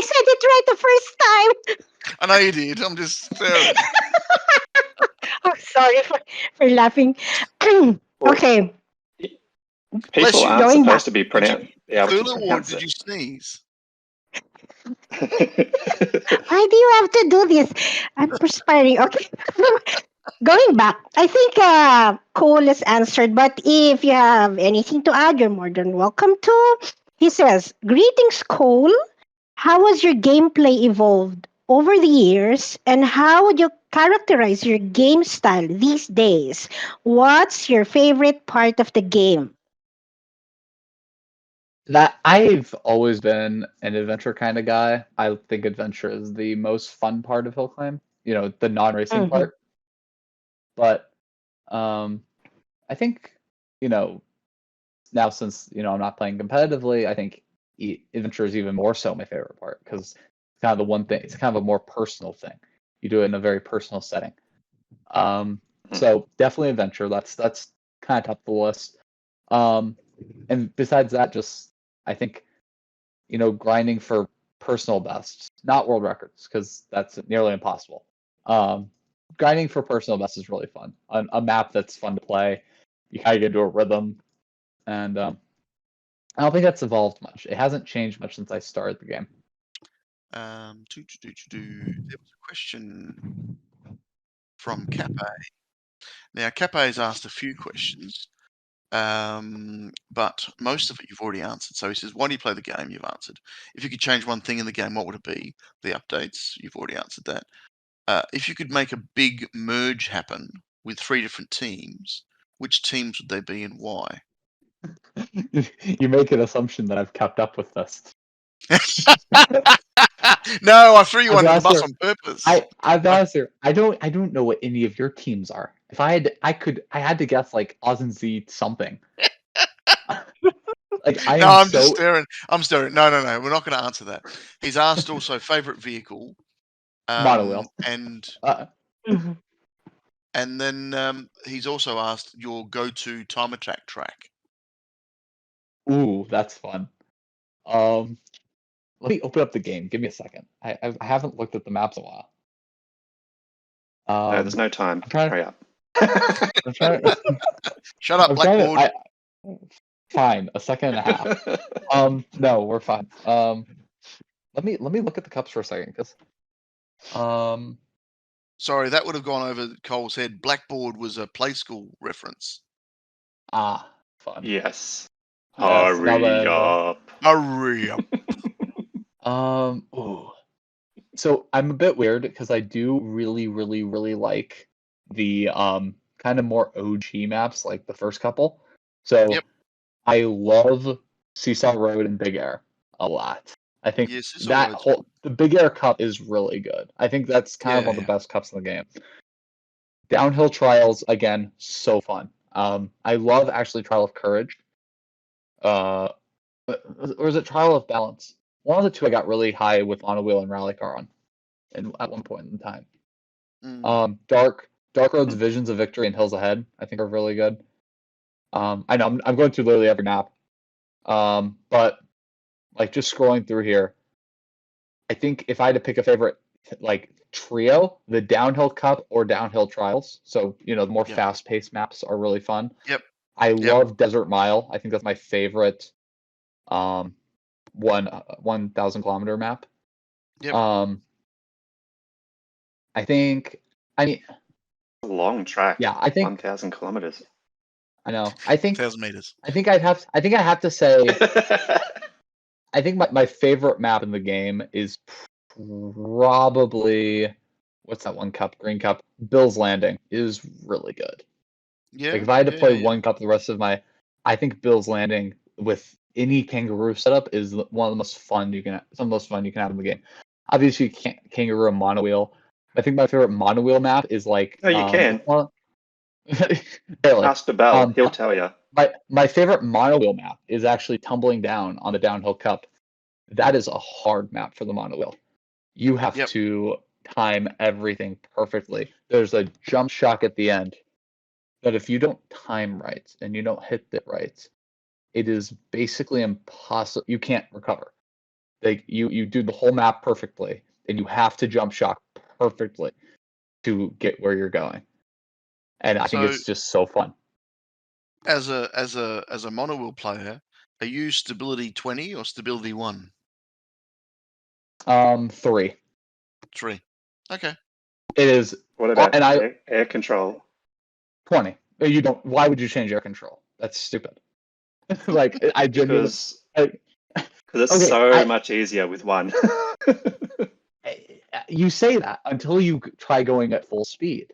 said it right the first time. I know you did. I'm just staring. I'm sorry for laughing. Okay. People aren't Going supposed back. to be able to Cthulhu, or pronounce did it. you sneeze? Why do you have to do this? I'm perspiring. Okay. Going back, I think Cole is answered, but if you have anything to add, you're more than welcome to. He says, greetings, Cole. How has your gameplay evolved over the years, and how would you characterize your game style these days? What's your favorite part of the game? That I've always been an adventure kind of guy. I think adventure is the most fun part of Hill Climb. The non-racing Mhm. part. But I think now since I'm not playing competitively, I think adventure is even more so my favorite part because it's kind of the one thing. It's kind of a more personal thing. You do it in a very personal setting. So definitely adventure. That's kind of top of the list. And besides that, just I think grinding for personal bests, not world records, because that's nearly impossible. Grinding for personal best is really fun. A map that's fun to play. You kind of get into a rhythm, and I don't think that's evolved much. It hasn't changed much since I started the game. There was a question from Cape. Now, Cape has asked a few questions, but most of it you've already answered. So he says, why do you play the game? You've answered. If you could change one thing in the game, what would it be? The updates, you've already answered that. If you could make a big merge happen with 3 different teams, which teams would they be and why? You make an assumption that I've kept up with this. No, I threw you under the bus on purpose. I've asked her. I don't know what any of your teams are. If I had to guess like AUSNZ something. I'm just staring. I'm staring. No. We're not going to answer that. He's asked also favorite vehicle, monowheel, and then he's also asked your go-to time attack track. Ooh, that's fun. Let me open up the game. Give me a second. I haven't looked at the maps in a while. No, there's no time. Hurry up. I'm trying. Shut up, Blackboard. Fine, a second and a half. No, we're fine. Let me look at the cups for a second, because sorry, that would have gone over Cole's head. Blackboard was a play school reference. Fun. Yes. Hurry up. Hurry up. Ooh. So I'm a bit weird because I do really, really, really like the kind of more OG maps, like the first couple. So Yep. I love Seesaw Road and Big Air a lot. I think the Big Air Cup is really good. I think that's kind of one of the best cups in the game. Downhill trials, again, so fun. I love actually Trial of Courage. Or is it Trial of Balance? One of the two I got really high with on a wheel and rally car on, and at one point in time. Dark Road's Visions of Victory and Hills Ahead, I think, are really good. I know I'm going through literally every map, but like just scrolling through here, I think if I had to pick a favorite like trio, the Downhill Cup or Downhill Trials. So the more fast-paced maps are really fun. Yep. I love Desert Mile. I think that's my favorite 1,000 kilometer map. Yep. I think a long track. Yeah, I think 1,000 kilometers. I know. I think 1,000 meters. I think I have to say I think my favorite map in the game is probably what's that one cup? Green Cup. Bill's Landing is really good. Yeah. Like if I had to play one cup the rest of I think Bill's Landing with any kangaroo setup is one of the most fun you can have in the game. Obviously, you can't kangaroo a monowheel. I think my favorite monowheel map is like. No, you can. Barely. Ask the Bell, he'll tell you. My favorite monowheel map is actually Tumbling Down on the Downhill Cup. That is a hard map for the monowheel. You have to time everything perfectly. There's a jump shock at the end that if you don't time right and you don't hit it right, it is basically impossible. You can't recover. Like you do the whole map perfectly, and you have to jump shock perfectly to get where you're going. And I think it's just so fun. As a monowheel player, are you stability 20 or stability 1? 3. 3. Okay. It is. What about air control? 20. You don't. Why would you change air control? That's stupid. Like I genuinely. Because it's so much easier with one. You say that until you try going at full speed.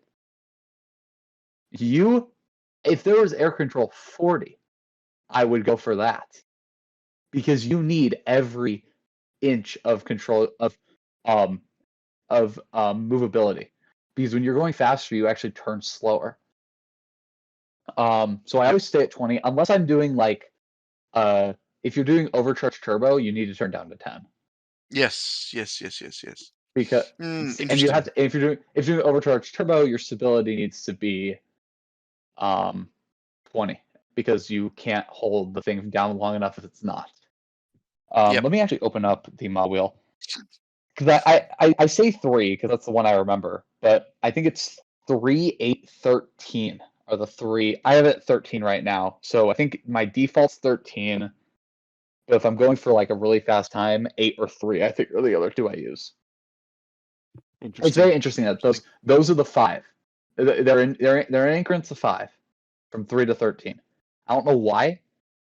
If there was air control 40, I would go for that. Because you need every inch of control of movability. Because when you're going faster, you actually turn slower. So I always stay at 20, unless I'm doing like if you're doing overcharged turbo, you need to turn down to 10. Yes. Because and you have to, if you're doing overcharged turbo, your stability needs to be 20 because you can't hold the thing down long enough if it's not. Let me actually open up the mod wheel because I say 3 because that's the one I remember, but I think it's 3, 8, 13 are the 3. I have it at 13 right now, so I think my default's 13. But if I'm going for like a really fast time, 8 or 3, I think are the other 2 I use. It's very interesting that those are the 5. They're in increments of 5, from 3 to 13. I don't know why.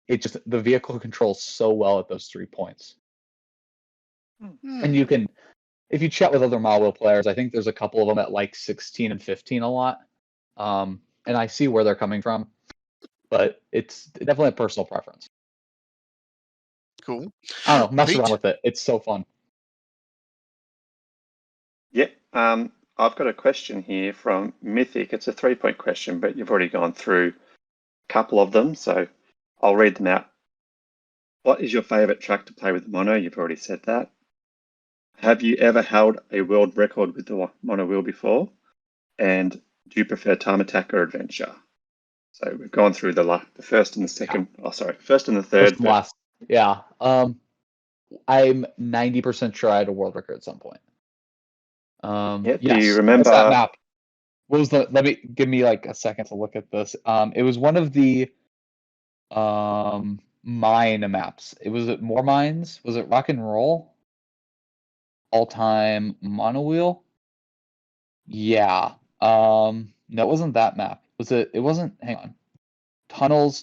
It just the vehicle controls so well at those 3 points. And you can, if you chat with other model players, I think there's a couple of them at like 16 and 15 a lot. And I see where they're coming from, but it's definitely a personal preference. Cool. I don't know, mess around with it. It's so fun. Yep. I've got a question here from Mythic. It's a 3-point question, but you've already gone through a couple of them, so I'll read them out. What is your favorite track to play with mono? You've already said that. Have you ever held a world record with the mono wheel before? And do you prefer time attack or adventure? So we've gone through the first and the second. Yeah. Oh, sorry, first and the third. First and last. Yeah. I'm 90% sure I had a world record at some point. Yeah. Do you remember that map? What was give me like a second to look at this. It was one of the mine maps. Was it More Mines? Was it Rock and Roll? All-time monowheel? Yeah. No, it wasn't that map. Was it? It wasn't. Hang on.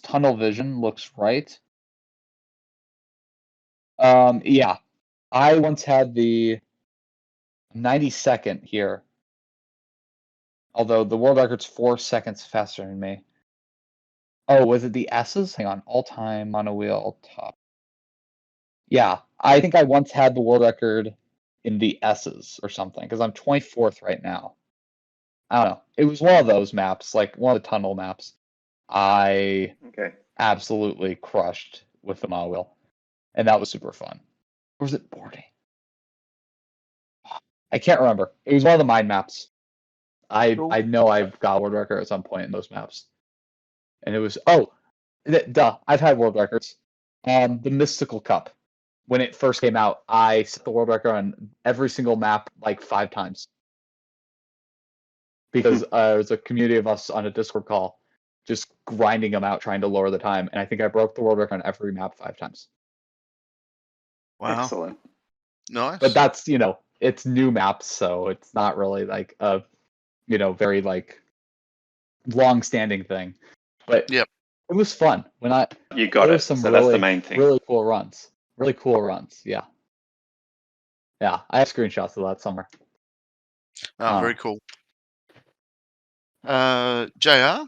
Tunnel Vision looks right. Yeah. I once had the 92nd here. Although the world record's 4 seconds faster than me. Oh, was it the S's? Hang on. All-time monowheel top. Yeah. I think I once had the world record in the S's or something because I'm 24th right now. I don't know. It was one of those maps, like one of the tunnel maps. I Okay. absolutely crushed with the Mono Wheel, and that was super fun. Or was it boarding? I can't remember. It was one of the mind maps. I know I've got a world record at some point in those maps, and it was duh. I've had world records. The Mystical Cup, when it first came out, I set the world record on every single map like 5 times because there's a community of us on a Discord call just grinding them out, trying to lower the time, and I think I broke the world record on every map 5 times. Wow. Excellent. Nice. But that's, it's new maps, so it's not really like a, very like long-standing thing. But Yep. it was fun when You got there it. was some So really, that's the main thing. really cool runs. Really cool runs. Yeah. Yeah, I have screenshots of that somewhere. Oh, very cool. JR?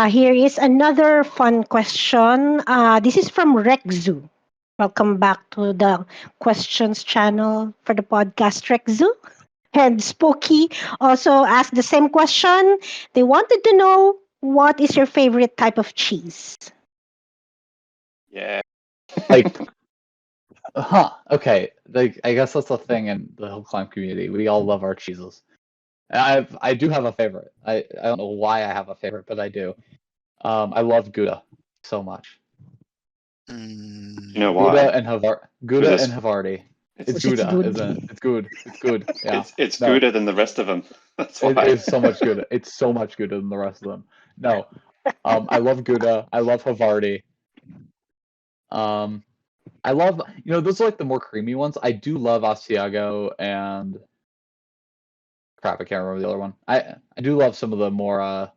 Here is another fun question. This is from Rexzu. Welcome back to the questions channel for the podcast, Rexzu. And Spooky also asked the same question. They wanted to know, what is your favorite type of cheese? Yeah. Like, okay. Like, I guess that's the thing in the hill climb community. We all love our cheeses. I do have a favorite. I don't know why I have a favorite, but I do. I love Gouda so much. You know why? Gouda and Havarti. It's It's Gouda, good. isn't it? It's good. It's good. Yeah. It's No. gooder than the rest of them. That's why. It is so much Gouda. It's so much Gouda than the rest of them. No. I love Gouda. I love Havarti. I love, those are like the more creamy ones. I do love Asiago and crap, I can't remember the other one. I do love some of the more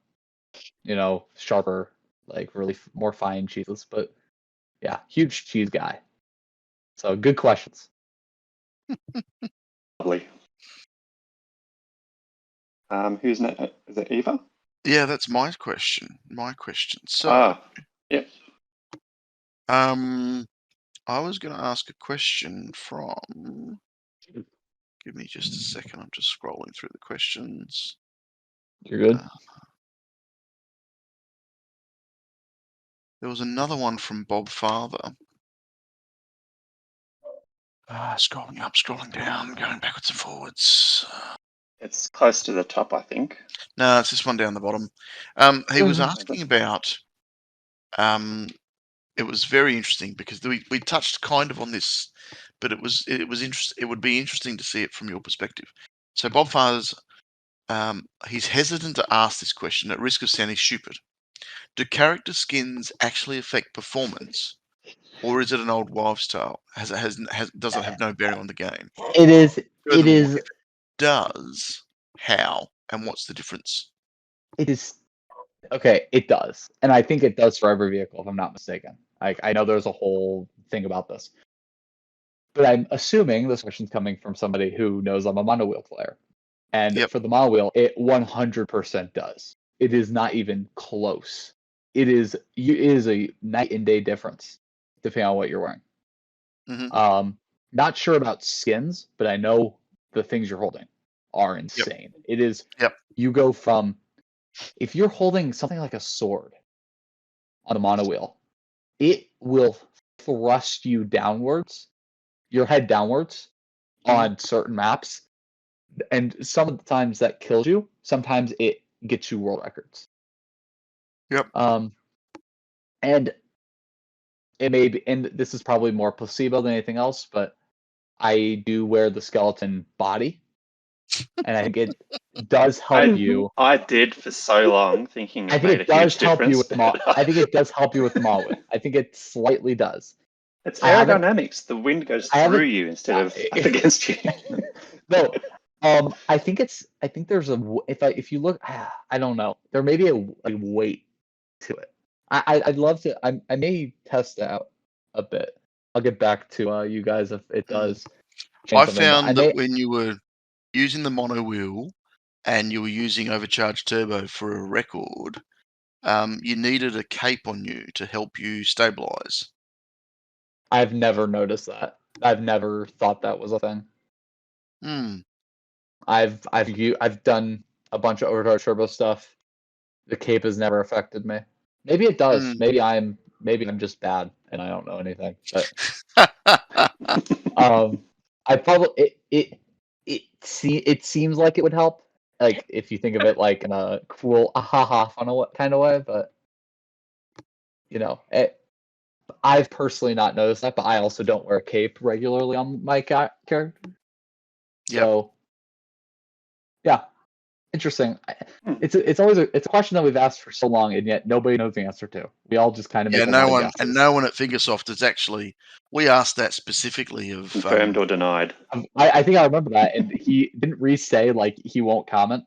sharper, like really more fine cheeses, but yeah, huge cheese guy. So good questions. Lovely. Who's next? Is it Eva? Yeah, that's my question. So, yep. I was going to ask a question from. Give me just a second. I'm just scrolling through the questions. You're good. There was another one from Bob Father. Scrolling up, scrolling down, going backwards and forwards. It's close to the top, I think. No, it's this one down the bottom. He was asking about. It was very interesting because we touched kind of on this, but it was interesting. It would be interesting to see it from your perspective. So Bob Father's, he's hesitant to ask this question at risk of sounding stupid. Do character skins actually affect performance, or is it an old wives' tale? Does it have no bearing on the game? It is. Furthermore, It is. if it does, how and what's the difference? It is. Okay, it does, and I think it does for every vehicle, if I'm not mistaken. I know there's a whole thing about this, but I'm assuming this question's coming from somebody who knows I'm a mono wheel player, and Yep. for the mono wheel, it 100% does. It is not even close. It is a night and day difference depending on what you're wearing. Mm-hmm. Not sure about skins, but I know the things you're holding are insane. Yep. It is. Yep. You go from, if you're holding something like a sword on a mono wheel, it will thrust you downwards, your head downwards, on certain maps, and some of the times that kills you. Sometimes it gets you world records. Yep. And it may be, and this is probably more placebo than anything else, but I do wear the skeleton body, and I think it does help you. I did for so long, thinking I it think made it a huge does help difference. you with the I think it does help you with the model. I think it slightly does. It's aerodynamics. The wind goes through you instead of up against you. No, I think there's if you look, I don't know. There may be a weight to it. I'd love to. I may test it out a bit. I'll get back to you guys if it does. I found that when you were using the mono wheel and you were using overcharged turbo for a record, you needed a cape on you to help you stabilize. I've never noticed that. I've never thought that was a thing. I've done a bunch of overcharge turbo stuff. The cape has never affected me. Maybe it does. Mm. Maybe I'm just bad and I don't know anything. But I probably it seems like it would help. Like if you think of it like in a cool ha fun kind of way, but I've personally not noticed that. But I also don't wear a cape regularly on my character. Yep. So yeah, interesting. It's always a question that we've asked for so long, and yet nobody knows the answer to. We all just kind of make no one at Fingersoft has actually. We asked that specifically of confirmed or denied. I think I remember that, and he didn't re-say like he won't comment.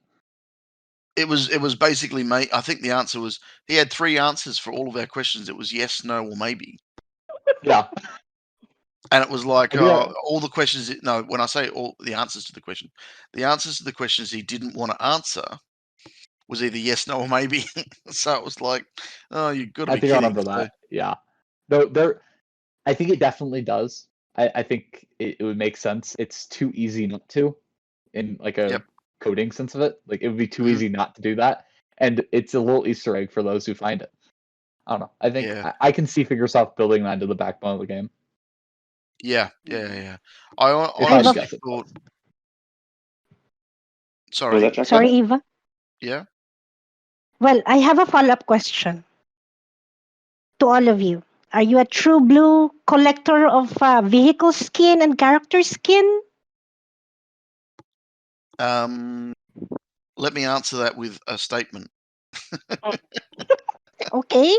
It was basically I think the answer was he had 3 answers for all of our questions. It was yes, no, or maybe. Yeah. And it was like Yeah. all the questions. No, when I say all the answers to the questions he didn't want to answer was either yes, no, or maybe. So it was like, oh, you've got to be kidding. I remember that. Yeah. No, I think it definitely does. I think it would make sense. It's too easy not to, in like a coding sense of it. Like it would be too easy not to do that, and it's a little Easter egg for those who find it. I don't know. I think I can see Fingersoft building that into the backbone of the game. Yeah. I honestly thought. Sorry, Eva. Yeah. Well, I have a follow-up question to all of you. Are you a true blue collector of vehicle skin and character skin? Let me answer that with a statement. Okay,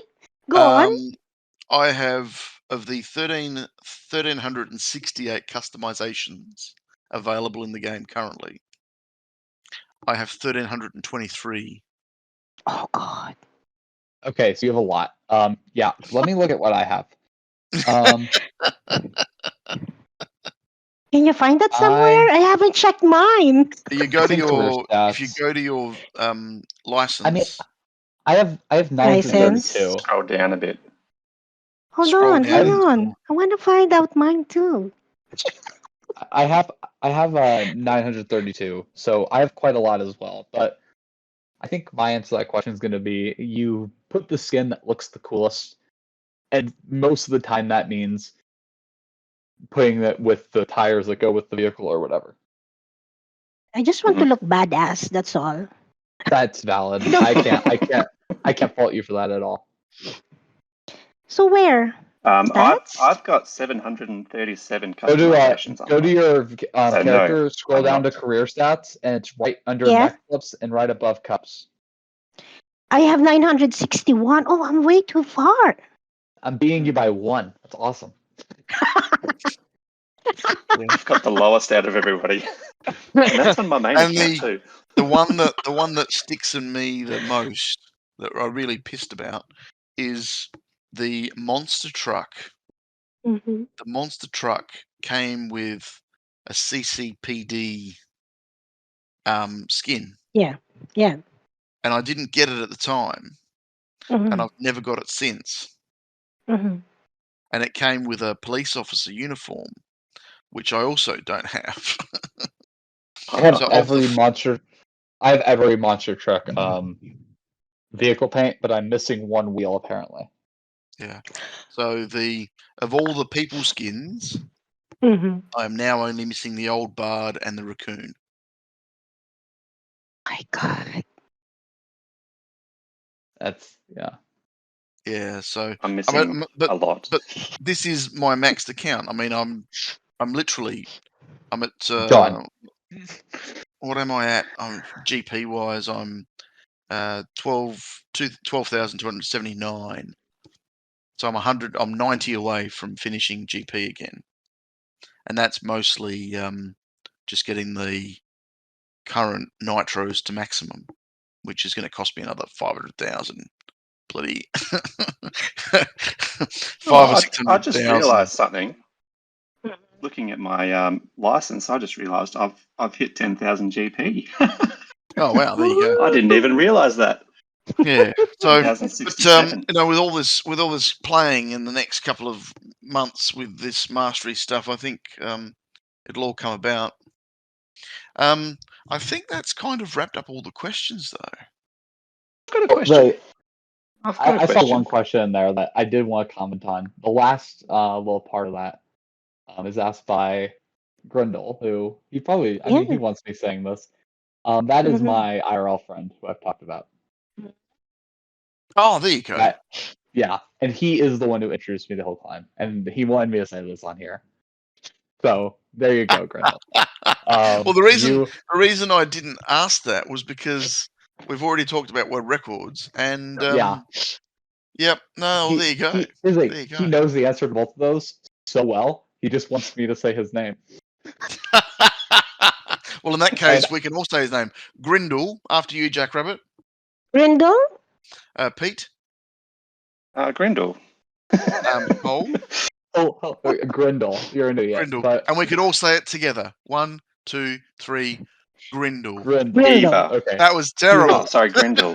go on. I have, of the 1,368 customizations available in the game currently, I have 1,323. Oh God. Okay, so you have a lot. Yeah. Let me look at what I have. Can you find that somewhere? I haven't checked mine. You go to your if you go to your license. I mean, I have 932. Scroll down a bit. Hold on. I want to find out mine too. I have 932, so I have quite a lot as well. But I think my answer to that question is going to be you put the skin that looks the coolest, and most of the time that means putting that with the tires that go with the vehicle or whatever. I just want to look badass. That's all. That's valid. I can't fault you for that at all. So where? I've got 737 customizations. Go to your character, scroll down to career stats, and it's right under neck flips and right above cups. I have 961. Oh, I'm way too far. I'm beating you by 1. That's awesome. I've got the lowest out of everybody. And that's on my main account too. The one that sticks in me the most, that I'm really pissed about, is the monster truck. Mm-hmm. The monster truck came with a CCPD skin. Yeah. And I didn't get it at the time, and I've never got it since. Mm-hmm. And it came with a police officer uniform, which I also don't have. I have every monster truck vehicle paint, but I'm missing one wheel apparently. Yeah. So of all the people skins, I'm now only missing the old bard and the raccoon. My God. That's Yeah, so I'm missing a lot. But this is my maxed account. I mean, I'm at John. What am I at? GP wise, I'm 12,279. So I'm 90 away from finishing GP again, and that's mostly just getting the current nitros to maximum, which is going to cost me another 500,000. Bloody 500,000 or 600,000. I just realised something. Looking at my license, I just realised I've hit 10,000 GP. Oh wow, there you go. I didn't even realise that. Yeah. So, but, with all this playing in the next couple of months with this mastery stuff, I think it'll all come about. I think that's kind of wrapped up all the questions, though. I've got a question. I saw one question in there that I did want to comment on. The last little part of that is asked by Grindel, who he wants me saying this. That is my IRL friend who I've talked about. Oh, there you go. Yeah, and he is the one who introduced me to Hill Climb, and he wanted me to say this on here. So there you go, Grindel. Well, the reason I didn't ask that was because we've already talked about world records, and yep. No, there you go. He knows the answer to both of those so well. He just wants me to say his name. Well, in that case, we can all say his name. Grindel, after you, Jackrabbit. Grindel? Pete. Grindel. Cole. Grindel. You're an idiot. Grindel. But... And we could all say it together. 1, 2, 3. Grindel. Grindel. Okay. That was terrible. Oh, sorry, Grindel.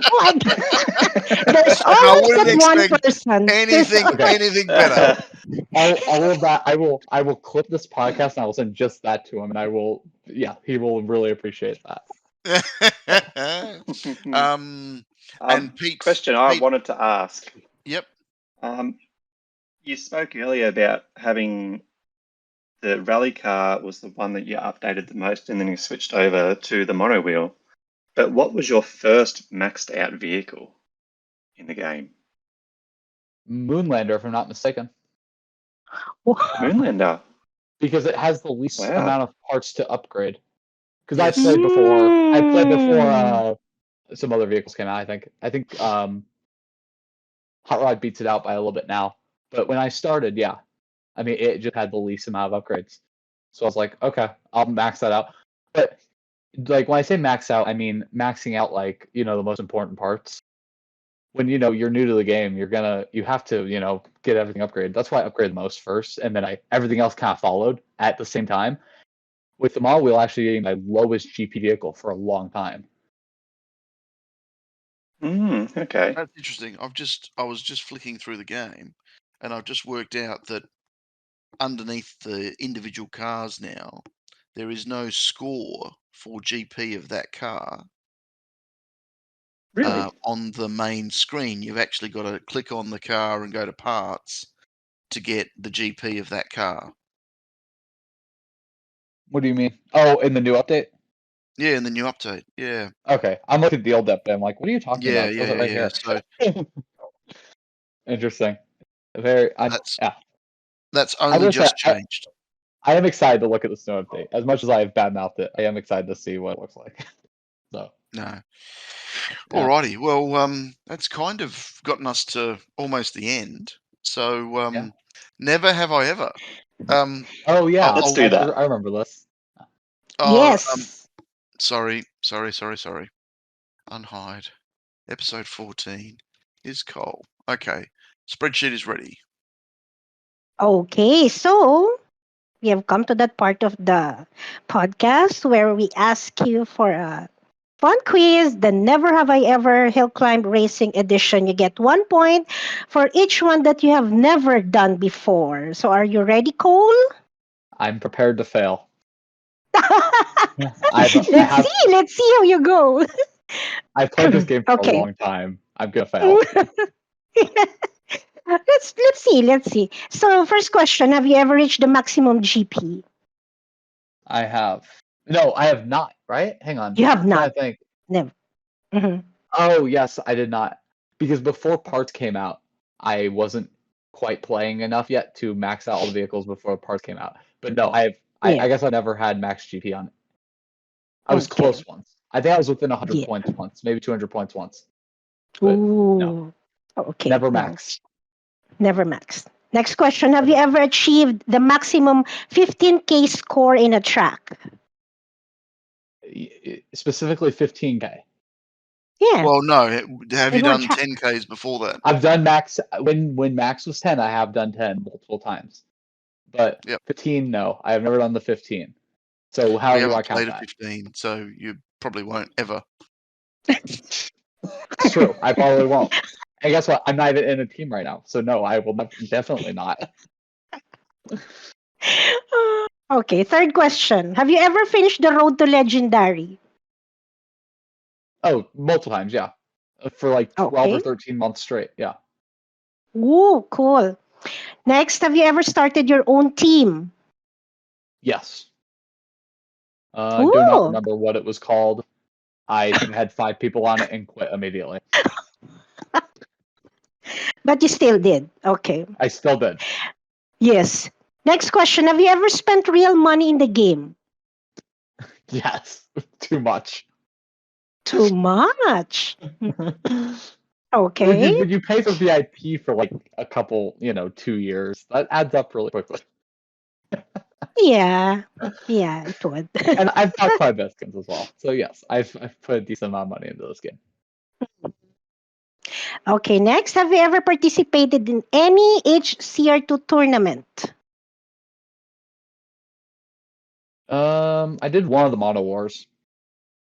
There's always that one person. Anything better. All of that, I will clip this podcast and I will send just that to him, and he will really appreciate that. And Pete. Question I wanted to ask. Yep. You spoke earlier about having the rally car was the one that you updated the most, and then you switched over to the mono wheel. But what was your first maxed out vehicle in the game? Moonlander, if I'm not mistaken. Moonlander. Because it has the least amount of parts to upgrade. Because I played before some other vehicles came out, I think Hot Rod beats it out by a little bit now. But when I started, it just had the least amount of upgrades. So I was like, okay, I'll max that out. But like when I say max out, I mean maxing out the most important parts. When you're new to the game, you have to get everything upgraded. That's why I upgraded most first, and then everything else kind of followed at the same time. With the model wheel actually getting my lowest GP vehicle for a long time. Okay. That's interesting. I was just flicking through the game, and I've just worked out that underneath the individual cars now, there is no score for GP of that car. Really? On the main screen, you've actually got to click on the car and go to parts to get the GP of that car. What do you mean? Oh, in the new update? Yeah, in the new update. Yeah. Okay, I'm looking at the old update. I'm like, what are you talking about? Yeah. So interesting. That's only just changed. I am excited to look at the snow update. As much as I have badmouthed it, I am excited to see what it looks like. So. No. Alrighty. Well, that's kind of gotten us to almost the end. So, never have I ever. Oh yeah, let's do that. I remember this. Yes. Sorry. Unhide. Episode 14 is Cole. Okay. Spreadsheet is ready. Okay, so we have come to that part of the podcast where we ask you for a fun quiz, the Never Have I Ever Hill Climb Racing Edition. You get 1 point for each one that you have never done before. So are you ready, Cole? I'm prepared to fail. Let's see how you go. I've played this game for a long time. I'm gonna fail. Let's see. So first question, have you ever reached the maximum GP? I have. No, I have not, right? Hang on. You have not. I think. Never. Mm-hmm. Oh, yes, I did not. Because before parts came out, I wasn't quite playing enough yet to max out all the vehicles before parts came out. But no, I guess I never had max GP on it. I was close once. I think I was within 100 points once, maybe 200 points once. But no. Okay. Never maxed. Never maxed. Next question. Have you ever achieved the maximum 15K score in a track? Specifically 15K. Yeah. Well, no. Have you done 10Ks before that? I've done max. When max was 10, I have done 10 multiple times. But 15, no. I have never done the 15. So how do I count that? 15, so you probably won't ever. It's true. I probably won't. And guess what? I'm not even in a team right now. So no, I will definitely not. Okay, third question. Have you ever finished the Road to Legendary? Oh, multiple times, yeah. For like 12 Okay. or 13 months straight, yeah. Ooh, cool. Next, have you ever started your own team? Yes. I do not Ooh. remember what it was called. I think I had 5 people on it and quit immediately. But you still did. Okay. I still did. Yes. Next question. Have you ever spent real money in the game? Yes. Too much. Too much. When Okay. you pay for VIP for like a couple, 2 years, that adds up really quickly. Yeah. Yeah, it would. And I've bought quite a bit of skins as well. So yes, I've put a decent amount of money into this game. Okay, next. Have you ever participated in any HCR2 tournament? I did one of the Mono Wars.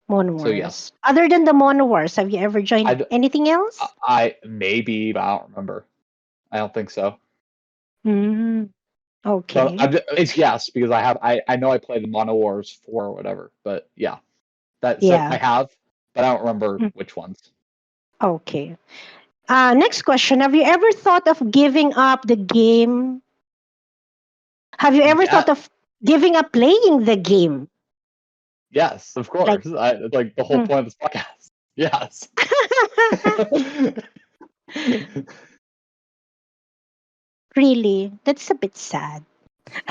Mono So Wars. yes. Other than the Mono Wars, have you ever joined anything else? I maybe, but I don't remember. I don't think so. Okay. But it's yes, because I know I played the Mono Wars 4 or whatever. But yeah. So I have, but I don't remember which ones. Okay. Next question. Have you ever thought of giving up the game? Have you ever thought of giving up playing the game? Yes, of course. Like the whole point of this podcast. Yes. Really? That's a bit sad.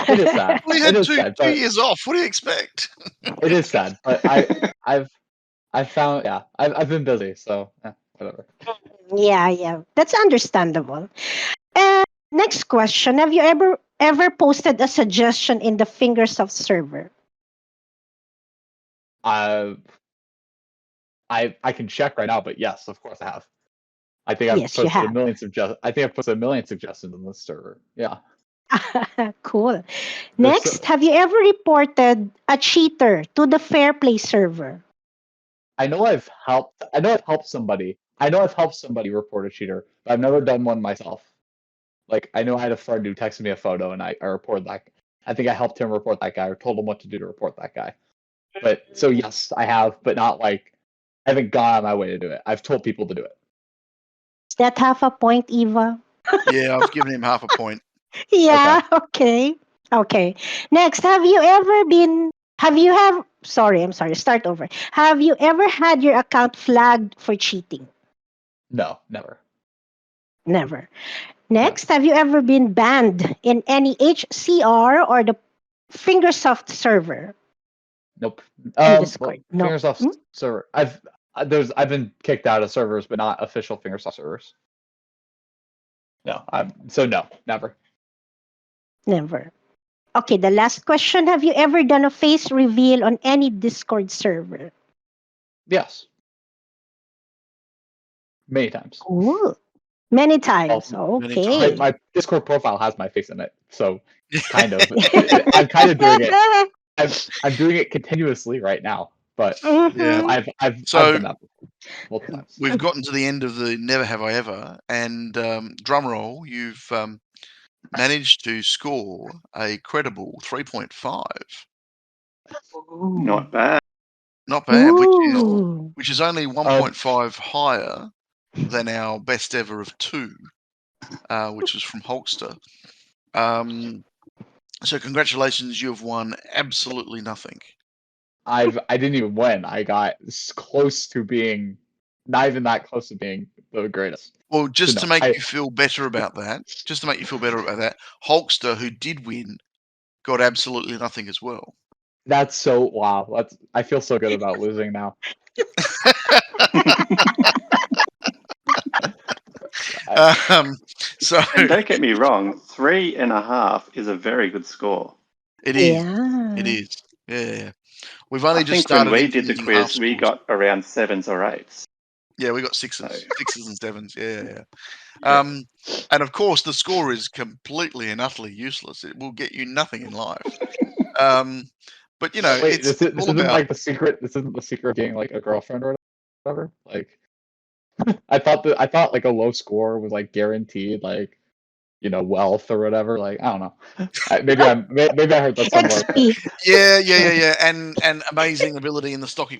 It is sad. We had 2 years off. What do you expect? It is sad, but I've found I've been busy, so whatever. Yeah. That's understandable. And next question. Have you ever posted a suggestion in the Fingersoft server? I can check right now, but yes, of course I have. I think I've posted a million suggestions in this server. Yeah. Cool. Next, have you ever reported a cheater to the Fair Play server? I know I've helped somebody. I know I've helped somebody report a cheater, but I've never done one myself. Like, I know I had a friend who texted me a photo and I reported that. I think I helped him report that guy or told him what to do to report that guy. But so yes, I have, but not like I haven't gone out of my way to do it. I've told people to do it. Is that half a point, Eva? Yeah, I've given him half a point. Yeah, okay. Next, I'm sorry, start over. Have you ever had your account flagged for cheating? No, never. Never. Next, have you ever been banned in any HCR or the Fingersoft server? Nope. Discord. No. Fingersoft server. I've been kicked out of servers, but not official Fingersoft servers. No, no, never. Never. Okay, the last question. Have you ever done a face reveal on any Discord server? Yes. Many times. Cool. Many times. Okay. My Discord profile has my face in it, so kind of. I'm kind of doing it. I'm doing it continuously right now, but Yeah. I've done that multiple times. We've gotten to the end of the Never Have I Ever, and drum roll, you've managed to score a credible 3.5. Not bad. Not bad, which is only 1.5 higher than our best ever of 2, which was from Hulkster. So congratulations, you have won absolutely nothing. I didn't even win. I got close to being, not even that close to being the greatest. Well, just to make you feel better about that, Hulkster, who did win, got absolutely nothing as well. That's so wow. I feel so good about losing now. So and don't get me wrong, 3.5 is a very good score. It is. It is. Yeah. We've only just started. When we did the quiz, we got around 7s or 8s. Yeah, we got 6s and 7s. Yeah. And of course, the score is completely and utterly useless. It will get you nothing in life. But wait, this isn't like the secret. This isn't the secret of getting like a girlfriend or whatever. Like, I thought like a low score was like guaranteed. Like, wealth or whatever. Like, I don't know. Maybe I heard that somewhere. XP. Yeah. And amazing ability in the stock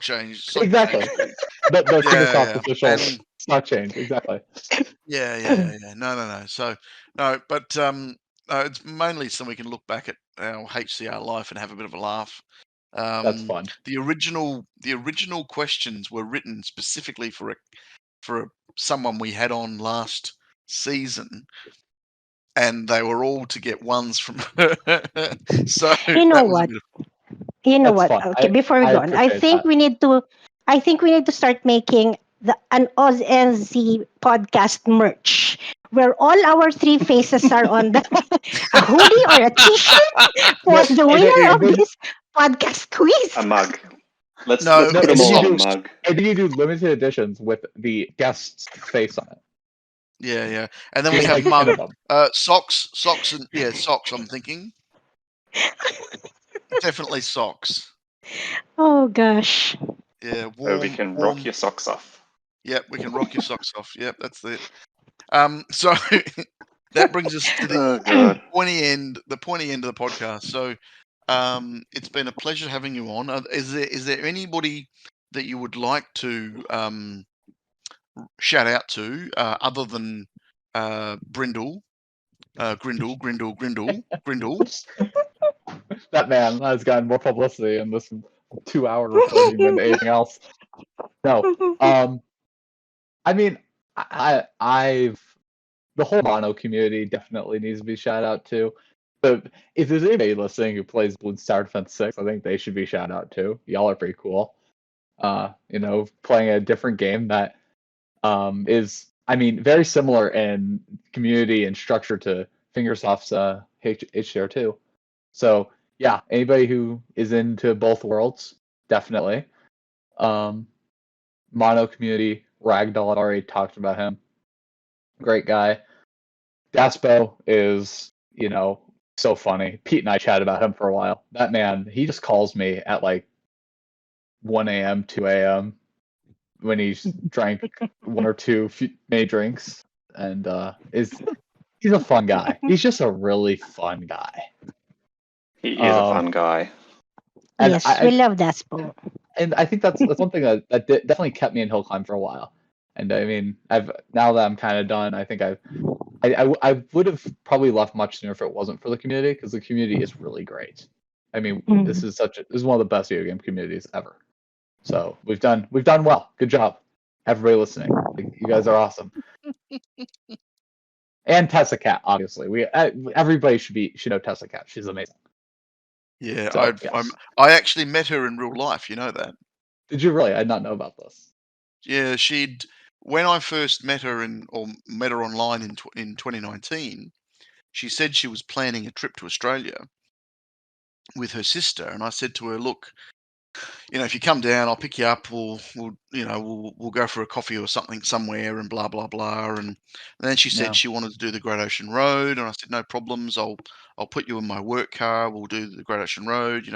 change. Exactly. The Microsoft official And stock change. Exactly. yeah. No. So no, but it's mainly so we can look back at our HCR life and have a bit of a laugh. That's fun. The original questions were written specifically for someone we had on last season, and they were all to get ones from her. So You know that was a what? bit of, You know That's what? fun. Okay, before we I go on, I appreciate think that. we need to. I think we need to start making an AUSNZ podcast merch where all our three faces are on a hoodie or a T-shirt for the winner of this podcast quiz. A mug. Let's No, put them and all then on a you do- mug. And then you do limited editions with the guest's face on it. yeah. And then we Just have like 10 mug, of them. socks, and socks. I'm thinking definitely socks. Oh gosh. Yeah, So we can rock your socks off. Yep, we can rock your socks off. Yep, that's it. So that brings us to the Oh god. pointy end of the podcast. So it's been a pleasure having you on. Is there anybody that you would like to shout out to other than Grindle? That man has gotten more publicity in this 2-hour recording than anything else. No. I mean, I've the whole mono community definitely needs to be shout out to. But if there's anybody listening who plays Bloons Tower Defense 6, I think they should be shout out too. Y'all are pretty cool. Playing a different game that is, very similar in community and structure to Fingersoft's HCR2. So yeah, anybody who is into both worlds, definitely. Mono community, Ragdoll, I've already talked about him. Great guy. Daspo is, so funny. Pete and I chatted about him for a while. That man, he just calls me at like 1 a.m., 2 a.m. when he's drank one or two many drinks, and he's a fun guy. He's just a really fun guy. He is a fun guy. And Yes, we love Daspo. And I think that's one thing that definitely kept me in Hill Climb for a while. And I mean, now that I'm kind of done, I think I would have probably left much sooner if it wasn't for the community, because the community is really great. I mean, this is one of the best video game communities ever. So we've done well. Good job, everybody listening. You guys are awesome. And Tessa Cat, obviously. Everybody should know Tessa Cat. She's amazing. Yeah, So, I actually met her in real life. You know that? Did you really? I did not know about this. Yeah, when I first met her met her online in 2019, she said she was planning a trip to Australia with her sister, and I said to her, "Look, if you come down, I'll pick you up. We'll go for a coffee or something somewhere, and blah blah blah." And then she said she wanted to do the Great Ocean Road, and I said, "No problems. I'll put you in my work car. We'll do the Great Ocean Road."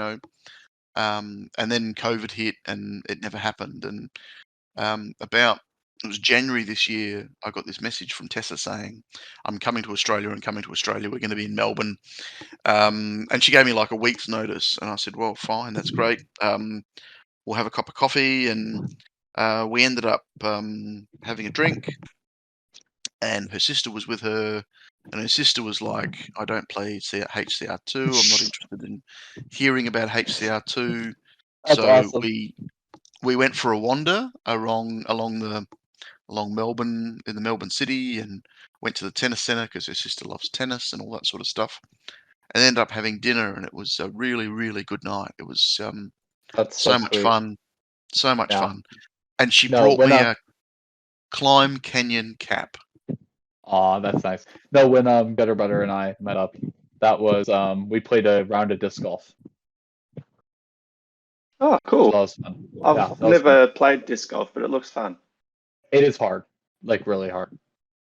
And then COVID hit, and it never happened. And it was January this year, I got this message from Tessa saying, "I'm coming to Australia. We're going to be in Melbourne." And she gave me like a week's notice, and I said, "Well, fine, that's great. We'll have a cup of coffee." And we ended up having a drink, and her sister was with her, and her sister was like, "I don't play HCR2. I'm not interested in hearing about HCR2." That's so awesome. we went for a wander along Melbourne, in the Melbourne city, and went to the tennis centre because her sister loves tennis and all that sort of stuff, and ended up having dinner, and it was a really, really good night. It was That's so much sweet. fun. So much fun. And she No, brought me a Climb Canyon cap. Aw, that's nice. No, when Better Butter and I met up, that was we played a round of disc golf. Oh, cool. So that was fun. I've never played disc golf, but it looks fun. It is hard, like really hard,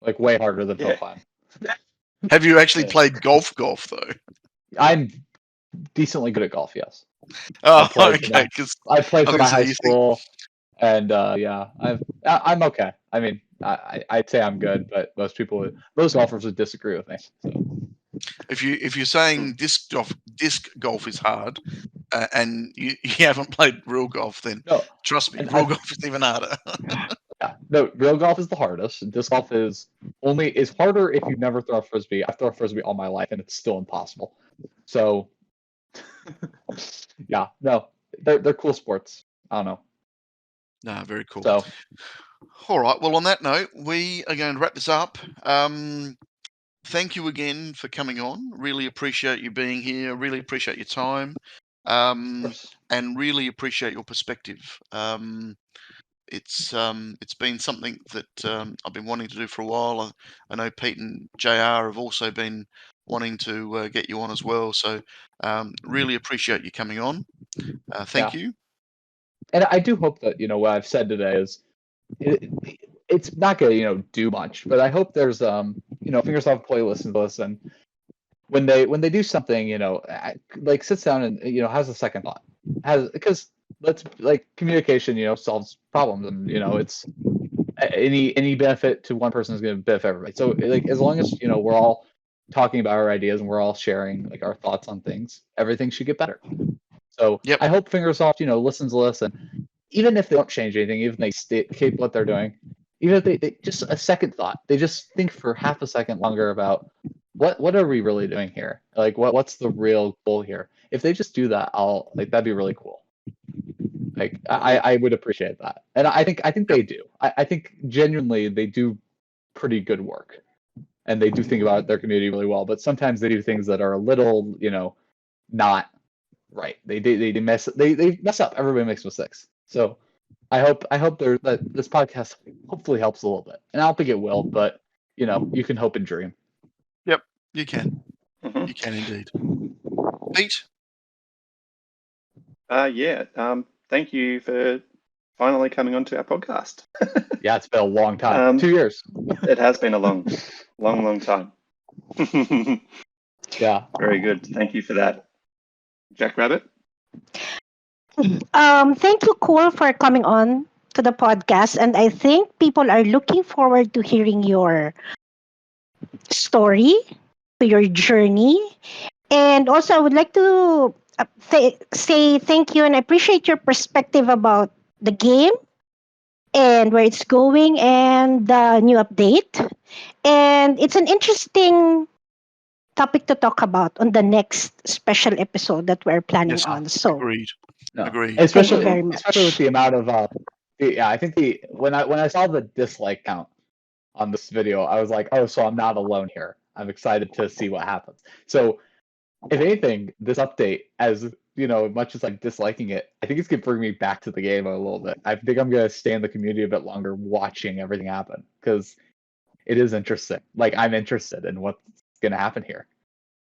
like way harder than Hill Climb. Have you actually played golf though? I'm decently good at golf, yes. Oh, okay. Because I played for my high school, and I'm okay. I mean, I'd say I'm good, but most golfers would disagree with me. So. If you're saying disc golf is hard, and you haven't played real golf, then No, trust me, real golf is even harder. Yeah, no, real golf is the hardest. Disc golf is harder if you've never thrown a frisbee. I've thrown a frisbee all my life, and it's still impossible. So, yeah, no, they're cool sports. I don't know. No, very cool. So, all right. Well, on that note, we are going to wrap this up. Thank you again for coming on. Really appreciate you being here. Really appreciate your time, and really appreciate your perspective. It's been something that I've been wanting to do for a while. I know Pete and JR have also been wanting to get you on as well. So really appreciate you coming on. Thank you. And I do hope that what I've said today is it's not going to do much, but I hope there's fingers off play, listen to this, and when they do something, like sits down and has a second thought, because communication solves problems, and it's any benefit to one person is going to benefit everybody. So as long as we're all talking about our ideas and we're all sharing our thoughts on things, everything should get better. So I hope Fingersoft listens to this, and even if they don't change anything, even if they keep what they're doing, even if they just a second thought, they just think for half a second longer about what are we really doing here? What's the real goal here? If they just do that, that'd be really cool. I would appreciate that, and I think they do. I think genuinely they do pretty good work, and they do think about their community really well. But sometimes they do things that are a little not right. They mess up. Everybody makes mistakes. So I hope that this podcast hopefully helps a little bit, and I don't think it will, but you can hope and dream. Yep, you can. You can indeed. Pete? Thank you for finally coming onto our podcast. Yeah, it's been a long time. 2 years. It has been a long time. Yeah. Very good. Thank you for that. Jack Rabbit? Thank you, Cole, for coming on to the podcast. And I think people are looking forward to hearing your story, to your journey. And also, I would like to say thank you and appreciate your perspective about the game and where it's going and the new update. And it's an interesting topic to talk about on the next special episode that we're planning on. So agreed. Agreed. Especially very much. Especially with the amount of I think when I saw the dislike count on this video, I was like, oh, so I'm not alone here. I'm excited to see what happens. So if anything, this update, as much as I'm disliking it, I think it's gonna bring me back to the game a little bit. I think I'm gonna stay in the community a bit longer, watching everything happen, because it is interesting. I'm interested in what's gonna happen here.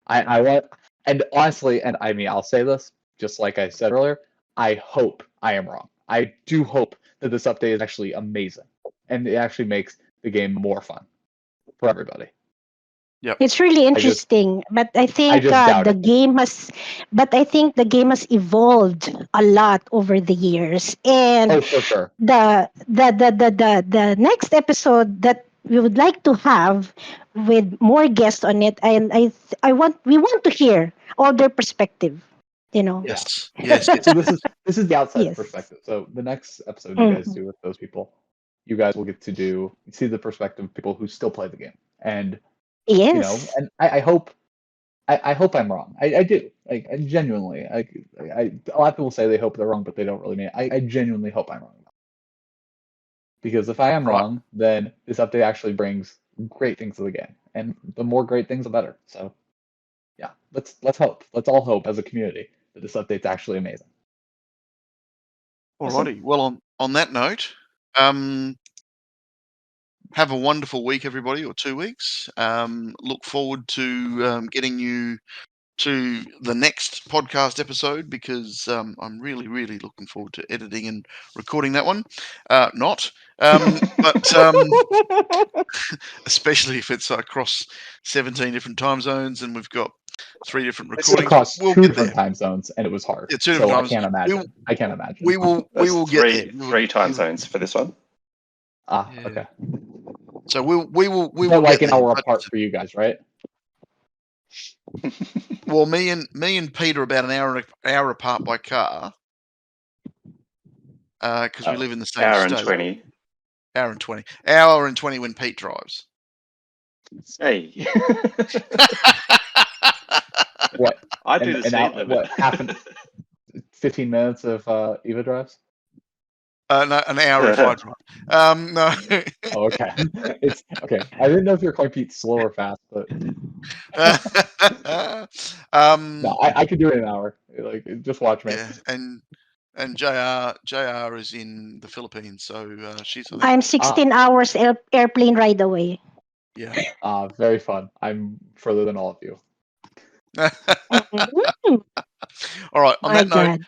I want, and honestly, and I mean, I'll say this just like I said earlier. I hope I am wrong. I do hope that this update is actually amazing, and it actually makes the game more fun for everybody. Yep. It's really interesting, but I think the game has evolved a lot over the years, and for sure. The next episode that we would like to have with more guests on it, and we want to hear all their perspective. Yes. So this is the outside perspective. So the next episode you guys do with those people, you guys will get to see the perspective of people who still play the game, and and I hope I'm wrong. I do. I genuinely. A lot of people say they hope they're wrong, but they don't really mean it. I genuinely hope I'm wrong. Because if I am wrong, then this update actually brings great things to the game, and the more great things, the better. So, yeah, let's hope. Let's all hope as a community that this update's actually amazing. Alrighty. Well, on that note, have a wonderful week, everybody, or 2 weeks. Look forward to getting you to the next podcast episode, because I'm really, really looking forward to editing and recording that one. But especially if it's across 17 different time zones and we've got 3 different recordings. Across 2 different time zones, and it was hard. Yeah, 2 different so times. I can't imagine. We will get there. 3 time zones for this one. Okay. So we will But like get an there. hour But- apart for you guys, right? Well, me and Pete are about an hour apart by car, because we live in the same Hour and state. 20. Hour and 20. Hour and 20 when Pete drives. Hey. What? I do the And speed now, limit. what happened? 15 minutes of Eva drives. No, an hour if I drive. No. Oh, okay. It's okay. I didn't know if you're calling Pete slow or fast, but no, I could do it in an hour. Like, just watch me. Yeah, and JR is in the Philippines, so she's I think, I'm 16 hours airplane ride away. yeah. Very fun. I'm further than all of you. Mhm. All right. On My that note, God.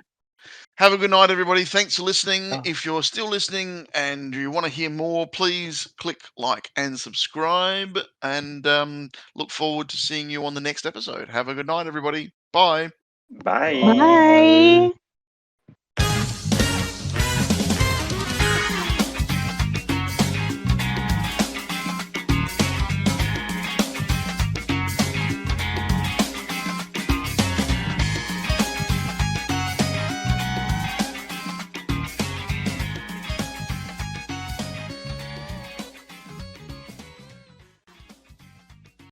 have a good night, everybody. Thanks for listening. Yeah. If you're still listening and you want to hear more, please click like and subscribe. And look forward to seeing you on the next episode. Have a good night, everybody. Bye. Bye. Bye.